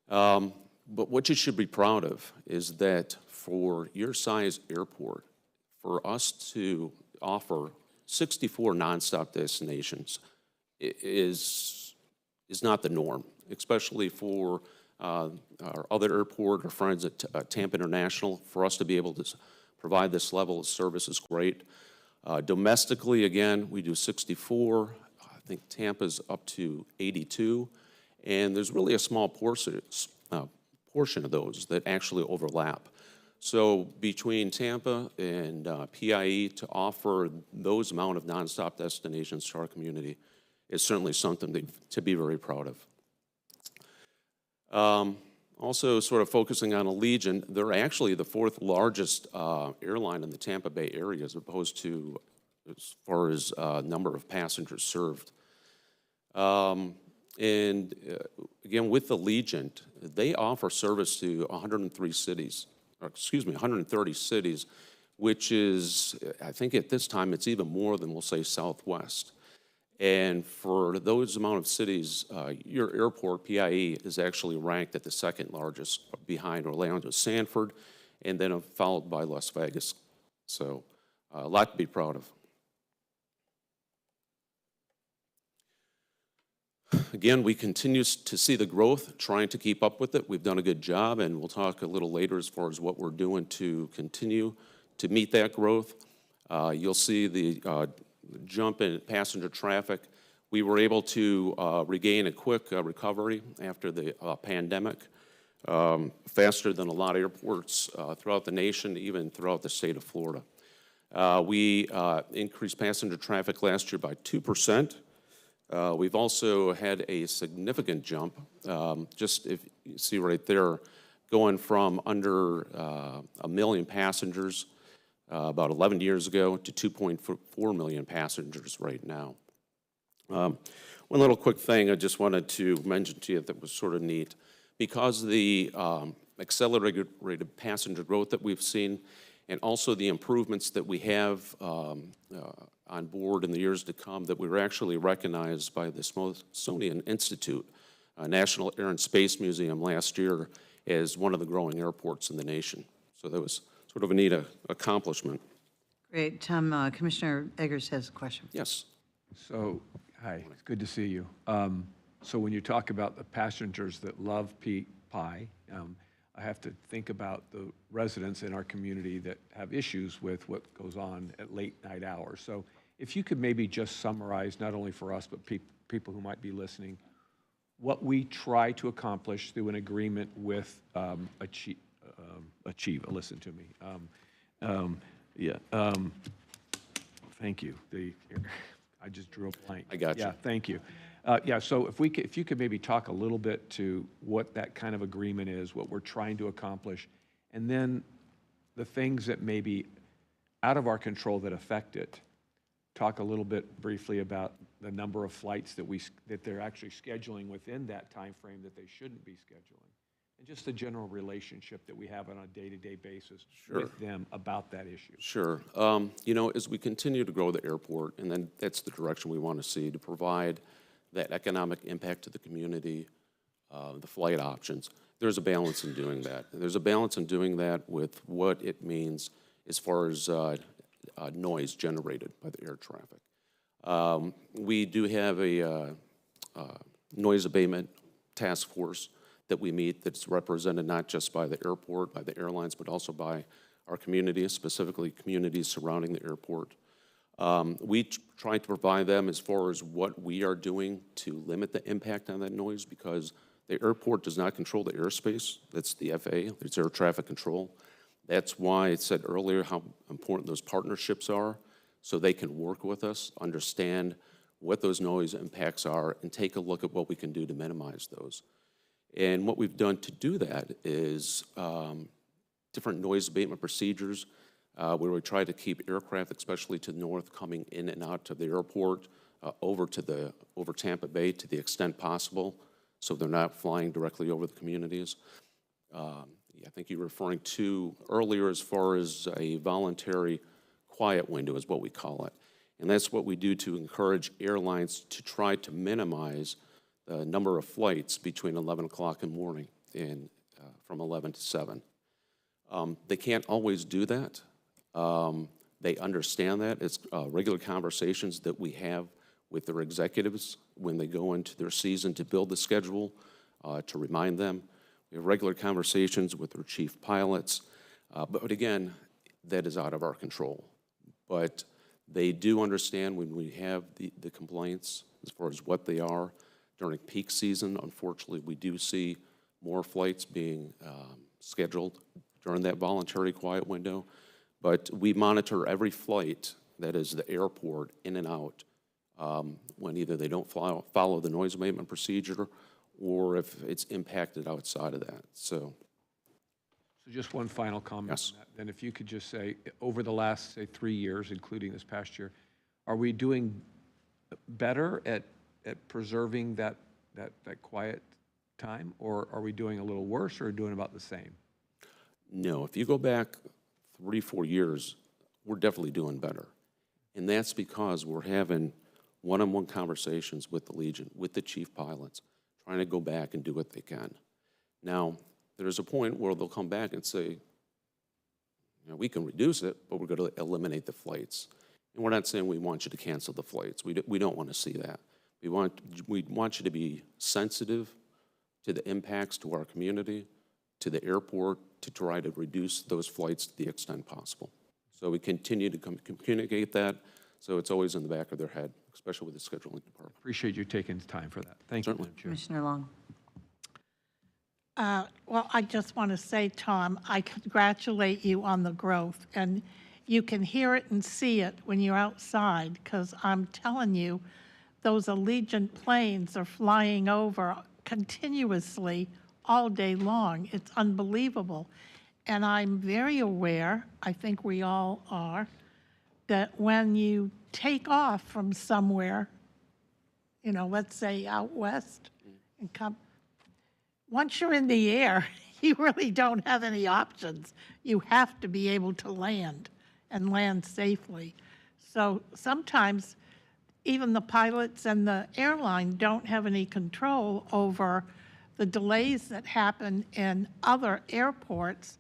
But what you should be proud of is that for your size airport, for us to offer 64 nonstop destinations is not the norm, especially for our other airport or friends at Tampa International. For us to be able to provide this level of service is great. Domestically, again, we do 64. I think Tampa's up to 82. And there's really a small portion of those that actually overlap. So between Tampa and PIE to offer those amount of nonstop destinations to our community is certainly something to be very proud of. Also sort of focusing on Allegiant, they're actually the fourth largest airline in the Tampa Bay area as opposed to as far as number of passengers served. And again, with Allegiant, they offer service to 130 cities, which is, I think at this time, it's even more than, we'll say, Southwest. And for those amount of cities, your airport, PIE, is actually ranked at the second largest behind Orlando, Sanford, and then followed by Las Vegas. So a lot to be proud of. Again, we continue to see the growth, trying to keep up with it. We've done a good job, and we'll talk a little later as far as what we're doing to continue to meet that growth. You'll see the jump in passenger traffic. We were able to regain a quick recovery after the pandemic, faster than a lot of airports throughout the nation, even throughout the state of Florida. We increased passenger traffic last year by 2%. We've also had a significant jump, just if you see right there, going from under 1 million passengers about 11 years ago to 2.4 million passengers right now. One little quick thing I just wanted to mention to you that was sort of neat. Because of the accelerated rate of passenger growth that we've seen, and also the improvements that we have on board in the years to come, that we were actually recognized by the Smithsonian Institute, National Air and Space Museum last year, as one of the growing airports in the nation. So that was sort of a neat accomplishment. Great. Tom, Commissioner Eggers has a question. Yes. So, hi, it's good to see you. So when you talk about the passengers that love pie, I have to think about the residents in our community that have issues with what goes on at late night hours. So if you could maybe just summarize, not only for us, but people who might be listening, what we try to accomplish through an agreement with Achieve, listen to me. Thank you. I just drew a blank. I got you. Yeah, thank you. So if you could maybe talk a little bit to what that kind of agreement is, what we're trying to accomplish, and then the things that may be out of our control that affect it. Talk a little bit briefly about the number of flights that they're actually scheduling within that time frame that they shouldn't be scheduling, and just the general relationship that we have on a day-to-day basis with them about that issue. Sure. You know, as we continue to grow the airport, and then that's the direction we want to see, to provide that economic impact to the community, the flight options, there's a balance in doing that. There's a balance in doing that with what it means as far as noise generated by the air traffic. We do have a noise abatement task force that we meet that's represented not just by the airport, by the airlines, but also by our communities, specifically communities surrounding the airport. We try to provide them as far as what we are doing to limit the impact on that noise, because the airport does not control the airspace. That's the FAA, it's air traffic control. That's why I said earlier how important those partnerships are, so they can work with us, understand what those noise impacts are, and take a look at what we can do to minimize those. And what we've done to do that is different noise abatement procedures, where we try to keep aircraft, especially to the north, coming in and out of the airport, over Tampa Bay to the extent possible, so they're not flying directly over the communities. I think you were referring to earlier as far as a voluntary quiet window is what we call it. And that's what we do to encourage airlines to try to minimize the number of flights between 11 o'clock in the morning and from 11 to 7. They can't always do that. They understand that. It's regular conversations that we have with their executives when they go into their season to build the schedule, to remind them. We have regular conversations with their chief pilots. But again, that is out of our control. But they do understand when we have the complaints as far as what they are. During peak season, unfortunately, we do see more flights being scheduled during that voluntary quiet window. But we monitor every flight that is the airport in and out when either they don't follow the noise abatement procedure or if it's impacted outside of that. So just one final comment Yes. on that. Then if you could just say, over the last, say, 3 years, including this past year, are we doing better at preserving that quiet time, or are we doing a little worse, or doing about the same? no, if you go back 3-4 years, we're definitely doing better. And that's because we're having one-on-one conversations with the Legion, with the chief pilots, trying to go back and do what they can. Now, there's a point where they'll come back and say, you know, we can reduce it, but we're going to eliminate the flights. And we're not saying we want you to cancel the flights. We don't want to see that. We want you to be sensitive to the impacts to our community, to the airport, to try to reduce those flights to the extent possible. So we continue to communicate that, so it's always in the back of their head, especially with the scheduling department. Appreciate you taking the time for that. Thank you, Certainly. Madam Chair. Commissioner Long. Well, I just want to say, Tom, I congratulate you on the growth, and you can hear it and see it when you're outside, because I'm telling you, those Allegiant planes are flying over continuously all day long. It's unbelievable. And I'm very aware, I think we all are, that when you take off from somewhere, you know, let's say out west, and come, once you're in the air, you really don't have any options. You have to be able to land and land safely. So sometimes even the pilots and the airline don't have any control over the delays that happen in other airports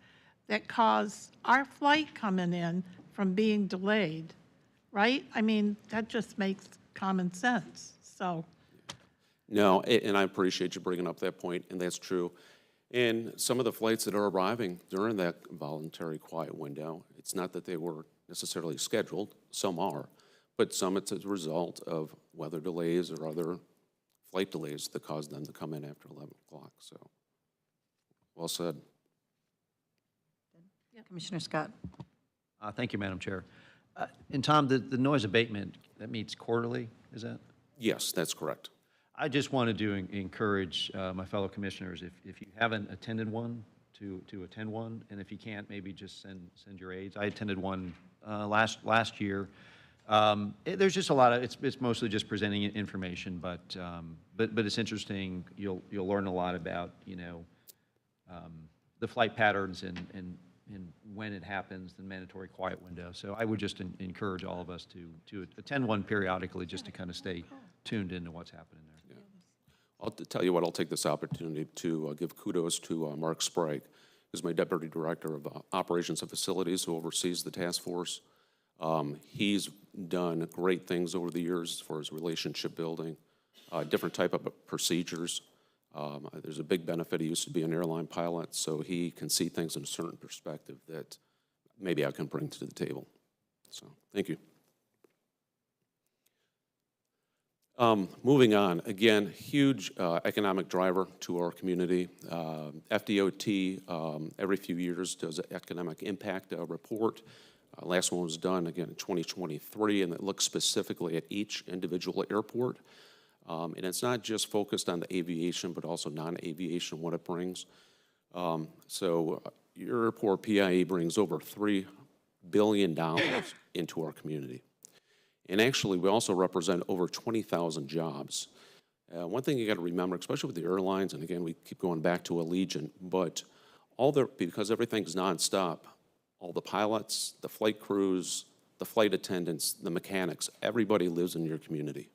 that cause our flight coming in from being delayed, right? I mean, that just makes common sense, so. No, and I appreciate you bringing up that point, and that's true. And some of the flights that are arriving during that voluntary quiet window, it's not that they were necessarily scheduled, some are, but some it's as a result of weather delays or other flight delays that cause them to come in after 11 o'clock, so. Well said. Commissioner Scott. Thank you, Madam Chair. And Tom, the noise abatement, that meets quarterly, is that? Yes, that's correct. I just wanted to encourage my fellow commissioners, if you haven't attended one, to attend one, and if you can't, maybe just send your aides. I attended one last year. There's just a lot of, it's mostly just presenting information, but it's interesting. You'll learn a lot about, you know, the flight patterns and when it happens, the mandatory quiet window. So I would just encourage all of us to attend one periodically, just to kind of stay tuned into what's happening there. Yeah. I'll tell you what, I'll take this opportunity to give kudos to Mark Sprague, who's my Deputy Director of Operations and Facilities, who oversees the task force. He's done great things over the years as far as relationship building, different type of procedures. There's a big benefit. He used to be an airline pilot, so he can see things in a certain perspective that maybe I can bring to the table. So, thank you. Moving on, again, huge economic driver to our community. FDOT every few years does an economic impact report. Last one was done again in 2023, and it looks specifically at each individual airport. And it's not just focused on the aviation, but also non-aviation, what it brings. So your airport PIE brings over $3 billion into our community. And actually, we also represent over 20,000 jobs. One thing you got to remember, especially with the airlines, and again, we keep going back to Allegiant, but because everything's nonstop, all the pilots, the flight crews, the flight attendants, the mechanics, everybody lives in your community.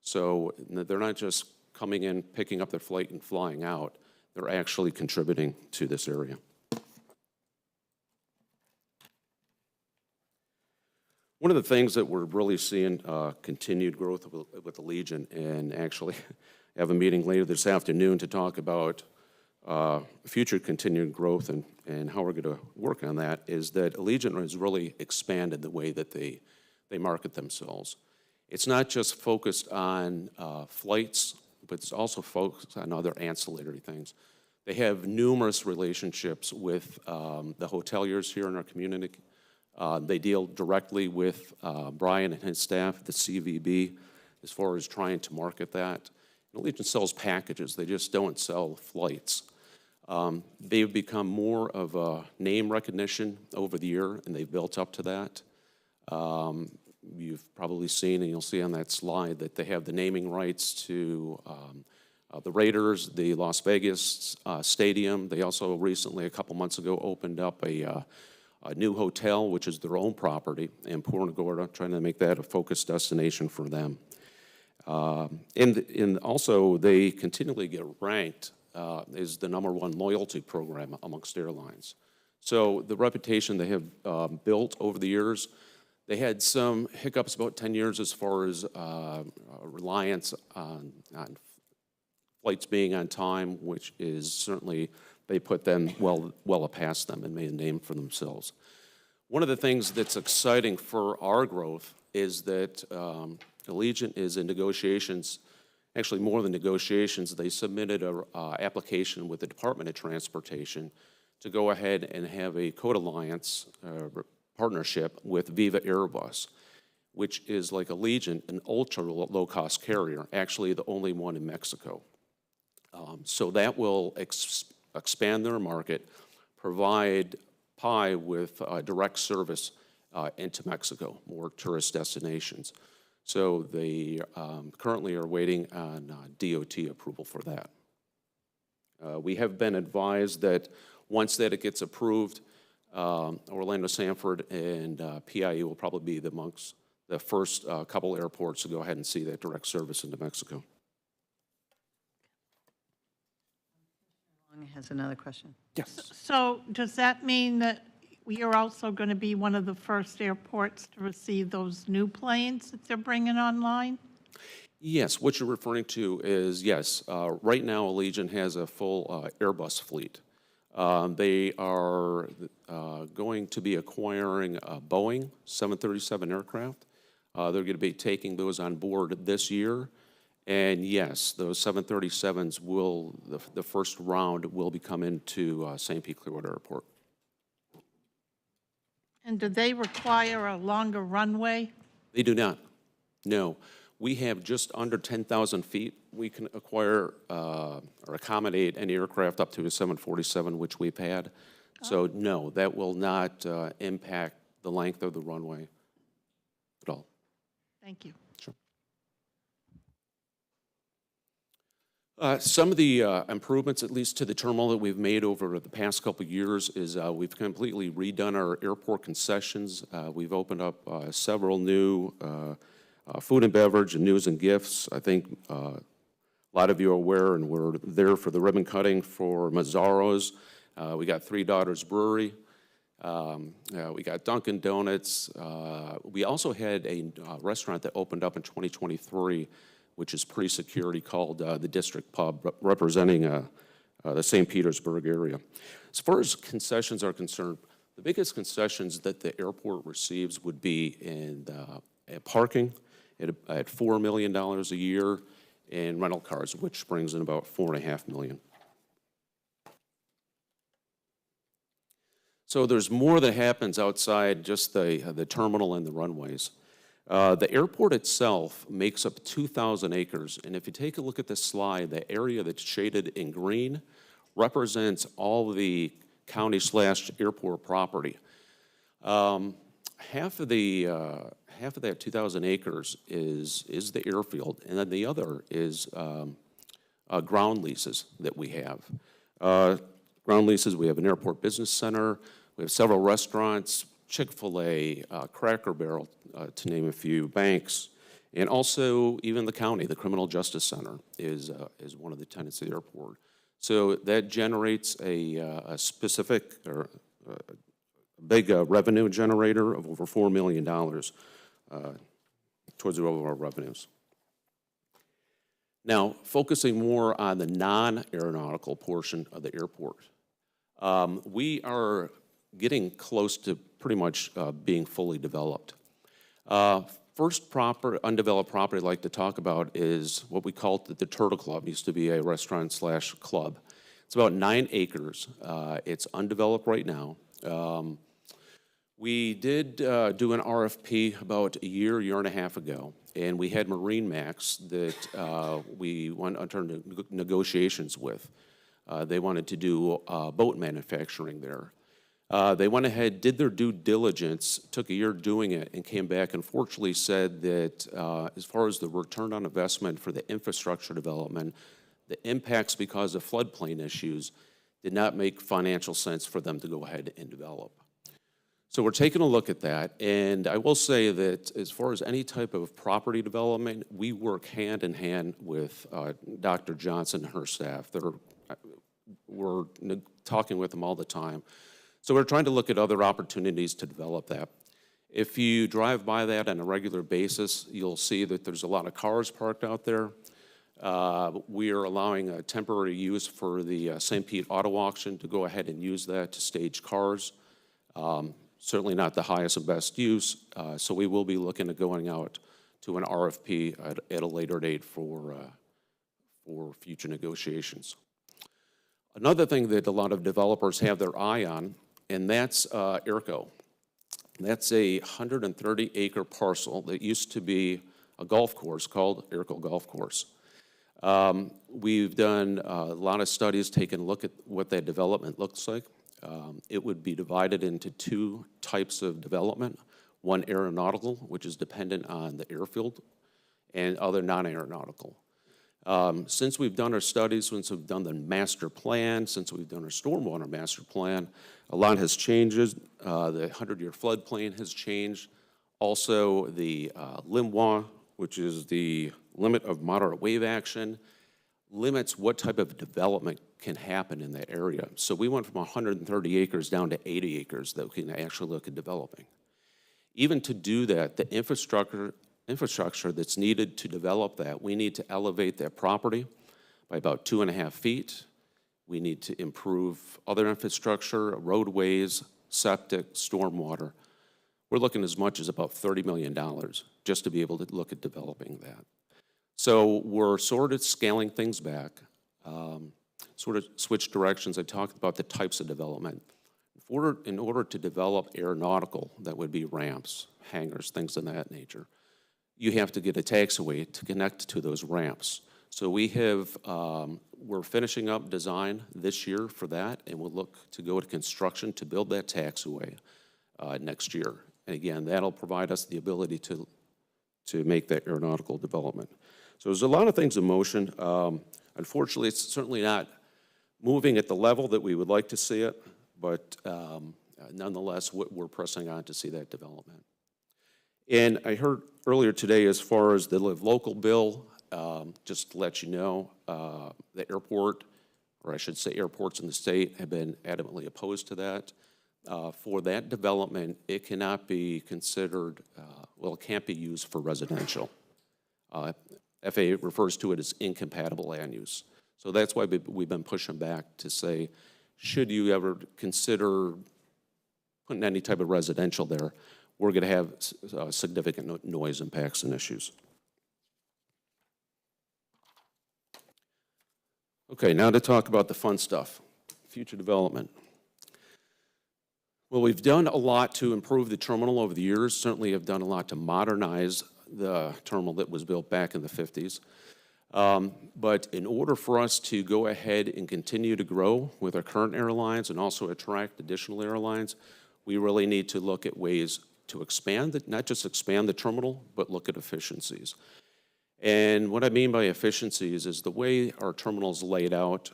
So they're not just coming in, picking up their flight and flying out. They're actually contributing to this area. One of the things that we're really seeing continued growth with the Legion, and actually have a meeting later this afternoon to talk about future continued growth and how we're going to work on that, is that Allegiant has really expanded the way that they market themselves. It's not just focused on flights, but it's also focused on other ancillary things. They have numerous relationships with the hoteliers here in our community. They deal directly with Brian and his staff, the CVB, as far as trying to market that. And Allegiant sells packages. They just don't sell flights. They've become more of a name recognition over the year, and they've built up to that. You've probably seen, and you'll see on that slide, that they have the naming rights to the Raiders, the Las Vegas Stadium. They also recently, a couple months ago, opened up a new hotel, which is their own property in Punta Gorda, trying to make that a focused destination for them. And also, they continually get ranked as the #1 loyalty program amongst airlines. So the reputation they have built over the years, They had some hiccups about 10 years as far as reliance on flights being on time, which is certainly, they put them well past them and made a name for themselves. One of the things that's exciting for our growth is that Allegiant is in negotiations, actually more than negotiations. They submitted an application with the Department of Transportation to go ahead and have a code alliance partnership with Viva Airbus, which is like Allegiant, an ultra low-cost carrier, actually the only one in Mexico. So that will expand their market, provide PI with direct service into Mexico, more tourist destinations. So they currently are waiting on DOT approval for that. We have been advised that once that it gets approved, Orlando Sanford and PIE will probably be amongst the first couple airports to go ahead and see that direct service into Mexico. Long has another question. Yes. So does that mean that you're also going to be one of the first airports to receive those new planes that they're bringing online? Yes, what you're referring to is, yes, right now Allegiant has a full Airbus fleet. They are going to be acquiring Boeing 737 aircraft. They're going to be taking those on board this year. And yes, those 737s will, the first round will be coming to St. Pete Clearwater Airport. And do they require a longer runway? They do not. No. We have just under 10,000 feet. We can acquire or accommodate any aircraft up to a 747, which we've had. So no, that will not impact the length of the runway at all. Thank you. Sure. Some of the improvements, at least to the terminal, that we've made over the past couple of years is we've completely redone our airport concessions. We've opened up several new food and beverage and news and gifts. I think a lot of you are aware, and we're there for the ribbon cutting for Mazzaro's. We got Three Daughters Brewery. We got Dunkin' Donuts. We also had a restaurant that opened up in 2023, which is pre-security, called the District Pub, representing the St. Petersburg area. As far as concessions are concerned, the biggest concessions that the airport receives would be in parking at $4 million a year, and rental cars, which brings in about $4.5 million. So there's more that happens outside just the terminal and the runways. The airport itself makes up 2,000 acres, and if you take a look at this slide, the area that's shaded in green represents all the county/airport property. Half of that 2,000 acres is the airfield, and then the other is ground leases that we have. Ground leases, we have an airport business center, we have several restaurants, Chick-fil-A, Cracker Barrel, to name a few, banks, and also even the county, the Criminal Justice Center is one of the tenants of the airport. So that generates a specific or big revenue generator of over $4 million towards the overall revenues. Now, focusing more on the non-aeronautical portion of the airport, we are getting close to pretty much being fully developed. First undeveloped property I'd like to talk about is what we call the Turtle Club. It used to be a restaurant/club. It's about 9 acres. It's undeveloped right now. We did do an RFP about a year and a half ago, and we had Marine Max that we went under negotiations with. They wanted to do boat manufacturing there. They went ahead, did their due diligence, took a year doing it, and came back and fortunately said that as far as the return on investment for the infrastructure development, the impacts because of floodplain issues did not make financial sense for them to go ahead and develop. So we're taking a look at that, and I will say that as far as any type of property development, we work hand in hand with Dr. Johnson and her staff. We're talking with them all the time. So we're trying to look at other opportunities to develop that. If you drive by that on a regular basis, you'll see that there's a lot of cars parked out there. We are allowing a temporary use for the St. Pete Auto Auction to go ahead and use that to stage cars. Certainly not the highest and best use, so we will be looking at going out to an RFP at a later date for future negotiations. Another thing that a lot of developers have their eye on, and that's Airco. That's a 130-acre parcel that used to be a golf course called Airco Golf Course. We've done a lot of studies, taken a look at what that development looks like. It would be divided into two types of development. One aeronautical, which is dependent on the airfield, and other non-aeronautical. Since we've done our studies, since we've done the master plan, since we've done our stormwater master plan, a lot has changed. The 100-year floodplain has changed. Also, the LIMWA, which is the limit of moderate wave action, limits what type of development can happen in that area. So we went from 130 acres down to 80 acres that we can actually look at developing. Even to do that, the infrastructure that's needed to develop that, we need to elevate that property by about 2.5 feet. We need to improve other infrastructure, roadways, septic, stormwater. We're looking as much as about $30 million just to be able to look at developing that. So we're sort of scaling things back, sort of switch directions. I talked about the types of development. In order to develop aeronautical, that would be ramps, hangars, things of that nature, you have to get a taxiway to connect to those ramps. So we're finishing up design this year for that, and we'll look to go to construction to build that taxiway next year. And again, that'll provide us the ability to make that aeronautical development. So there's a lot of things in motion. Unfortunately, it's certainly not moving at the level that we would like to see it, but nonetheless, we're pressing on to see that development. And I heard earlier today, as far as the Live Local bill, just to let you know, the airport, or I should say airports in the state, have been adamantly opposed to that. For that development, it cannot be considered, it can't be used for residential. FAA refers to it as incompatible land use. So that's why we've been pushing back to say, should you ever consider putting any type of residential there, we're going to have significant noise impacts and issues. Okay, now to talk about the fun stuff, future development. Well, we've done a lot to improve the terminal over the years, certainly have done a lot to modernize the terminal that was built back in the 50s. But in order for us to go ahead and continue to grow with our current airlines and also attract additional airlines, we really need to look at ways to expand, not just expand the terminal, but look at efficiencies. And what I mean by efficiencies is the way our terminal is laid out.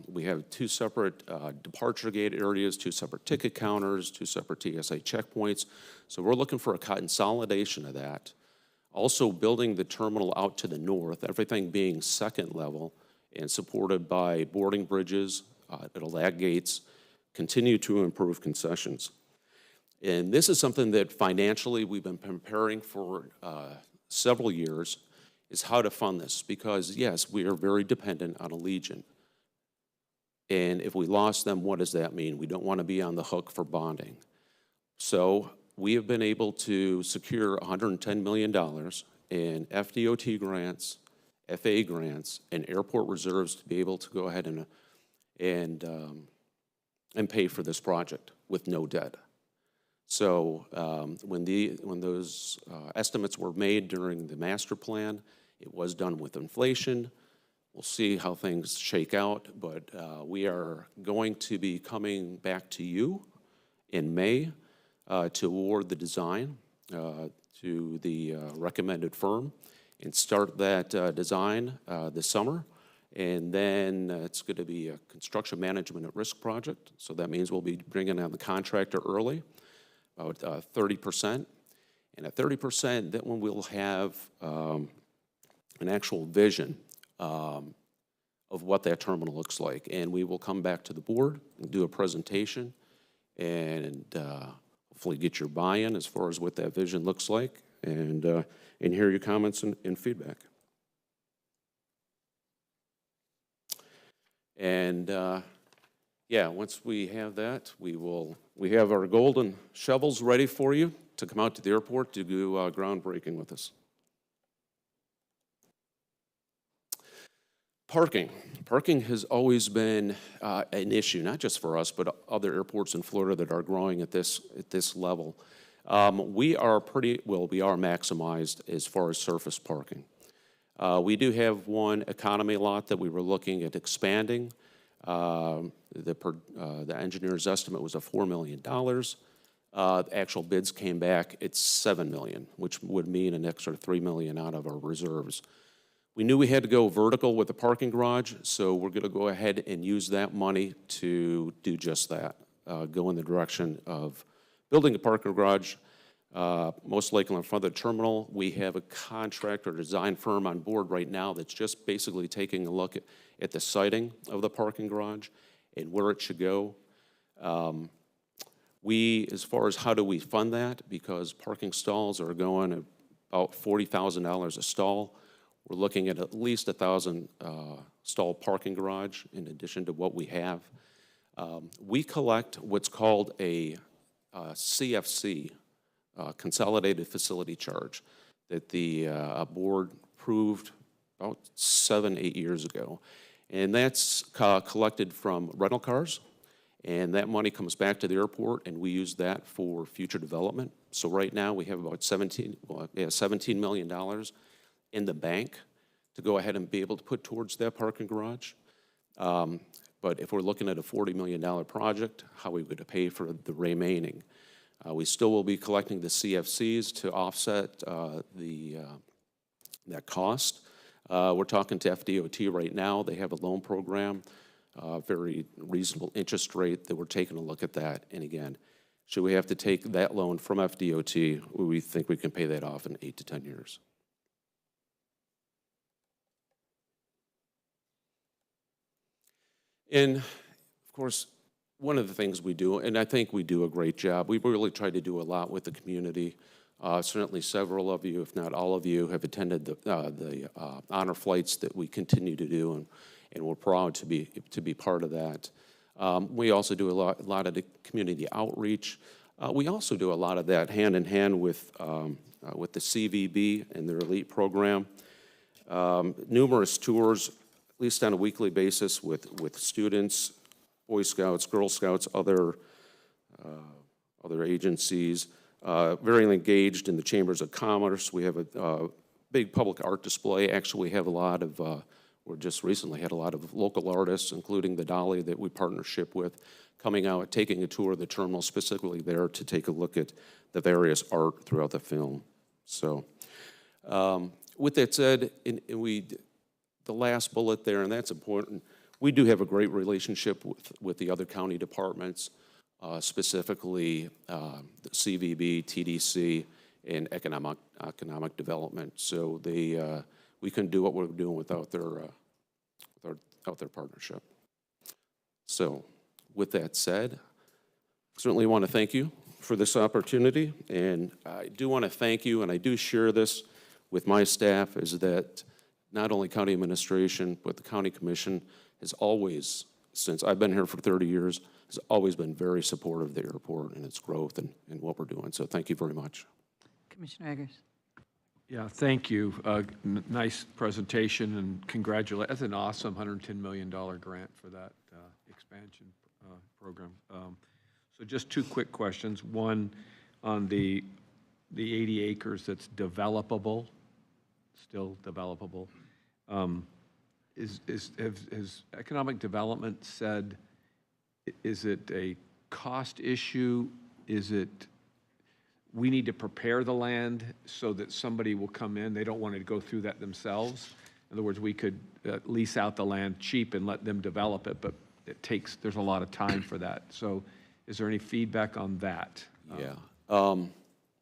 We have two separate departure gate areas, two separate ticket counters, two separate TSA checkpoints. So we're looking for a consolidation of that. Also building the terminal out to the north, everything being second level and supported by boarding bridges, lag gates, continue to improve concessions. And this is something that financially we've been preparing for several years, is how to fund this. Because yes, we are very dependent on Allegiant. And if we lost them, what does that mean? We don't want to be on the hook for bonding. So we have been able to secure $110 million in FDOT grants, FAA grants, and airport reserves to be able to go ahead and pay for this project with no debt. So when those estimates were made during the master plan, it was done with inflation. We'll see how things shake out, but we are going to be coming back to you in May to award the design to the recommended firm and start that design this summer. And then it's going to be a construction management at risk project. So that means we'll be bringing on the contractor early, about 30%. And at 30%, that one we'll have an actual vision of what that terminal looks like. And we will come back to the board and do a presentation and hopefully get your buy-in as far as what that vision looks like, and hear your comments and feedback. And yeah, once we have that, we have our golden shovels ready for you to come out to the airport to do groundbreaking with us. Parking. Parking has always been an issue, not just for us, but other airports in Florida that are growing at this level. We are maximized as far as surface parking. We do have one economy lot that we were looking at expanding. The engineer's estimate was $4 million. The actual bids came back at $7 million, which would mean an extra $3 million out of our reserves. We knew we had to go vertical with the parking garage, so we're going to go ahead and use that money to do just that, go in the direction of building a parking garage, most likely in front of the terminal. We have a contractor design firm on board right now that's just basically taking a look at the siting of the parking garage and where it should go. As far as how do we fund that, because parking stalls are going at about $40,000 a stall, we're looking at least 1,000 stall parking garage in addition to what we have. We collect what's called a CFC, Consolidated Facility Charge, that the board approved about 7-8 years ago. And that's collected from rental cars, and that money comes back to the airport, and we use that for future development. So right now, we have about $17 million in the bank to go ahead and be able to put towards that parking garage. But if we're looking at a $40 million project, how are we going to pay for the remaining? We still will be collecting the CFCs to offset that cost. We're talking to FDOT right now. They have a loan program, very reasonable interest rate that we're taking a look at that. And again, should we have to take that loan from FDOT, we think we can pay that off in 8 to 10 years. And of course, one of the things we do, and I think we do a great job, we really try to do a lot with the community. Certainly several of you, if not all of you, have attended the honor flights that we continue to do, and we're proud to be part of that. We also do a lot of the community outreach. We also do a lot of that hand in hand with the CVB and their elite program. Numerous tours, at least on a weekly basis, with students, Boy Scouts, Girl Scouts, other agencies. Very engaged in the chambers of commerce. We have a big public art display. Actually, we have a lot of, we just recently had a lot of local artists, including the Dolly that we partnership with, coming out, taking a tour of the terminal, specifically there to take a look at the various art throughout the film. So, with that said, the last bullet there, and that's important, we do have a great relationship with the other county departments, specifically the CVB, TDC, and economic development. So we couldn't do what we're doing without their partnership. So with that said, I certainly want to thank you for this opportunity, and I do want to thank you, and I do share this with my staff, is that not only county administration, but the county commission has always, since I've been here for 30 years, has always been very supportive of the airport and its growth and what we're doing. So thank you very much. Commissioner Eggers. Yeah, thank you. Nice presentation, and congratulations. That's an awesome $110 million grant for that expansion program. So just two quick questions. One, on the 80 acres that's developable, still developable. Has economic development said, is it a cost issue? Is it we need to prepare the land so that somebody will come in? They don't want to go through that themselves. In other words, we could lease out the land cheap and let them develop it, but there's a lot of time for that. So is there any feedback on that?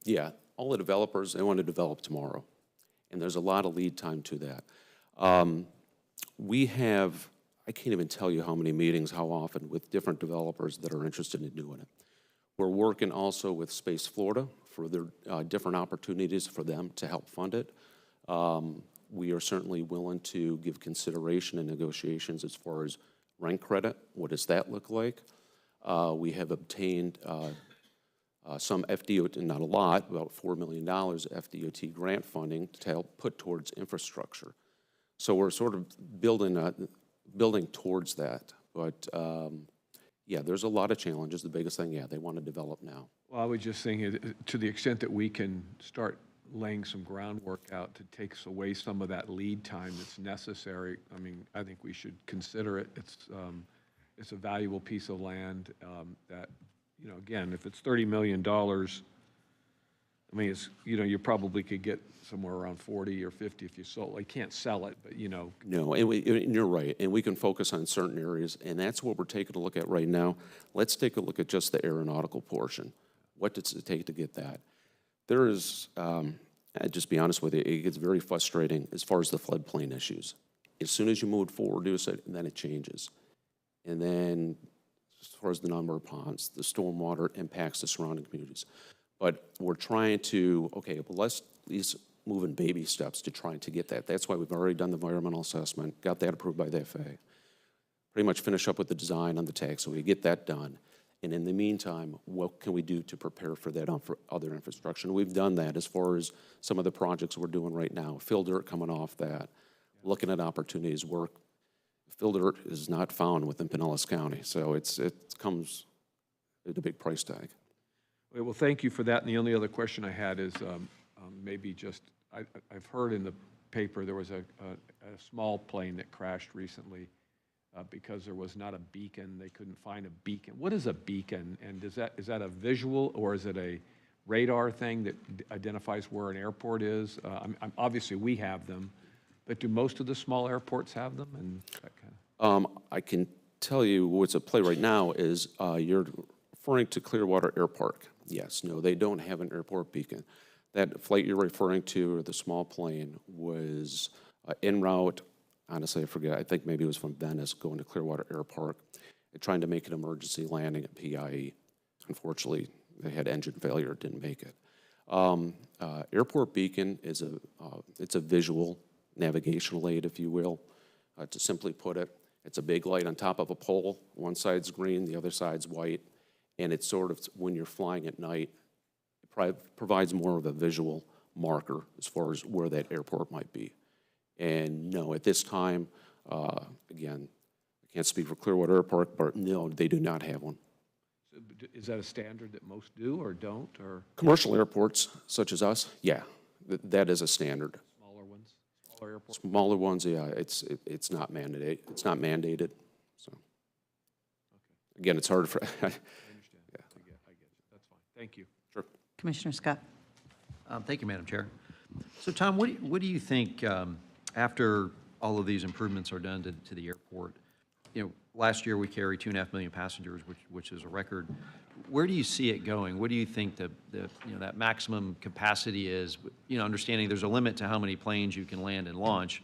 Yeah, all the developers, they want to develop tomorrow. And there's a lot of lead time to that. We have, I can't even tell you how many meetings, how often, with different developers that are interested in doing it. We're working also with Space Florida for their different opportunities for them to help fund it. We are certainly willing to give consideration and negotiations as far as rent credit. What does that look like? We have obtained some FDOT, not a lot, about $4 million FDOT grant funding to help put towards infrastructure. So we're sort of building towards that. But yeah, there's a lot of challenges. The biggest thing, yeah, they want to develop now. Well, I was just thinking, to the extent that we can start laying some groundwork out to take away some of that lead time that's necessary, I mean, I think we should consider it. It's a valuable piece of land that, you know, again, if it's $30 million, I mean, it's, you know, you probably could get somewhere around 40 or 50 if you sold. You can't sell it, but, you know. No, and you're right, and we can focus on certain areas, and that's what we're taking a look at right now. Let's take a look at just the aeronautical portion. What does it take to get that? There is, I'll just be honest with you, it gets very frustrating as far as the floodplain issues. As soon as you move forward, then it changes. And then as far as the number of ponds, the stormwater impacts the surrounding communities. But we're trying to, okay, well, let's at least move in baby steps to try to get that. That's why we've already done the environmental assessment, got that approved by the FAA. Pretty much finish up with the design on the tag, so we get that done. And in the meantime, what can we do to prepare for that for other infrastructure? And we've done that as far as some of the projects we're doing right now. Fill dirt coming off that, looking at opportunities. Fill dirt is not found within Pinellas County, so it comes at a big price tag. Well, thank you for that. And the only other question I had is maybe just, I've heard in the paper there was a small plane that crashed recently because there was not a beacon. They couldn't find a beacon. What is a beacon? And is that a visual, or is it a radar thing that identifies where an airport is? Obviously, we have them, but do most of the small airports have them? And that kind of... I can tell you what's at play right now is you're referring to Clearwater Air Park. Yes, no, they don't have an airport beacon. That flight you're referring to, or the small plane, was en route. Honestly, I forget. I think maybe it was from Venice going to Clearwater Air Park, trying to make an emergency landing at PIE. Unfortunately, they had engine failure, didn't make it. Airport beacon is it's a visual navigational aid, if you will. To simply put it, it's a big light on top of a pole. One side's green, the other side's white. And it's sort of, when you're flying at night, it provides more of a visual marker as far as where that airport might be. And no, at this time, again, I can't speak for Clearwater Airport, but no, they do not have one. So is that a standard that most do or don't? Or commercial airports, such as us, yeah, that is a standard. Smaller ones, smaller airports? Smaller ones, yeah, it's not mandated. It's not mandated. So, okay. Again, it's hard for. I understand. Yeah. I get you. That's fine. Thank you. Sure. Commissioner Scott. Thank you, Madam Chair. So, Tom, what do you think after all of these improvements are done to the airport? You know, last year we carried 2.5 million passengers, which is a record. Where do you see it going? What do you think that maximum capacity is? You know, understanding there's a limit to how many planes you can land and launch.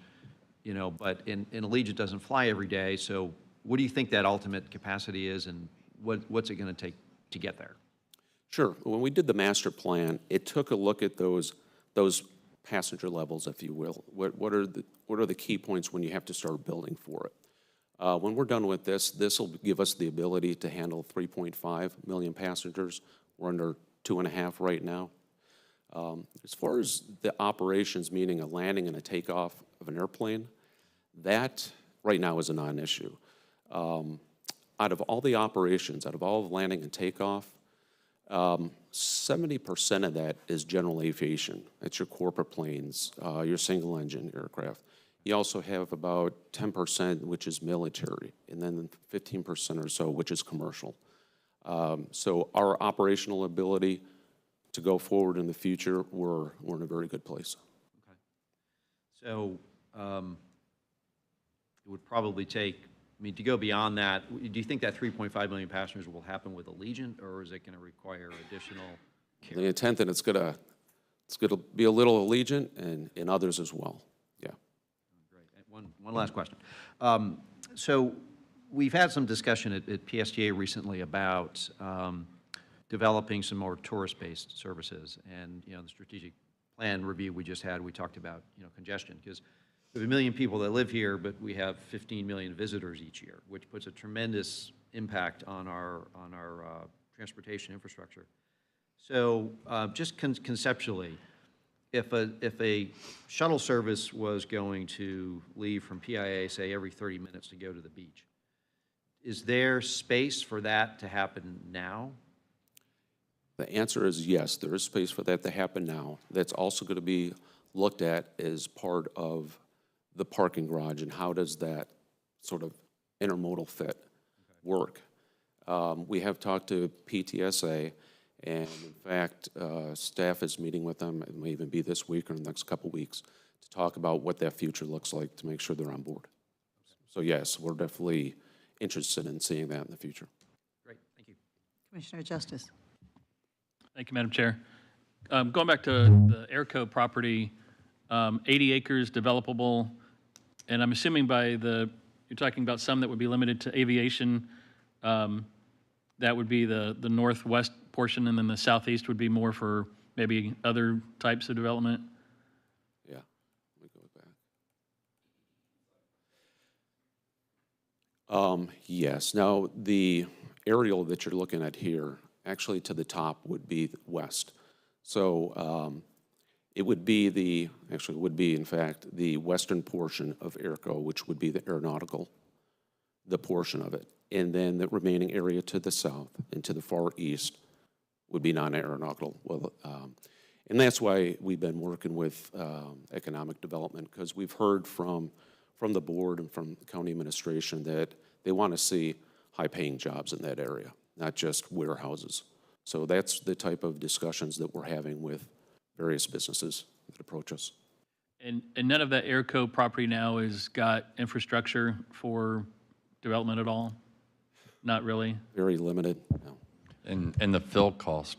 You know, but in Allegiant doesn't fly every day. So, what do you think that ultimate capacity is, and what's it going to take to get there? Sure. When we did the master plan, it took a look at those passenger levels, if you will. What are the key points when you have to start building for it? When we're done with this will give us the ability to handle 3.5 million passengers. We're under 2.5 right now. As far as the operations, meaning a landing and a takeoff of an airplane, that right now is a non-issue. Out of all the operations, out of all of landing and takeoff, 70% of that is general aviation. That's your corporate planes, your single engine aircraft. You also have about 10%, which is military, and then 15% or so, which is commercial. So our operational ability to go forward in the future, we're in a very good place. Okay. So it would probably take, I mean, to go beyond that, do you think that 3.5 million passengers will happen with Allegiant, or is it going to require additional care? The intent that it's gonna be a little Allegiant and others as well. Yeah. Great. And one last question. So we've had some discussion at PSTA recently about developing some more tourist-based services. And, the strategic plan review we just had, we talked about, congestion, because we have 1 million people that live here, but we have 15 million visitors each year, which puts a tremendous impact on our transportation infrastructure. So just conceptually, if a shuttle service was going to leave from PIA, say, every 30 minutes to go to the beach, is there space for that to happen now? The answer is yes, there is space for that to happen now. That's also going to be looked at as part of the parking garage, and how does that sort of intermodal fit work? We have talked to PTSA, and in fact, staff is meeting with them, it may even be this week or in the next couple weeks, to talk about what that future looks like to make sure they're on board. So yes, we're definitely interested in seeing that in the future. Great, thank you. Commissioner Justice. Thank you, Madam Chair. Going back to the Airco property, 80 acres developable, and I'm assuming you're talking about some that would be limited to aviation. That would be the northwest portion, and then the southeast would be more for maybe other types of development. Yeah, let me go back. Yes, now the aerial that you're looking at here, actually to the top would be west. So it would be in fact, the western portion of Airco, which would be the aeronautical, the portion of it. And then the remaining area to the south and to the far east would be non-aeronautical. Well, and that's why we've been working with economic development, because we've heard from the board and from the county administration that they want to see high-paying jobs in that area, not just warehouses. So that's the type of discussions that we're having with various businesses that approach us. And none of that Airco property now has got infrastructure for development at all? Not really? Very limited, no. And the fill cost,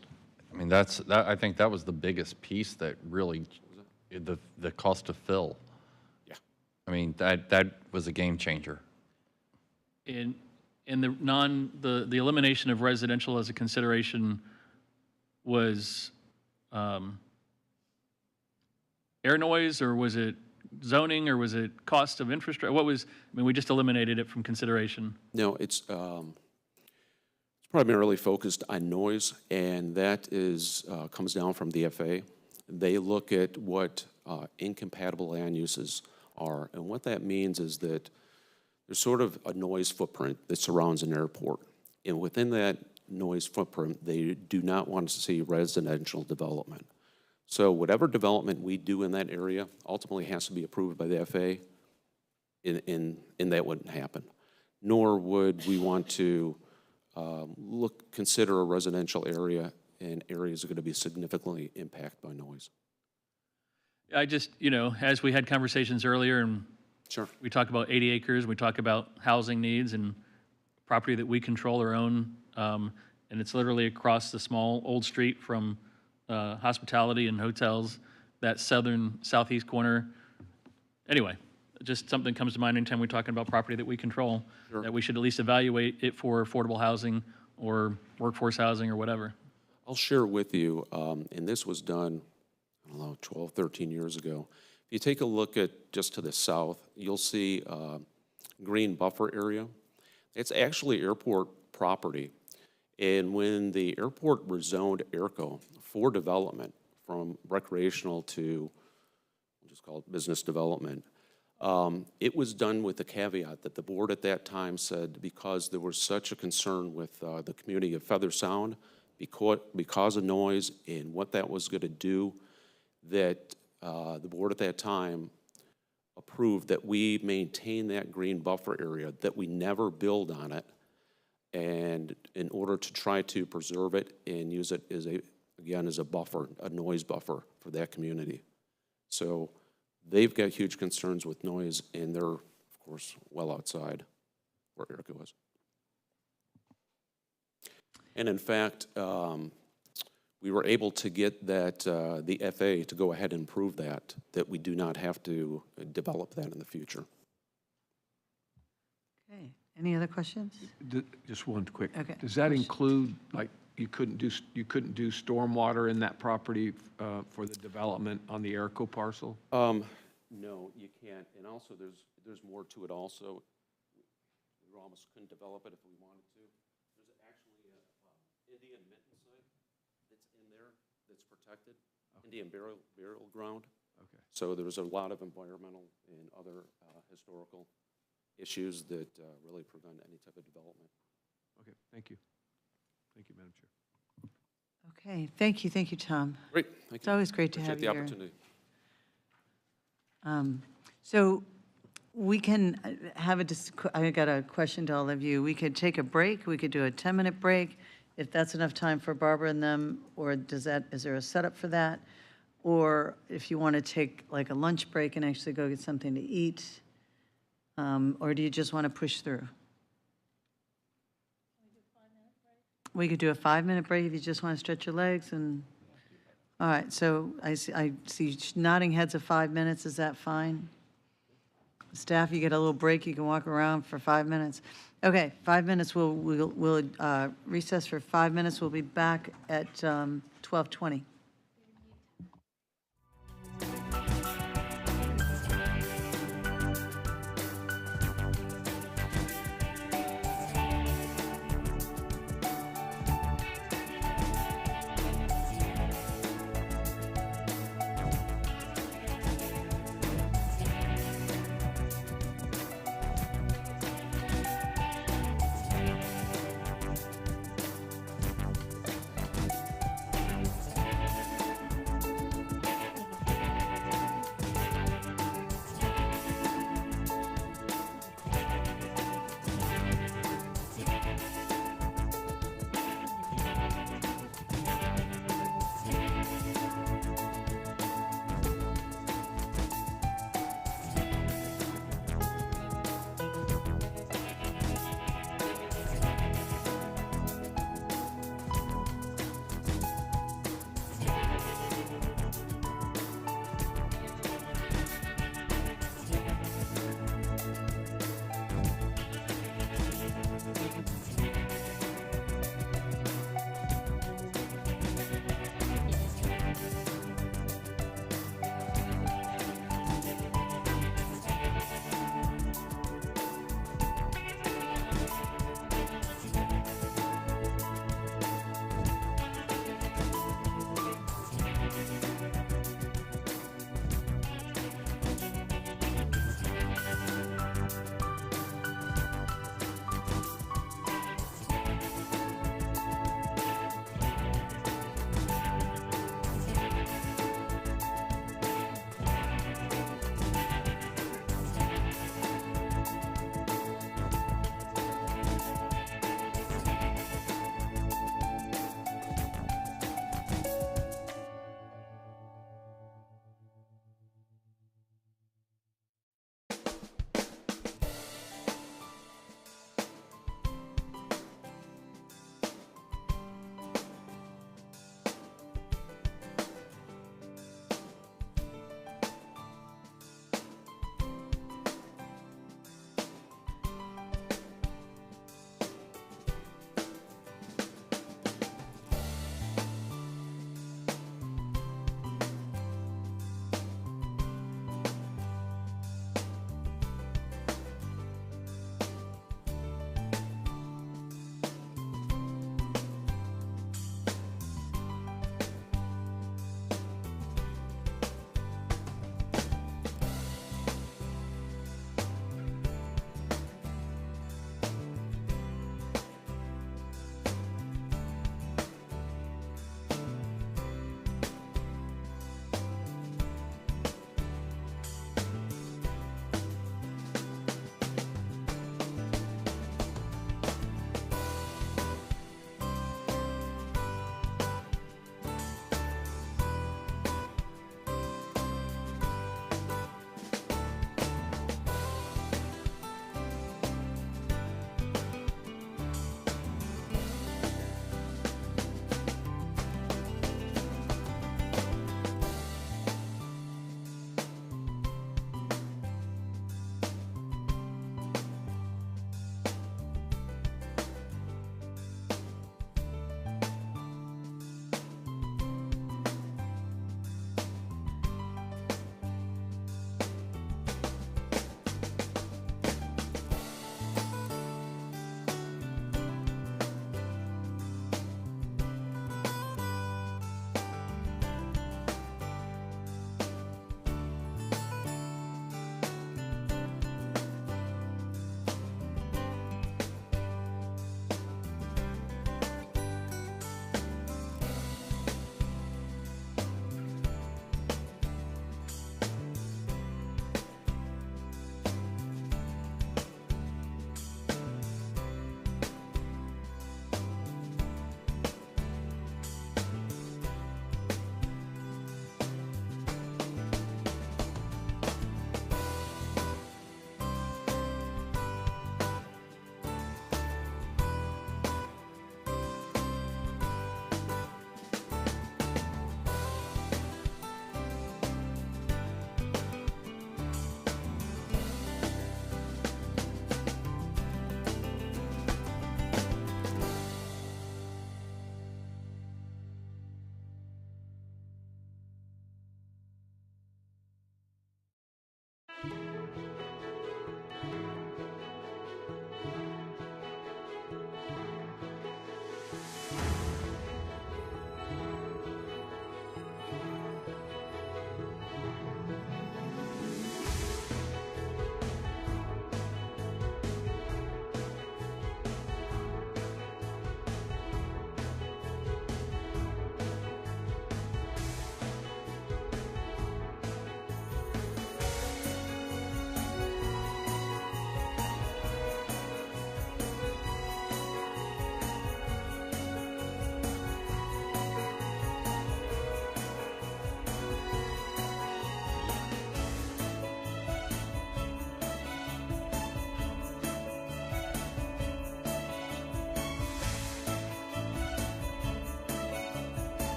I mean, I think that was the biggest piece that really, the cost of fill. Yeah. I mean, that was a game changer. And the elimination of residential as a consideration was air noise, or was it zoning, or was it cost of infrastructure? We just eliminated it from consideration. No, it's primarily focused on noise, and that comes down from the FAA. They look at what incompatible land uses are, and what that means is that there's sort of a noise footprint that surrounds an airport, and within that noise footprint, they do not want to see residential development. So whatever development we do in that area ultimately has to be approved by the FAA, and that wouldn't happen. Nor would we want to consider a residential area and areas are going to be significantly impacted by noise. I just, as we had conversations earlier, and Sure. we talk about 80 acres, we talk about housing needs and property that we control or own, and it's literally across the small old street from hospitality and hotels, that southeast corner. Anyway, just something comes to mind anytime we're talking about property that we control, Sure. that we should at least evaluate it for affordable housing or workforce housing or whatever. I'll share with you, and this was done, 12, 13 years ago. If you take a look at just to the south, you'll see green buffer area. It's actually airport property. And when the airport rezoned Airco for development, from recreational to, we'll just call it business development, it was done with the caveat that the board at that time said, because there was such a concern with the community of Feather Sound, because of noise and what that was going to do, that the board at that time approved that we maintain that green buffer area, that we never build on it, and in order to try to preserve it and use it as a buffer, a noise buffer for that community. So they've got huge concerns with noise, and they're, of course, well outside where Airco is. And in fact, we were able to get that, the FAA to go ahead and prove that we do not have to develop that in the future. Okay, any other questions? Just one quick. Okay. Does that include, like, you couldn't do, stormwater in that property for the development on the Erico parcel? No, you can't. And also, there's more to it also. We almost couldn't develop it if we wanted to. There's actually a Indian mitten site that's in there that's protected, Indian burial ground. Okay. So there's a lot of environmental and other historical issues that really prevent any type of development. Okay, thank you. Thank you, Madam Chair. Okay, thank you, Tom. Great, thank you. It's always great to have Appreciate you the here. opportunity. So we can have I got a question to all of you. We could take a break, we could do a 10-minute break, if that's enough time for Barbara and them, or is there a setup for that? Or if you want to take like a lunch break and actually go get something to eat, or do you just want to push through? We could do a 5-minute break if you just want to stretch your legs and, all right, so I see nodding heads of 5 minutes, is that fine? Staff, you get a little break, you can walk around for 5 minutes. Okay, 5 minutes, we'll recess for 5 minutes, we'll be back at 12:20.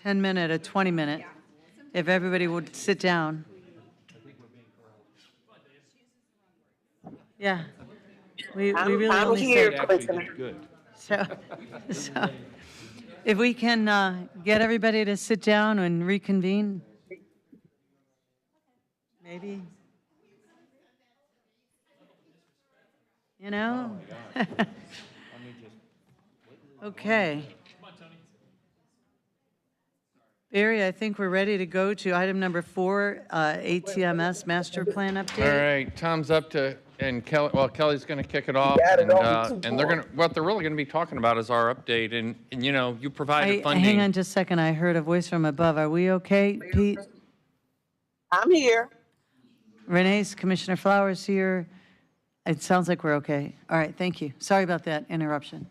10-minute, a 20-minute, if everybody would sit down. Yeah. We really I'm only here, said, Actually Commissioner. did good. so if we can get everybody to sit down and reconvene, maybe. You know? Okay. Barry, I think we're ready to go to item number 4, ATMS Master Plan Update. All right, Tom's up to, and Kelly, well, Kelly's going to kick it off. got it on And they're going to, what they're really going to be talking about is our update. And you know, you provided funding. Hang on just a second. I heard a voice from above. Are we okay, Pete? I'm here. Renee's, Commissioner Flowers here. It sounds like we're okay. All right, thank you. Sorry about that interruption.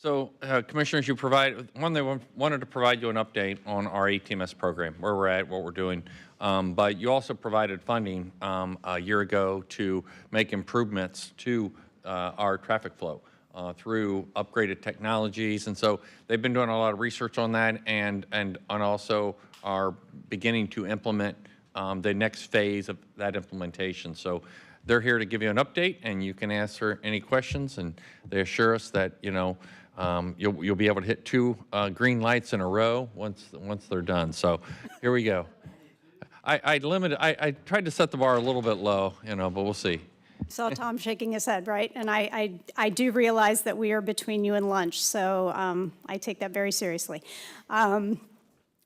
So, Commissioners, they wanted to provide you an update on our ATMS program, where we're at, what we're doing. But you also provided funding a year ago to make improvements to our traffic flow through upgraded technologies. And so they've been doing a lot of research on that and also are beginning to implement the next phase of that implementation. So they're here to give you an update, and you can answer any questions. And they assure us that, you know, you'll be able to hit 2 green lights in a row once they're done. So here we go. I tried to set the bar a little bit low, you know, but we'll see. Saw Tom shaking his head, right? And I do realize that we are between you and lunch, so I take that very seriously.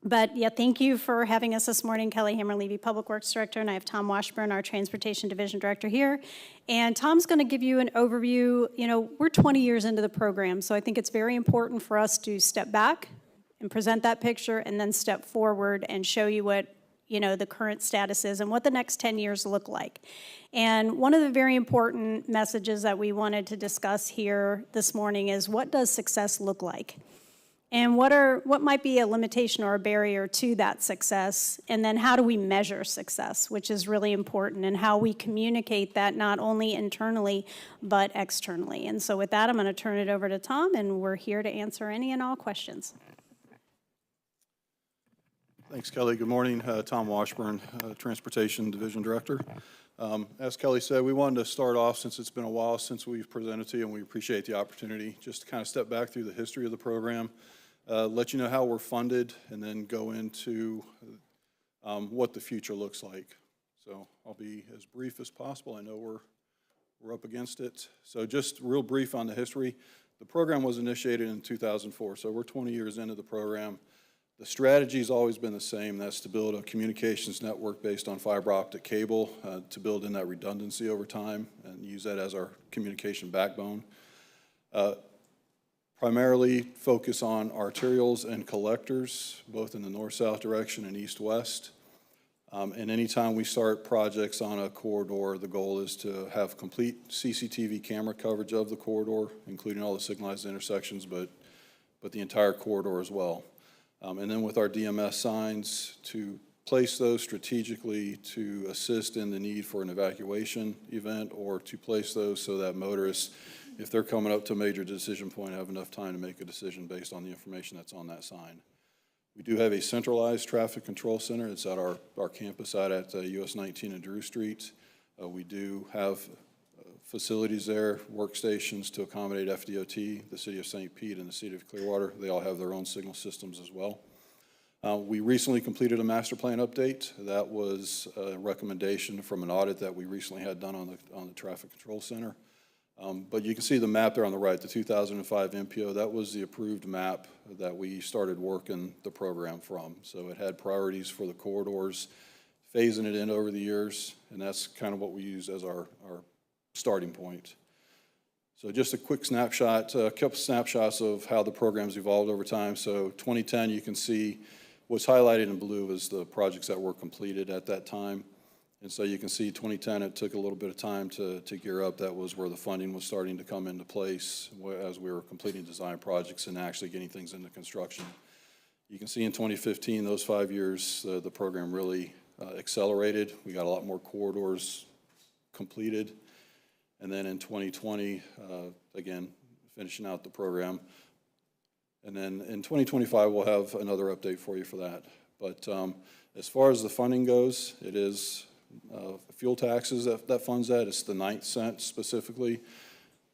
But yeah, thank you for having us this morning. Kelly Hammer-Levy, Public Works Director, and I have Tom Washburn, our Transportation Division Director here. And Tom's going to give you an overview. You know, we're 20 years into the program, so I think it's very important for us to step back and present that picture and then step forward and show you what, you know, the current status is and what the next 10 years look like. And one of the very important messages that we wanted to discuss here this morning is, what does success look like? And what might be a limitation or a barrier to that success? And then how do we measure success, which is really important, and how we communicate that not only internally, but externally. And so with that, I'm going to turn it over to Tom, and we're here to answer any and all questions. Thanks, Kelly. Good morning. Tom Washburn, Transportation Division Director. As Kelly said, we wanted to start off, since it's been a while since we've presented to you, and we appreciate the opportunity, just to kind of step back through the history of the program, let you know how we're funded, and then go into what the future looks like. So I'll be as brief as possible. I know we're up against it. So just real brief on the history. The program was initiated in 2004, so we're 20 years into the program. The strategy's always been the same. That's to build a communications network based on fiber optic cable, to build in that redundancy over time and use that as our communication backbone. Primarily focus on arterials and collectors, both in the north-south direction and east-west. And anytime we start projects on a corridor, the goal is to have complete CCTV camera coverage of the corridor, including all the signalized intersections, but the entire corridor as well. And then with our DMS signs, to place those strategically to assist in the need for an evacuation event, or to place those so that motorists, if they're coming up to a major decision point, have enough time to make a decision based on the information that's on that sign. We do have a centralized traffic control center. It's at our campus out at US 19 and Drew Street. We do have facilities there, workstations to accommodate FDOT, the City of St. Pete, and the City of Clearwater. They all have their own signal systems as well. We recently completed a master plan update. That was a recommendation from an audit that we recently had done on the Traffic Control Center. But you can see the map there on the right, the 2005 MPO. That was the approved map that we started working the program from. So it had priorities for the corridors, phasing it in over the years, and that's kind of what we use as our starting point. So just a quick snapshot, a couple snapshots of how the program's evolved over time. So 2010, you can see what's highlighted in blue is the projects that were completed at that time. And so you can see 2010, it took a little bit of time to gear up. That was where the funding was starting to come into place as we were completing design projects and actually getting things into construction. You can see in 2015, those 5 years, the program really accelerated. We got a lot more corridors completed. And then in 2020, again, finishing out the program. And then in 2025, we'll have another update for you for that. But as far as the funding goes, it is fuel taxes that funds that. It's the 9th cent specifically.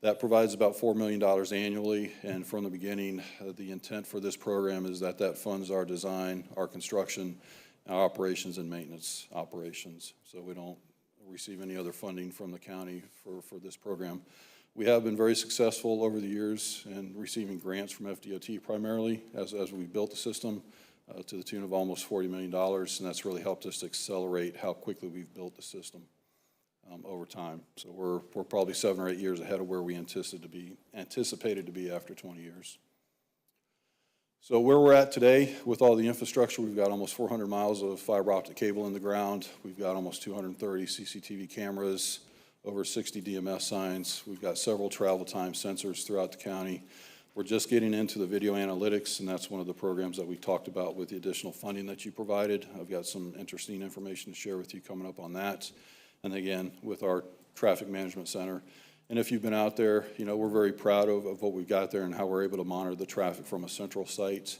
That provides about $4 million annually, and from the beginning, the intent for this program is that that funds our design, our construction, our operations and maintenance operations. So we don't receive any other funding from the county for this program. We have been very successful over the years in receiving grants from FDOT primarily as we built the system to the tune of almost $40 million, and that's really helped us to accelerate how quickly we've built the system over time. So we're probably 7 or 8 years ahead of where we anticipated to be after 20 years. So where we're at today with all the infrastructure, we've got almost 400 miles of fiber optic cable in the ground. We've got almost 230 CCTV cameras, over 60 DMS signs. We've got several travel time sensors throughout the county. We're just getting into the video analytics, and that's one of the programs that we talked about with the additional funding that you provided. I've got some interesting information to share with you coming up on that. And again, with our traffic management center. And if you've been out there, you know, we're very proud of what we've got there and how we're able to monitor the traffic from a central site.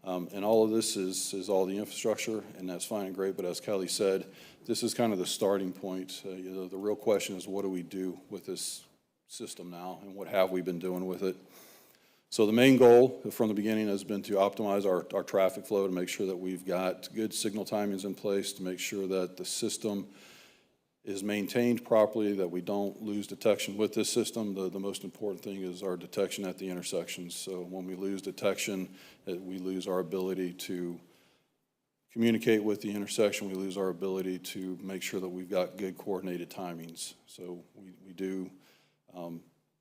And all of this is all the infrastructure, and that's fine and great, but as Kelly said, this is kind of the starting point. You know, the real question is, what do we do with this system now, and what have we been doing with it? So the main goal from the beginning has been to optimize our traffic flow, to make sure that we've got good signal timings in place, to make sure that the system is maintained properly, that we don't lose detection with this system. The most important thing is our detection at the intersections. So when we lose detection, we lose our ability to communicate with the intersection. We lose our ability to make sure that we've got good coordinated timings. So we do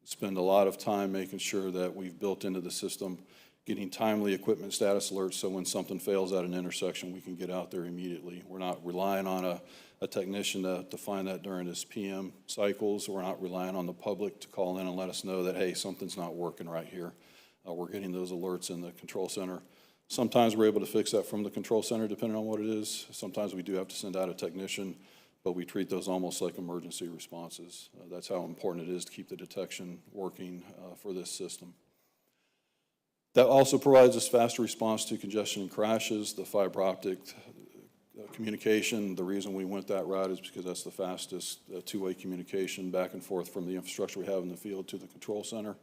spend a lot of time making sure that we've built into the system getting timely equipment status alerts, so when something fails at an intersection, we can get out there immediately. We're not relying on a technician to find that during his PM cycles. We're not relying on the public to call in and let us know that, hey, something's not working right here. We're getting those alerts in the control center. Sometimes we're able to fix that from the control center, depending on what it is. Sometimes we do have to send out a technician, but we treat those almost like emergency responses. That's how important it is to keep the detection working for this system. That also provides us faster response to congestion and crashes. The fiber optic communication, the reason we went that route is because that's the fastest two-way communication back and forth from the infrastructure we have in the field to the control center.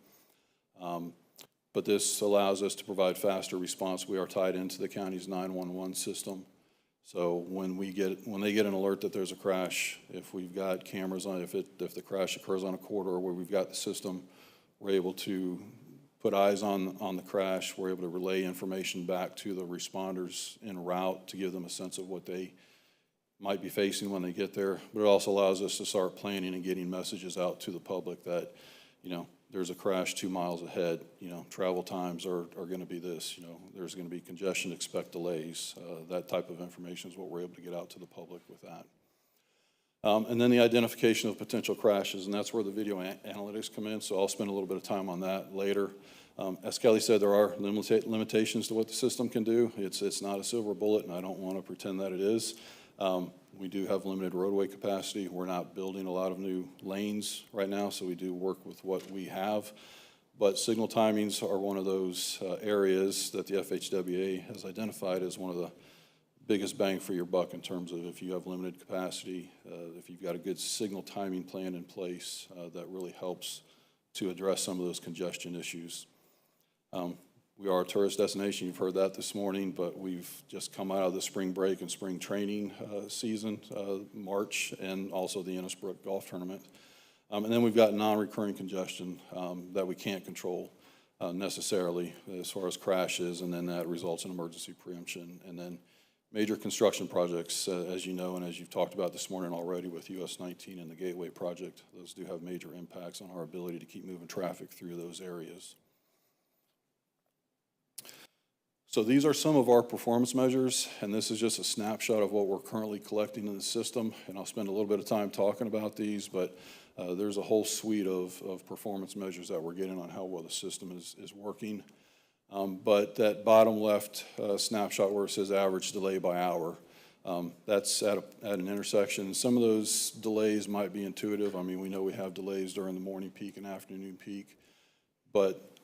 But this allows us to provide faster response. We are tied into the county's 911 system. So when they get an alert that there's a crash, if we've got cameras on, if the crash occurs on a corridor where we've got the system, we're able to put eyes on the crash. We're able to relay information back to the responders en route to give them a sense of what they might be facing when they get there. But it also allows us to start planning and getting messages out to the public that, you know, there's a crash 2 miles ahead, you know, travel times are going to be this, you know, there's going to be congestion, expect delays. That type of information is what we're able to get out to the public with that. And then the identification of potential crashes, and that's where the video analytics come in, so I'll spend a little bit of time on that later. As Kelly said, there are limitations to what the system can do. It's not a silver bullet, and I don't want to pretend that it is. We do have limited roadway capacity. We're not building a lot of new lanes right now, so we do work with what we have. But signal timings are one of those areas that the FHWA has identified as one of the biggest bang for your buck in terms of if you have limited capacity, if you've got a good signal timing plan in place, that really helps to address some of those congestion issues. We are a tourist destination. You've heard that this morning, but we've just come out of the spring break and spring training season, March, and also the Innisbrook Golf Tournament. And then we've got non-recurring congestion that we can't control necessarily as far as crashes, and then that results in emergency preemption. And then major construction projects, as you know, and as you've talked about this morning already with US 19 and the Gateway project, those do have major impacts on our ability to keep moving traffic through those areas. So these are some of our performance measures, and this is just a snapshot of what we're currently collecting in the system, and I'll spend a little bit of time talking about these, but there's a whole suite of performance measures that we're getting on how well the system is working. But that bottom left snapshot where it says average delay by hour, that's at an intersection. Some of those delays might be intuitive. I mean, we know we have delays during the morning peak and afternoon peak, but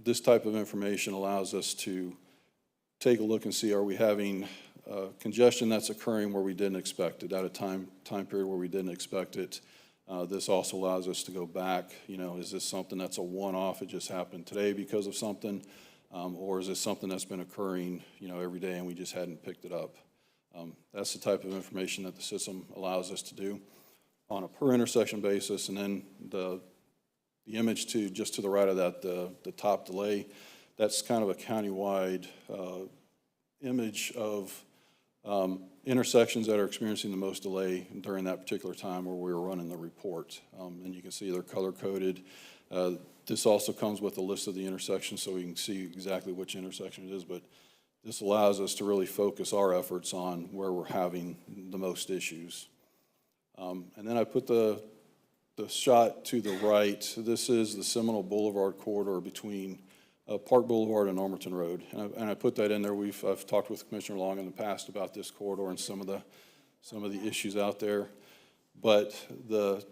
this type of information allows us to take a look and see, are we having congestion that's occurring where we didn't expect it, at a time period where we didn't expect it. This also allows us to go back, is this something that's a one-off, it just happened today because of something, or is this something that's been occurring, every day and we just hadn't picked it up? That's the type of information that the system allows us to do on a per intersection basis. And then the image just to the right of that, the top delay, that's kind of a countywide image of intersections that are experiencing the most delay during that particular time where we were running the report. And you can see they're color-coded. This also comes with a list of the intersections so we can see exactly which intersection it is, but this allows us to really focus our efforts on where we're having the most issues. And then I put the shot to the right. This is the Seminole Boulevard corridor between Park Boulevard and Ormerton Road. And I put that in there. I've talked with Commissioner Long in the past about this corridor and some of the issues out there. But the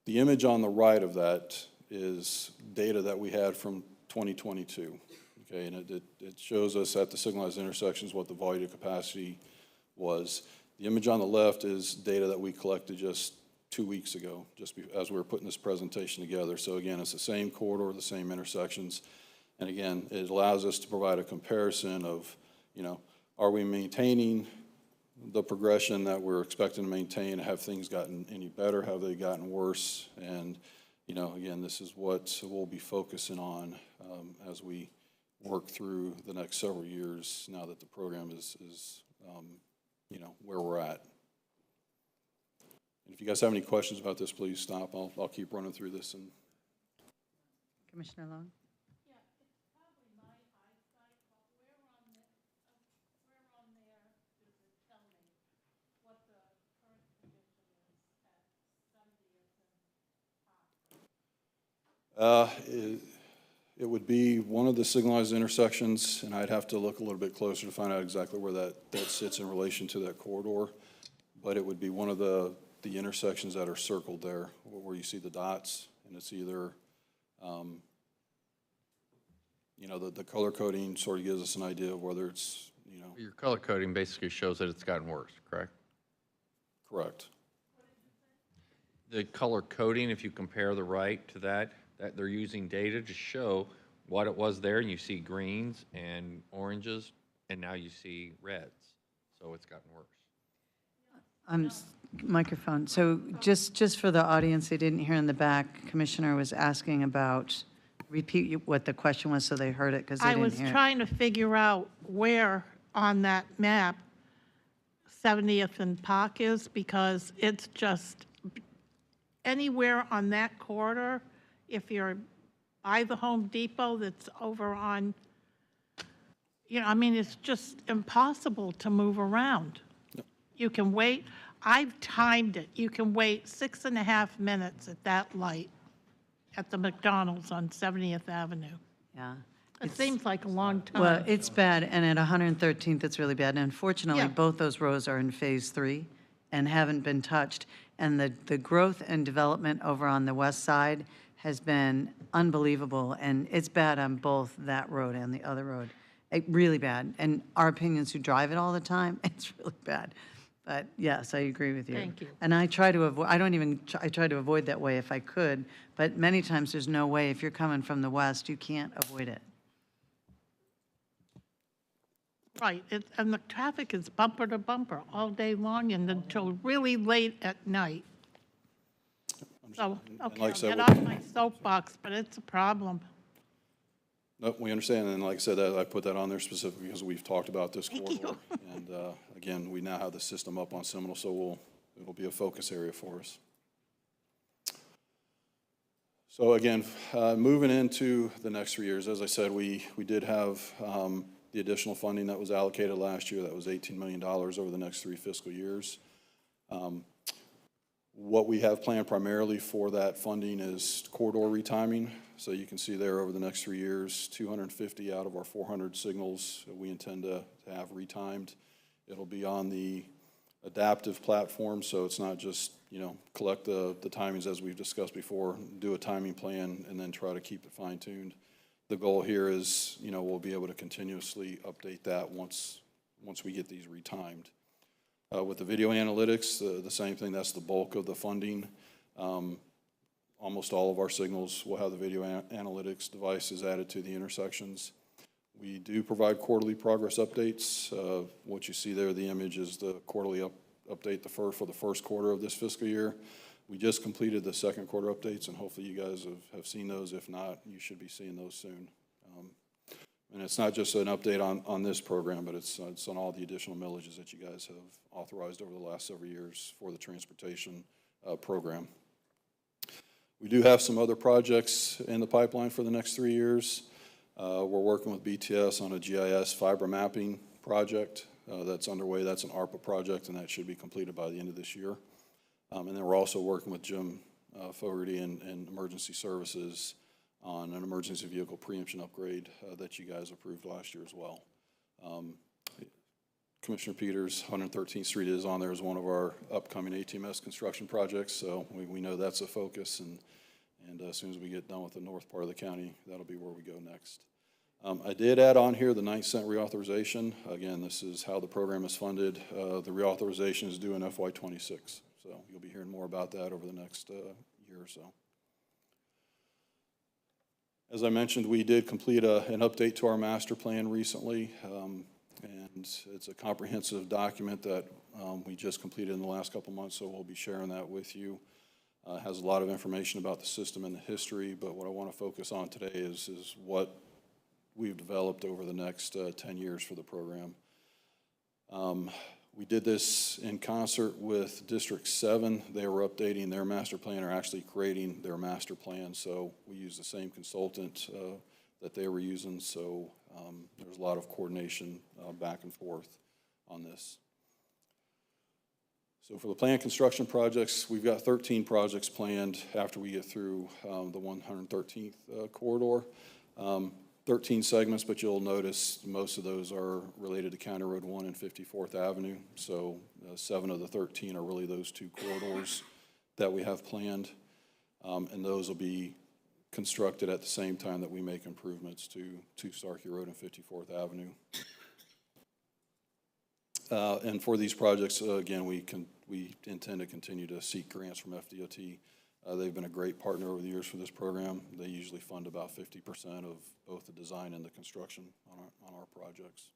image on the right of that is data that we had from 2022. Okay, and it shows us at the signalized intersections what the volume capacity was. The image on the left is data that we collected just 2 weeks ago, as we were putting this presentation together. So again, it's the same corridor, the same intersections. And again, it allows us to provide a comparison of, are we maintaining the progression that we're expecting to maintain? Have things gotten any better? Have they gotten worse? And, again, this is what we'll be focusing on as we work through the next several years now that the program is where we're at. And if you guys have any questions about this, please stop. I'll keep running through this. And Commissioner Long? It would be one of the signalized intersections, and I'd have to look a little bit closer to find out exactly where that sits in relation to that corridor. But it would be one of the intersections that are circled there, where you see the dots, and it's either, the color coding sort of gives us an idea of whether it's, Your color coding basically shows that it's gotten worse, correct? correct. The color coding, if you compare the right to that they're using data to show what it was there, and you see greens and oranges, and now you see reds. So it's gotten worse. Microphone. So just for the audience, they didn't hear in the back, Commissioner was asking about, repeat what the question was so they heard it, because they I didn't was hear it. trying to figure out where on that map 70th and Park is, because it's just anywhere on that corridor, if you're by the Home Depot that's over on, it's just impossible to move around. Yep. You can wait, I've timed it, you can wait 6.5 minutes at that light at the McDonald's on 70th Avenue. Yeah. It seems like a long time. Well, it's bad, and at 113th, it's really bad. And unfortunately, Yeah. both those roads are in Phase 3 and haven't been touched. And the growth and development over on the west side has been unbelievable, and it's bad on both that road and the other road. Really bad. And our opinions who drive it all the time, it's really bad. But yes, I agree with you. Thank you. And I try to avoid, I try to avoid that way if I could, but many times there's no way. If you're coming from the west, you can't avoid it. Right, and the traffic is bumper to bumper all day long and until really late at night. So, okay, like I I'll said, get off my soapbox, but it's a problem. Nope, we understand, and like I said, I put that on there specifically because we've talked about this Thank corridor. you. And again, we now have the system up on Seminole, so it'll be a focus area for us. So again, moving into the next 3 years, as I said, we did have the additional funding that was allocated last year. That was $18 million over the next 3 fiscal years. What we have planned primarily for that funding is corridor retiming. So you can see there over the next 3 years, 250 out of our 400 signals that we intend to have retimed. It'll be on the adaptive platform, so it's not just, collect the timings as we've discussed before, do a timing plan, and then try to keep it fine-tuned. The goal here is, we'll be able to continuously update that once we get these retimed. With the video analytics, the same thing, that's the bulk of the funding. Almost all of our signals will have the video analytics devices added to the intersections. We do provide quarterly progress updates. What you see there, the image is the quarterly update for the first quarter of this fiscal year. We just completed the second quarter updates, and hopefully you guys have seen those. If not, you should be seeing those soon. And it's not just an update on this program, but it's on all the additional millages that you guys have authorized over the last several years for the transportation program. We do have some other projects in the pipeline for the next 3 years. We're working with BTS on a GIS fiber mapping project that's underway. That's an ARPA project, and that should be completed by the end of this year. And then we're also working with Jim Fogarty and Emergency Services on an emergency vehicle preemption upgrade that you guys approved last year as well. Commissioner Peters, 113th Street is on there as one of our upcoming ATMS construction projects, so we know that's a focus, and as soon as we get done with the north part of the county, that'll be where we go next. I did add on here the 9-cent reauthorization. Again, this is how the program is funded. The reauthorization is due in FY26, so you'll be hearing more about that over the next year or so. As I mentioned, we did complete an update to our master plan recently, and it's a comprehensive document that we just completed in the last couple months, so we'll be sharing that with you. It has a lot of information about the system and the history, but what I want to focus on today is what we've developed over the next 10 years for the program. We did this in concert with District 7. They were updating their master plan, or actually creating their master plan, so we used the same consultant that they were using, so there's a lot of coordination back and forth on this. So for the planned construction projects, we've got 13 projects planned after we get through the 113th corridor. 13 segments, but you'll notice most of those are related to County Road 1 and 54th Avenue. So 7 of the 13 are really those two corridors that we have planned. And those will be constructed at the same time that we make improvements to Starkey Road and 54th Avenue. And for these projects, again, we intend to continue to seek grants from FDOT. They've been a great partner over the years for this program. They usually fund about 50% of both the design and the construction on our projects.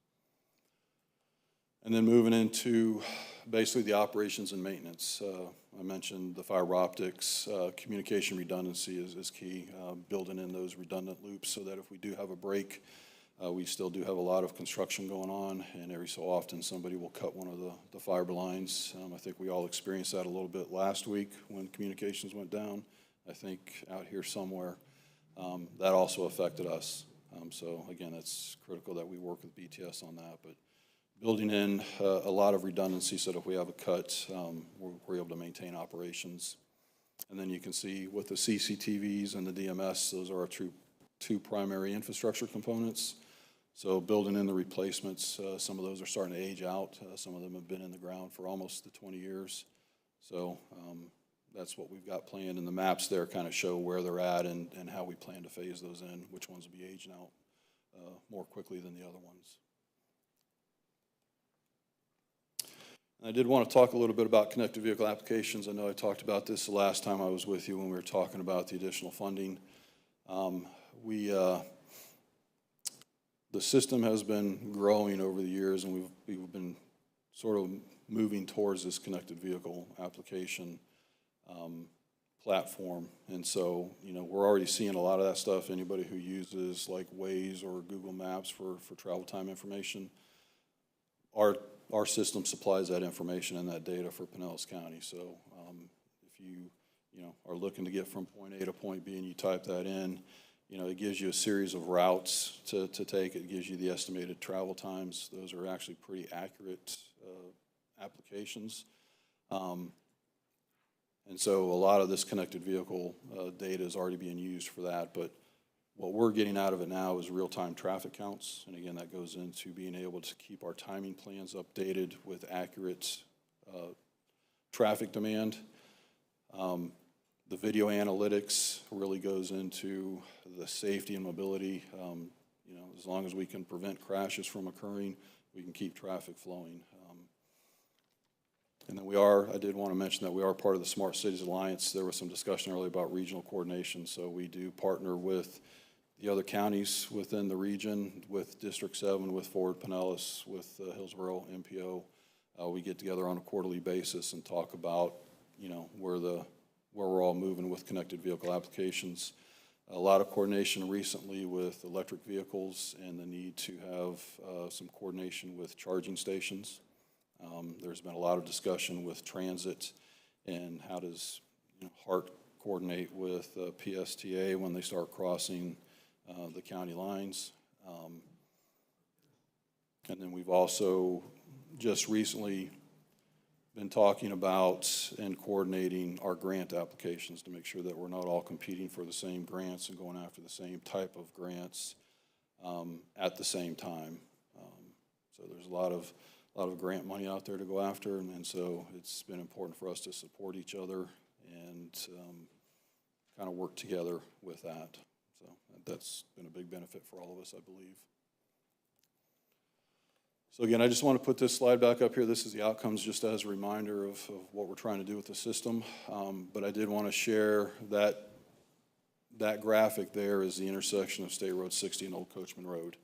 And then moving into basically the operations and maintenance. I mentioned the fiber optics, communication redundancy is key, building in those redundant loops so that if we do have a break, we still do have a lot of construction going on, and every so often somebody will cut one of the fiber lines. I think we all experienced that a little bit last week when communications went down, I think out here somewhere. That also affected us. So again, it's critical that we work with BTS on that, but building in a lot of redundancy so that if we have a cut, we're able to maintain operations. And then you can see with the CCTVs and the DMS, those are our two primary infrastructure components. So building in the replacements, some of those are starting to age out. Some of them have been in the ground for almost 20 years. So that's what we've got planned, and the maps there kind of show where they're at and how we plan to phase those in, which ones will be aging out more quickly than the other ones. And I did want to talk a little bit about connected vehicle applications. I know I talked about this the last time I was with you when we were talking about the additional funding. The system has been growing over the years, and we've been sort of moving towards this connected vehicle application platform. And so, we're already seeing a lot of that stuff. Anybody who uses like Waze or Google Maps for travel time information, our system supplies that information and that data for Pinellas County. So if you are looking to get from point A to point B and you type that in, it gives you a series of routes to take. It gives you the estimated travel times. Those are actually pretty accurate applications. And so a lot of this connected vehicle data is already being used for that. But what we're getting out of it now is real-time traffic counts. And again, that goes into being able to keep our timing plans updated with accurate traffic demand. The video analytics really goes into the safety and mobility. You know, as long as we can prevent crashes from occurring, we can keep traffic flowing. And then I did want to mention that we are part of the Smart Cities Alliance. There was some discussion earlier about regional coordination, so we do partner with the other counties within the region, with District 7, with Ford, Pinellas, with Hillsborough, MPO. We get together on a quarterly basis and talk about, you know, where we're all moving with connected vehicle applications. A lot of coordination recently with electric vehicles and the need to have some coordination with charging stations. There's been a lot of discussion with transit and how does, you know, HART coordinate with PSTA when they start crossing the county lines. And then we've also just recently been talking about and coordinating our grant applications to make sure that we're not all competing for the same grants and going after the same type of grants at the same time. So there's a lot of grant money out there to go after, and so it's been important for us to support each other and kind of work together with that. So that's been a big benefit for all of us, I believe. So again, I just want to put this slide back up here. This is the outcomes just as a reminder of what we're trying to do with the system. But I did want to share that graphic there is the intersection of State Road 60 and Old Coachman Road.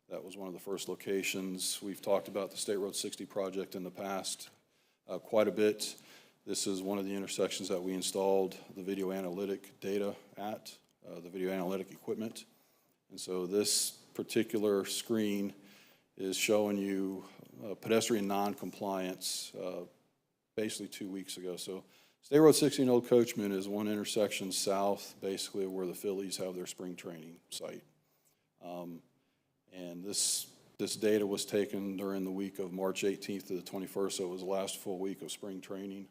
That was one of the first locations. We've talked about the State Road 60 project in the past quite a bit. This is one of the intersections that we installed the video analytic data at, the video analytic equipment. And so this particular screen is showing you pedestrian non-compliance basically 2 weeks ago. So State Road 60 and Old Coachman is one intersection south, basically where the Phillies have their spring training site. And this data was taken during the week of March 18th to the 21st, so it was the last full week of spring training.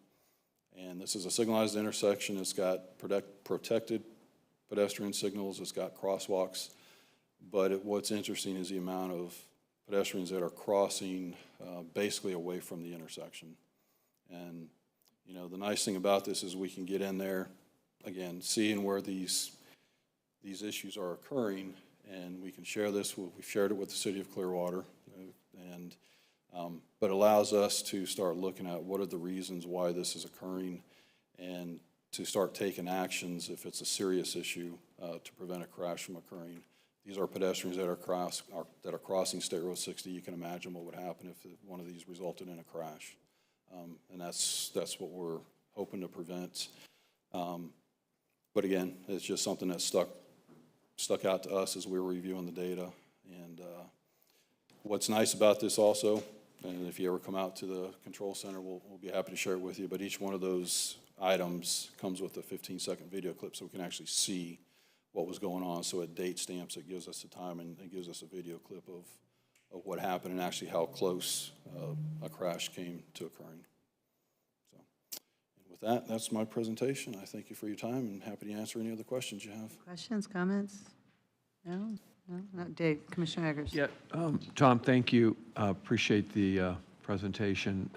And this is a signalized intersection. It's got protected pedestrian signals. It's got crosswalks. But what's interesting is the amount of pedestrians that are crossing basically away from the intersection. And, you know, the nice thing about this is we can get in there, again, seeing where these issues are occurring, and we can share this. We've shared it with the City of Clearwater, and but allows us to start looking at what are the reasons why this is occurring and to start taking actions if it's a serious issue to prevent a crash from occurring. These are pedestrians that are crossing State Road 60. You can imagine what would happen if one of these resulted in a crash. And that's what we're hoping to prevent. But again, it's just something that stuck out to us as we were reviewing the data. And what's nice about this also, and if you ever come out to the control center, we'll be happy to share it with you, but each one of those items comes with a 15-second video clip so we can actually see what was going on. So it date stamps, it gives us the time, and it gives us a video clip of what happened and actually how close a crash came to occurring. So, and with that, that's my presentation. I thank you for your time and happy to answer any other questions you have. Questions, comments? No? No? Dave, Commissioner Eggers. Yeah, Tom, thank you. Appreciate the presentation.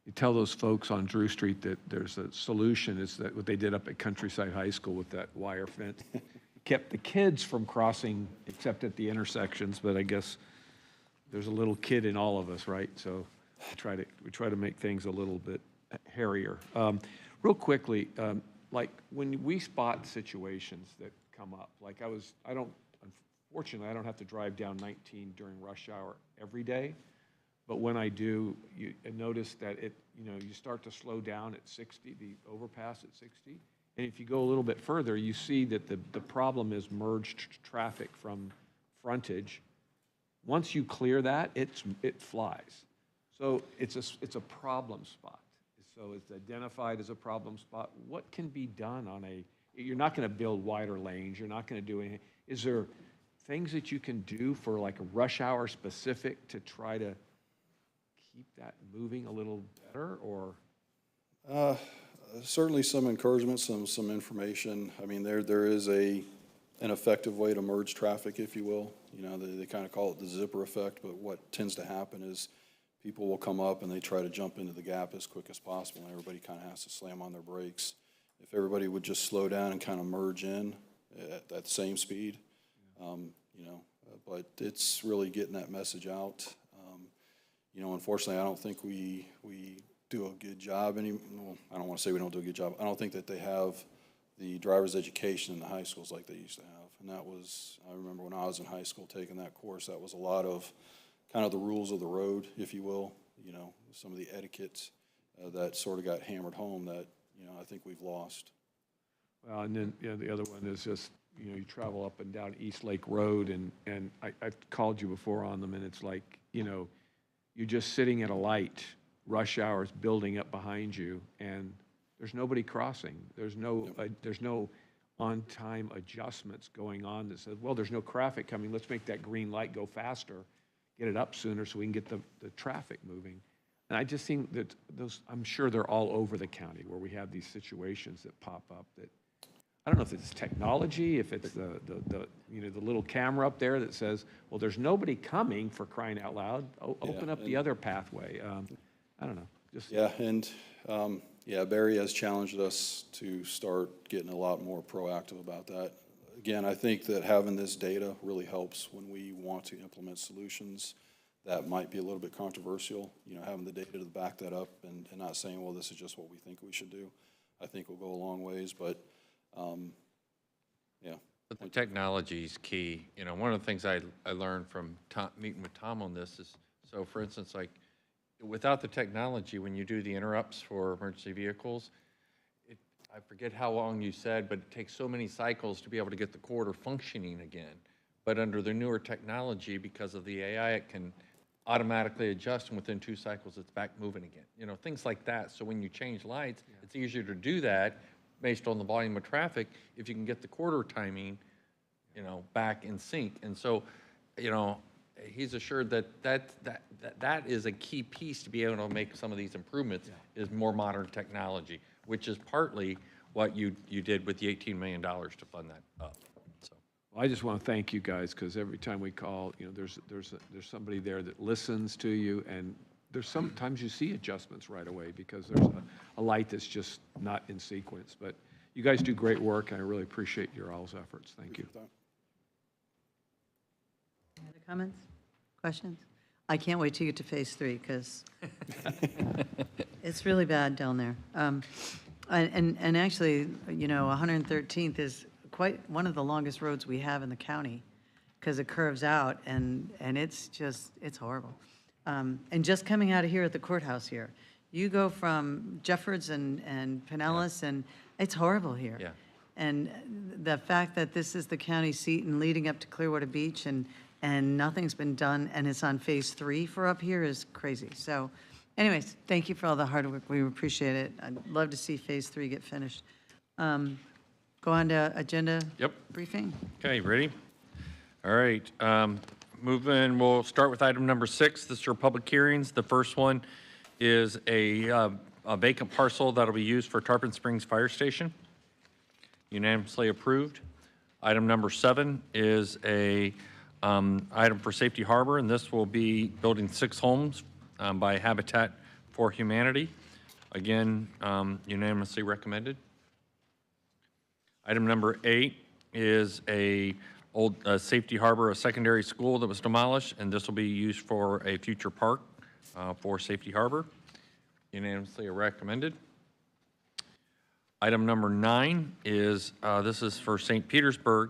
You tell those folks on Drew Street that there's a solution, is that what they did up at Countryside High School with that wire fence kept the kids from crossing except at the intersections, but I guess there's a little kid in all of us, right? So we try to make things a little bit hairier. Real quickly, like when we spot situations that come up, like unfortunately, I don't have to drive down 19 during rush hour every day. But when I do, I notice that you start to slow down at 60, the overpass at 60. And if you go a little bit further, you see that the problem is merged traffic from frontage. Once you clear that, it flies. So it's a problem spot. So it's identified as a problem spot. What can be done you're not going to build wider lanes. You're not going to do anything. Is there things that you can do for like a rush hour specific to try to keep that moving a little better, or? Certainly some encouragement, some information. I mean, there is an effective way to merge traffic, if you will. You know, they kind of call it the zipper effect, but what tends to happen is people will come up and they try to jump into the gap as quick as possible, and everybody kind of has to slam on their brakes. if everybody would just slow down and kind of merge in at the same speed, you know, but it's really getting that message out. You know, unfortunately, I don't think we do a good job well, I don't want to say we don't do a good job. I don't think that they have the driver's education in the high schools like they used to have. And that was, I remember when I was in high school taking that course, that was a lot of kind of the rules of the road, if you will, you know, some of the etiquette that sort of got hammered home that, you know, I think we've lost. Well, and then, you know, the other one is just, you know, you travel up and down East Lake Road, and I've called you before on them, and it's like, you know, you're just sitting at a light, rush hours building up behind you, and there's nobody crossing. There's no on-time adjustments going on that says, well, there's no traffic coming, let's make that green light go faster, get it up sooner so we can get the traffic moving. And I just think that those, I'm sure they're all over the county where we have these situations that pop up that, I don't know if it's technology, if it's the you know, the little camera up there that says, well, there's nobody coming, for crying out loud, open up the other pathway. I don't know, just. Yeah, and yeah, Barry has challenged us to start getting a lot more proactive about that. Again, I think that having this data really helps when we want to implement solutions that might be a little bit controversial. You know, having the data to back that up and not saying, well, this is just what we think we should do, I think will go a long ways, but yeah. But the technology is key. You know, one of the things I learned from meeting with Tom on this is, so for instance, like, without the technology, when you do the interrupts for emergency vehicles, I forget how long you said, but it takes so many cycles to be able to get the corridor functioning again. But under the newer technology, because of the AI, it can automatically adjust, and within 2 cycles, it's back moving again. You know, things like that. So when you change lights, it's easier to do that based on the volume of traffic if you can get the corridor timing, you know, back in sync. And so, you know, he's assured that is a key piece to be able to make some of these improvements, is more modern technology, which is partly what you did with the $18 million to fund that up. So, Well, I just want to thank you guys, because every time we call, you know, there's somebody there that listens to you, and there's sometimes you see adjustments right away because there's a light that's just not in sequence. But you guys do great work, and I really appreciate your all's efforts. Thank you. Any other comments, questions? I can't wait to get to phase 3 because it's really bad down there. And actually, you know, 113th is quite one of the longest roads we have in the county because it curves out and it's just, it's horrible. And just coming out of here at the courthouse here, you go from Jeffords and Pinellas and it's horrible here. Yeah. And the fact that this is the county seat and leading up to Clearwater Beach and nothing's been done and it's on phase 3 for up here is crazy. So anyways, thank you for all the hard work. We appreciate it. I'd love to see phase 3 get finished. Go on to agenda briefing. Okay, ready? All right. We'll start with item number 6. This is your public hearings. The first one is a vacant parcel that'll be used for Tarpon Springs Fire Station. Unanimously approved. Item number 7 is a item for Safety Harbor, and this will be building 6 homes by Habitat for Humanity. Again, unanimously recommended. Item number 8 is a old Safety Harbor, a secondary school that was demolished, and this will be used for a future park for Safety Harbor. Unanimously recommended. Item number 9 is, this is for St. Petersburg,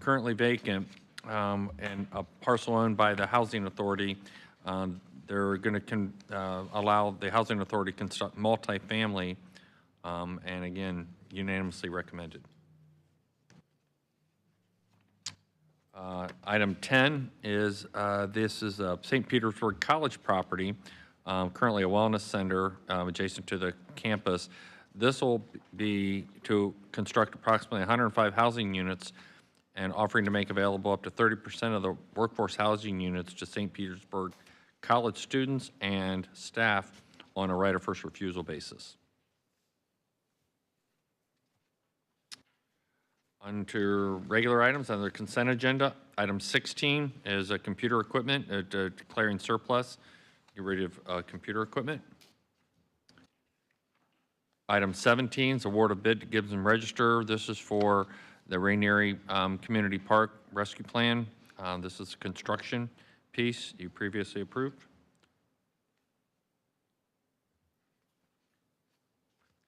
currently vacant, and a parcel owned by the Housing Authority. They're going to allow the Housing Authority to construct multifamily, and again, unanimously recommended. Item 10 is, this is a St. Petersburg College property, currently a wellness center adjacent to the campus. This will be to construct approximately 105 housing units and offering to make available up to 30% of the workforce housing units to St. Petersburg College students and staff on a right of first refusal basis. Under regular items, under consent agenda, item 16 is a computer equipment, declaring surplus, get rid of computer equipment. Item 17 is award of bid to Gibbs and Register. This is for the Rainieri Community Park Rescue Plan. This is a construction piece you previously approved.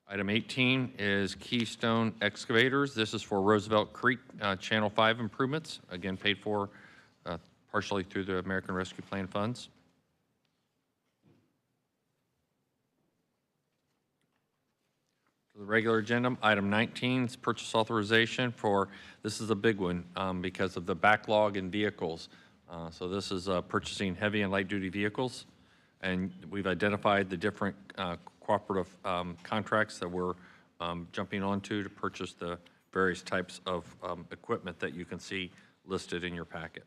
Item 18 is Keystone Excavators. This is for Roosevelt Creek Channel 5 improvements, again paid for partially through the American Rescue Plan funds. For the regular agenda, item 19 is purchase authorization for, this is a big one because of the backlog in vehicles. So this is purchasing heavy and light duty vehicles. And we've identified the different cooperative contracts that we're jumping onto to purchase the various types of equipment that you can see listed in your packet.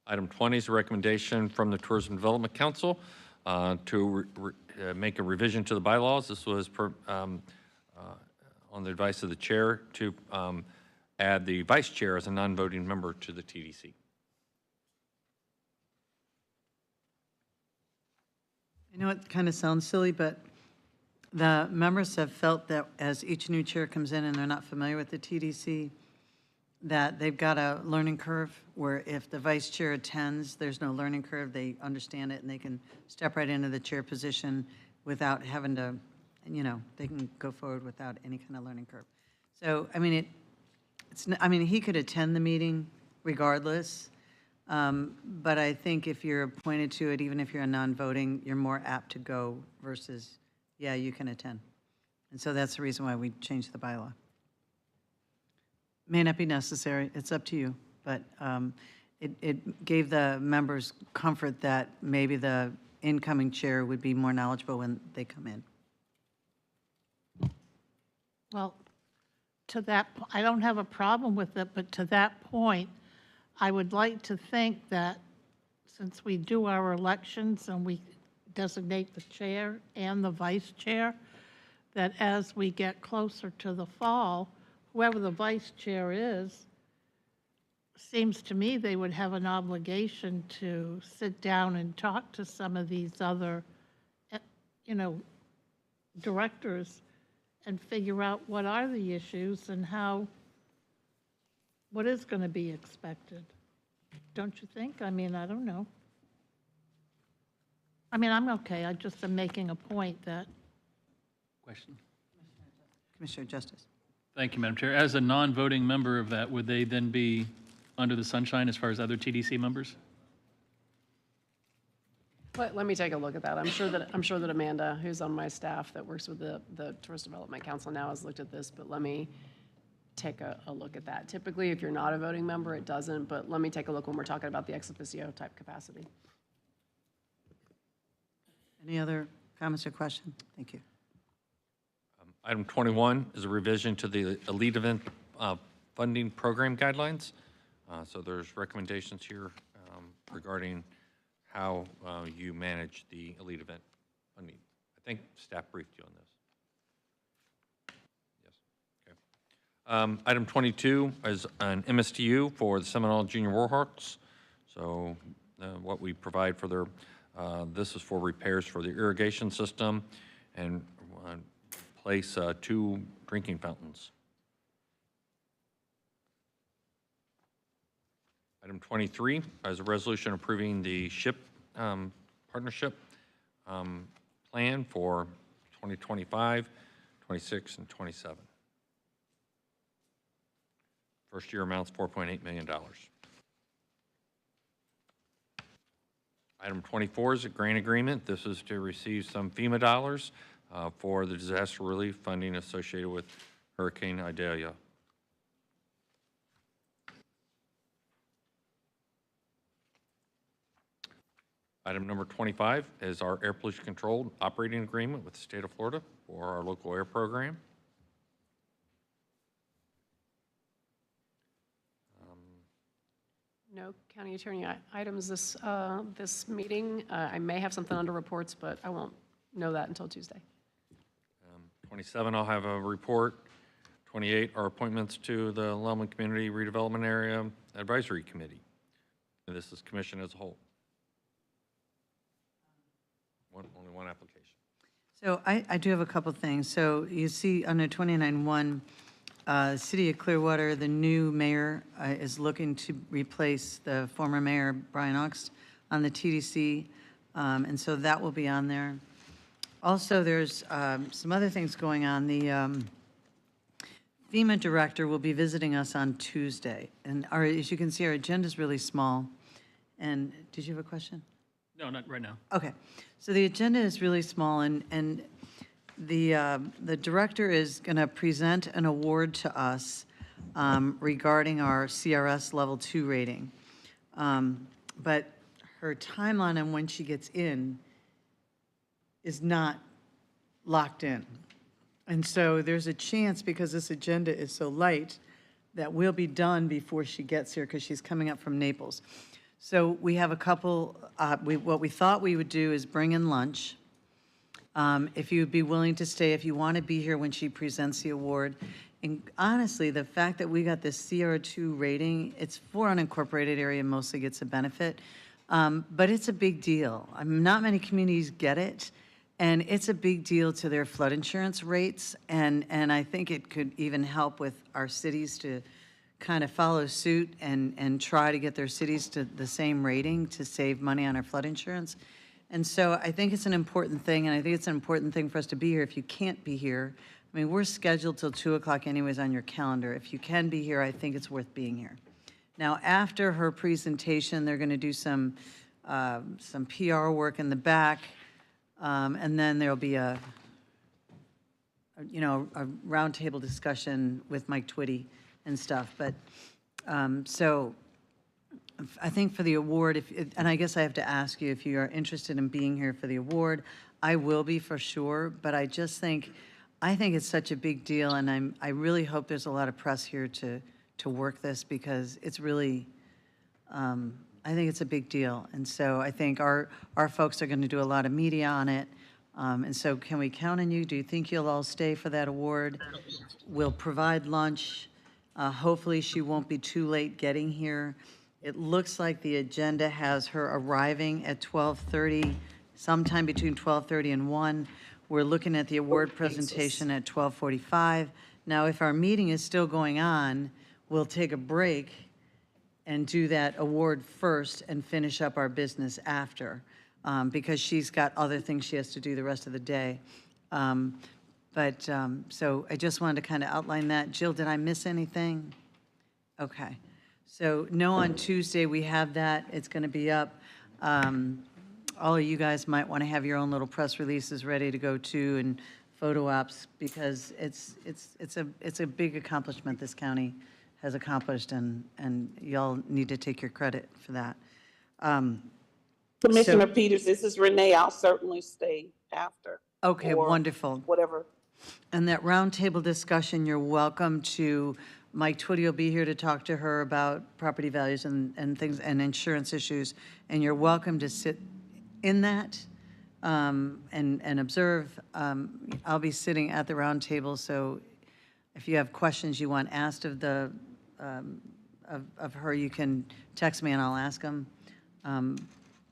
Item 20 is a recommendation from the Tourism Development Council to make a revision to the bylaws. This was on the advice of the chair to add the vice chair as a non-voting member to the TDC. I know it kind of sounds silly, but the members have felt that as each new chair comes in and they're not familiar with the TDC, that they've got a learning curve where if the vice chair attends, there's no learning curve, they understand it and they can step right into the chair position without having to, you know, they can go forward without any kind of learning curve. So, I mean, he could attend the meeting regardless, but I think if you're appointed to it, even if you're a non-voting, you're more apt to go versus, yeah, you can attend. And so that's the reason why we changed the bylaw. May not be necessary, it's up to you, but it gave the members comfort that maybe the incoming chair would be more knowledgeable when they come in. Well, to that, I don't have a problem with it, but to that point, I would like to think that since we do our elections and we designate the chair and the vice chair, that as we get closer to the fall, whoever the vice chair is, seems to me they would have an obligation to sit down and talk to some of these other, you know, directors and figure out what are the issues and what is going to be expected. Don't you think? I mean, I don't know. I mean, I'm okay. I just am making a point that. Question? Commissioner Justice. Thank you, Madam Chair. As a non-voting member of that, would they then be under the sunshine as far as other TDC members? Let me take a look at that. I'm sure that Amanda, who's on my staff that works with the Tourist Development Council now, has looked at this, but let me take a look at that. Typically, if you're not a voting member, it doesn't, but let me take a look when we're talking about the ex officio type capacity. Any other comments or questions? Thank you. Item 21 is a revision to the Elite Event Funding Program Guidelines. So there's recommendations here regarding how you manage the elite event funding. I think staff briefed you on this. Yes. Okay. Item 22 is an MSTU for the Seminole Junior Warhawks. So what we provide for their, this is for repairs for the irrigation system and place 2 drinking fountains. Item 23 is a resolution approving the SHIP partnership plan for 2025, 26, and 27. First year amounts $4.8 million. Item 24 is a grant agreement. This is to receive some FEMA dollars for the disaster relief funding associated with Hurricane Idalia. Item number 25 is our air pollution control operating agreement with the state of Florida for our local air program. No county attorney items this meeting. I may have something under reports, but I won't know that until Tuesday. 27, I'll have a report. 28 are appointments to the Lellman Community Redevelopment Area Advisory Committee. And this is commission as a whole. only one application. So I do have a couple things. So you see under 29-1, City of Clearwater, the new mayor is looking to replace the former mayor, Brian Oxt, on the TDC, and so that will be on there. Also, there's some other things going on. The FEMA director will be visiting us on Tuesday, and as you can see, our agenda is really small. And did you have a question? No, not right now. Okay, so the agenda is really small, and the director is going to present an award to us regarding our CRS Level 2 rating. But her timeline on when she gets in is not locked in. And so there's a chance, because this agenda is so light, that we'll be done before she gets here, because she's coming up from Naples. So we have a couple, what we thought we would do is bring in lunch. If you'd be willing to stay, if you want to be here when she presents the award. And honestly, the fact that we got this CR2 rating, it's for unincorporated area, mostly gets a benefit. But it's a big deal. Not many communities get it, and it's a big deal to their flood insurance rates. And I think it could even help with our cities to kind of follow suit and try to get their cities to the same rating to save money on our flood insurance. And so I think it's an important thing, and I think it's an important thing for us to be here. If you can't be here, I mean, we're scheduled till 2 o'clock anyways on your calendar. If you can be here, I think it's worth being here. Now, after her presentation, they're going to do some PR work in the back, and then there'll be a roundtable discussion with Mike Twitty and stuff. But so I think for the award, and I guess I have to ask you if you are interested in being here for the award. I will be for sure, but I just think, it's such a big deal, and I really hope there's a lot of press here to work this, because it's really, I think it's a big deal. And so I think our folks are going to do a lot of media on it. And so can we count on you? Do you think you'll all stay for that award? We'll provide lunch. Hopefully she won't be too late getting here. It looks like the agenda has her arriving at 12:30, sometime between 12:30 and 1. We're looking at the award presentation at 12:45. Now, if our meeting is still going on, we'll take a break and do that award first and finish up our business after, because she's got other things she has to do the rest of the day. So I just wanted to kind of outline that. Jill, did I miss anything? Okay. So no, on Tuesday we have that. It's going to be up. All of you guys might want to have your own little press releases ready to go too, and photo ops, because it's a big accomplishment this county has accomplished, and y'all need to take your credit for that. Commissioner Peters, this is Renee. I'll certainly stay after. Okay, wonderful. Whatever. And that roundtable discussion, you're welcome to, Mike Twitty will be here to talk to her about property values and things and insurance issues, and you're welcome to sit in that and observe. I'll be sitting at the roundtable, so if you have questions you want asked of of her, you can text me and I'll ask them.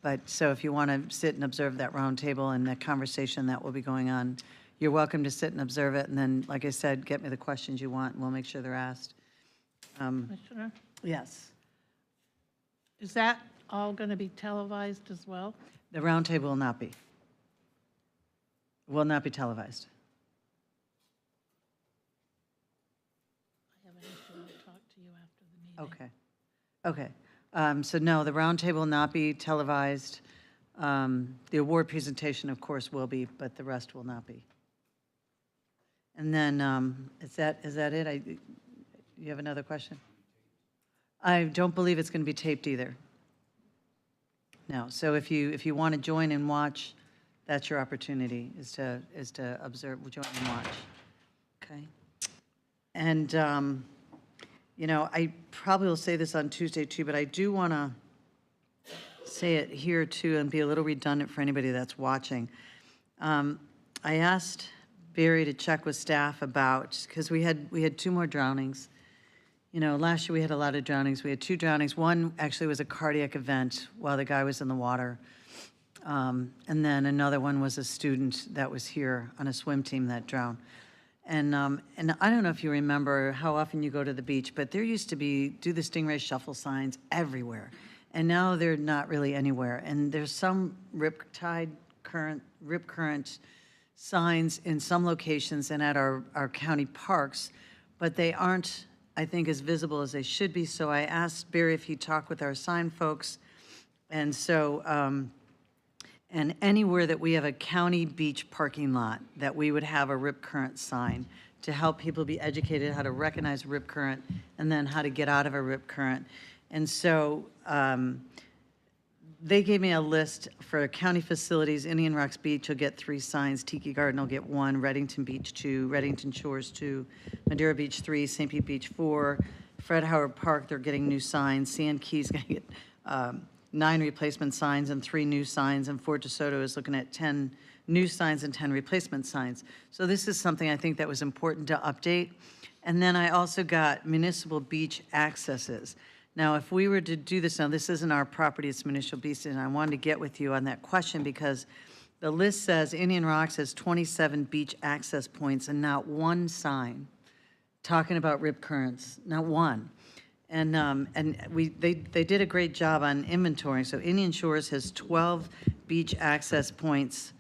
But so if you want to sit and observe that roundtable and the conversation that will be going on, you're welcome to sit and observe it. And then, like I said, get me the questions you want, and we'll make sure they're asked. Commissioner, Yes, is that all going to be televised as well? the roundtable will not be. Will not be televised. I have an issue. I'll talk to you after the meeting. Okay. So no, the roundtable will not be televised. The award presentation, of course, will be, but the rest will not be. And then, is that it? You have another question? I don't believe it's going to be taped either. No, so if you want to join and watch, that's your opportunity, is to observe, join and watch. Okay? And, I probably will say this on Tuesday too, but I do want to say it here too and be a little redundant for anybody that's watching. I asked Barry to check with staff about, because we had 2 more drownings. Last year we had a lot of drownings. We had 2 drownings. One actually was a cardiac event while the guy was in the water. And then another one was a student that was here on a swim team that drowned. And I don't know if you remember how often you go to the beach, but there used to be do the Stingray Shuffle signs everywhere. And now they're not really anywhere. And there's some rip current signs in some locations and at our county parks, but they aren't, I think, as visible as they should be. So I asked Barry if he'd talk with our sign folks. And so, and anywhere that we have a county beach parking lot, that we would have a rip current sign to help people be educated how to recognize rip current and then how to get out of a rip current. And so they gave me a list for county facilities. Indian Rocks Beach will get 3 signs, Tiki Garden will get 1, Reddington Beach 2, Reddington Shores 2, Madeira Beach 3, St. Pete Beach 4, Fred Howard Park, they're getting new signs, Sand Key's gonna get 9 replacement signs and 3 new signs, and Fort DeSoto is looking at 10 new signs and 10 replacement signs. So this is something I think that was important to update. And then I also got municipal beach accesses. Now, if we were to do this, now this isn't our property, it's municipal beach, and I wanted to get with you on that question because the list says Indian Rocks has 27 beach access points and not one sign talking about rip currents, not one. And they did a great job on inventory. So Indian Shores has 12 beach access points.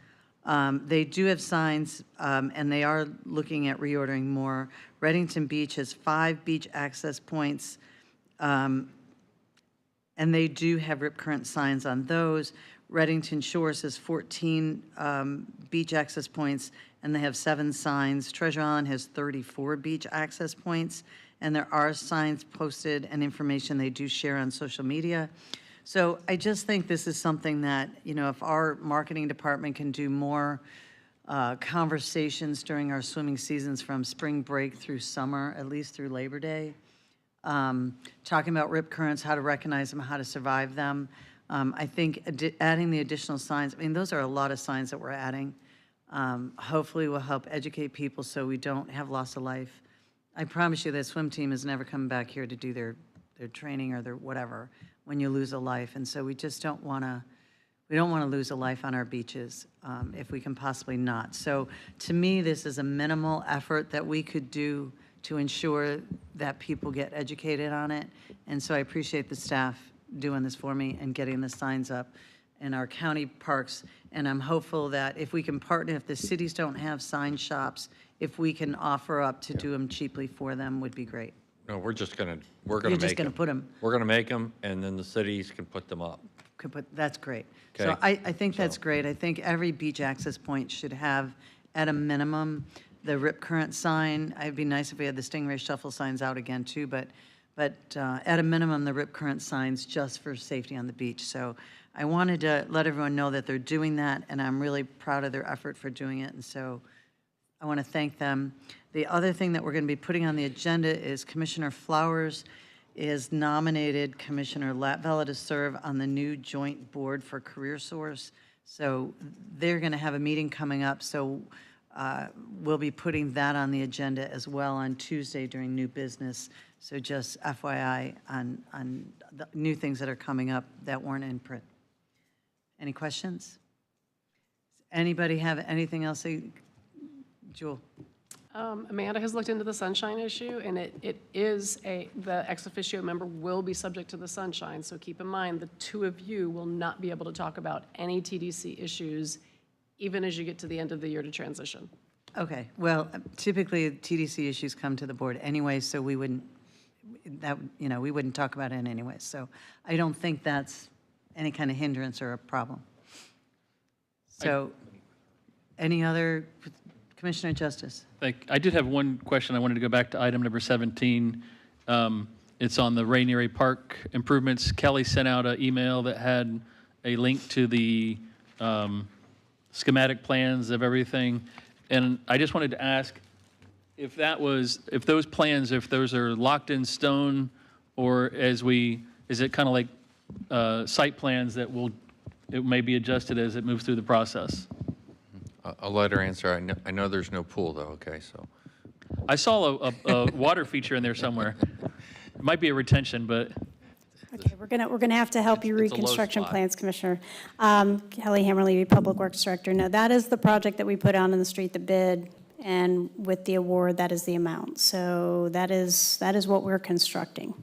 They do have signs, and they are looking at reordering more. Reddington Beach has 5 beach access points, and they do have rip current signs on those. Reddington Shores has 14 beach access points, and they have 7 signs. Treasure Island has 34 beach access points, and there are signs posted and information they do share on social media. So I just think this is something that, you know, if our marketing department can do more conversations during our swimming seasons from spring break through summer, at least through Labor Day, talking about rip currents, how to recognize them, how to survive them. I think adding the additional signs, I mean, those are a lot of signs that we're adding. Hopefully will help educate people so we don't have loss of life. I promise you that swim team is never coming back here to do their training or their whatever when you lose a life. And so we just don't want to, we don't want to lose a life on our beaches if we can possibly not. So to me, this is a minimal effort that we could do to ensure that people get educated on it. And so I appreciate the staff doing this for me and getting the signs up in our county parks. And I'm hopeful that if we can partner, if the cities don't have sign shops, if we can offer up to do them cheaply for them, would be great. No, we're just gonna make You're just them. gonna put them, We're gonna make them, and then the cities can put them up. that's great. So Okay. I think that's great. I think every beach access point should have, at a minimum, the rip current sign. It'd be nice if we had the Stingray Shuffle signs out again too, but at a minimum, the rip current signs just for safety on the beach. So I wanted to let everyone know that they're doing that, and I'm really proud of their effort for doing it, and so I want to thank them. The other thing that we're going to be putting on the agenda is Commissioner Flowers is nominated Commissioner Latvella to serve on the new joint board for Career Source. So they're going to have a meeting coming up, so we'll be putting that on the agenda as well on Tuesday during new business. So just FYI on the new things that are coming up that weren't in print. Any questions? Anybody have anything else? Jewel? Amanda has looked into the sunshine issue, and it is the ex officio member will be subject to the sunshine. So keep in mind, the two of you will not be able to talk about any TDC issues, even as you get to the end of the year to transition. Okay, well, typically TDC issues come to the board anyway, so we wouldn't, we wouldn't talk about it anyway. So I don't think that's any kind of hindrance or a problem. So any other, Commissioner Justice? I did have one question. I wanted to go back to item number 17. It's on the Rainieri Park improvements. Kelly sent out an email that had a link to the schematic plans of everything. And I just wanted to ask if those plans, if those are locked in stone, or is it kind of like site plans that it may be adjusted as it moves through the process? I'll let her answer. I know there's no pool though, okay, so. I saw a water feature in there somewhere. It might be a retention, but We're gonna have to help you It's a low reconstruction spot. plans, Commissioner. Kelly Hammerly, Public Works Director. No, that is the project that we put out in the street, the bid, and with the award, that is the amount. So that is what we're constructing.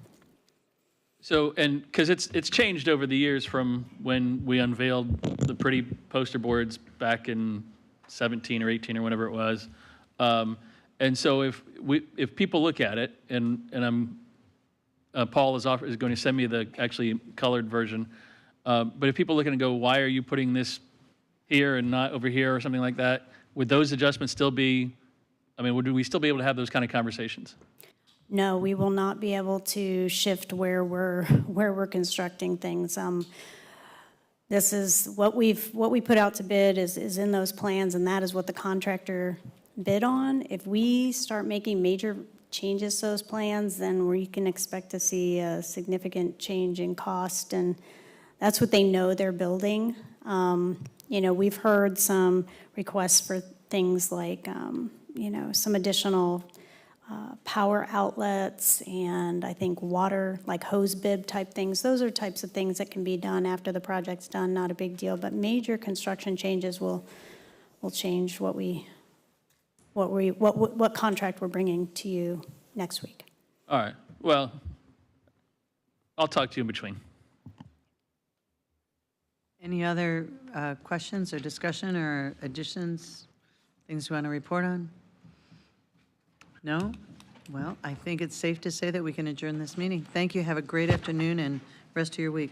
So, and, because it's changed over the years from when we unveiled the pretty poster boards back in 17 or 18 or whatever it was. And so if people look at it, and Paul is going to send me the actually colored version, but if people look at it and go, why are you putting this here and not over here or something like that, would those adjustments still be, I mean, would we still be able to have those kind of conversations? No, we will not be able to shift where we're constructing things. This is what we put out to bid is in those plans, and that is what the contractor bid on. If we start making major changes to those plans, then we can expect to see a significant change in cost, and that's what they know they're building. We've heard some requests for things like, some additional power outlets and I think water, like hose bib type things. Those are types of things that can be done after the project's done, not a big deal, but major construction changes will change what contract we're bringing to you next week. All right, well, I'll talk to you in between. Any other questions or discussion or additions, things you want to report on? No? Well, I think it's safe to say that we can adjourn this meeting. Thank you. Have a great afternoon and rest of your week.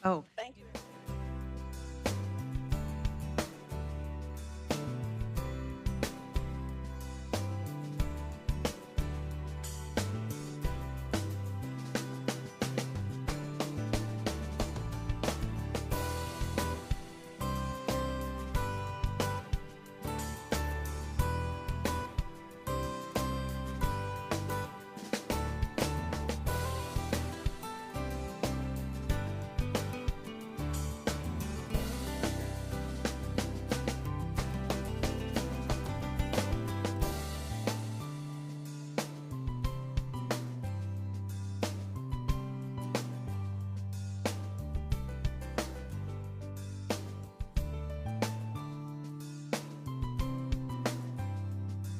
Oh. Thank you.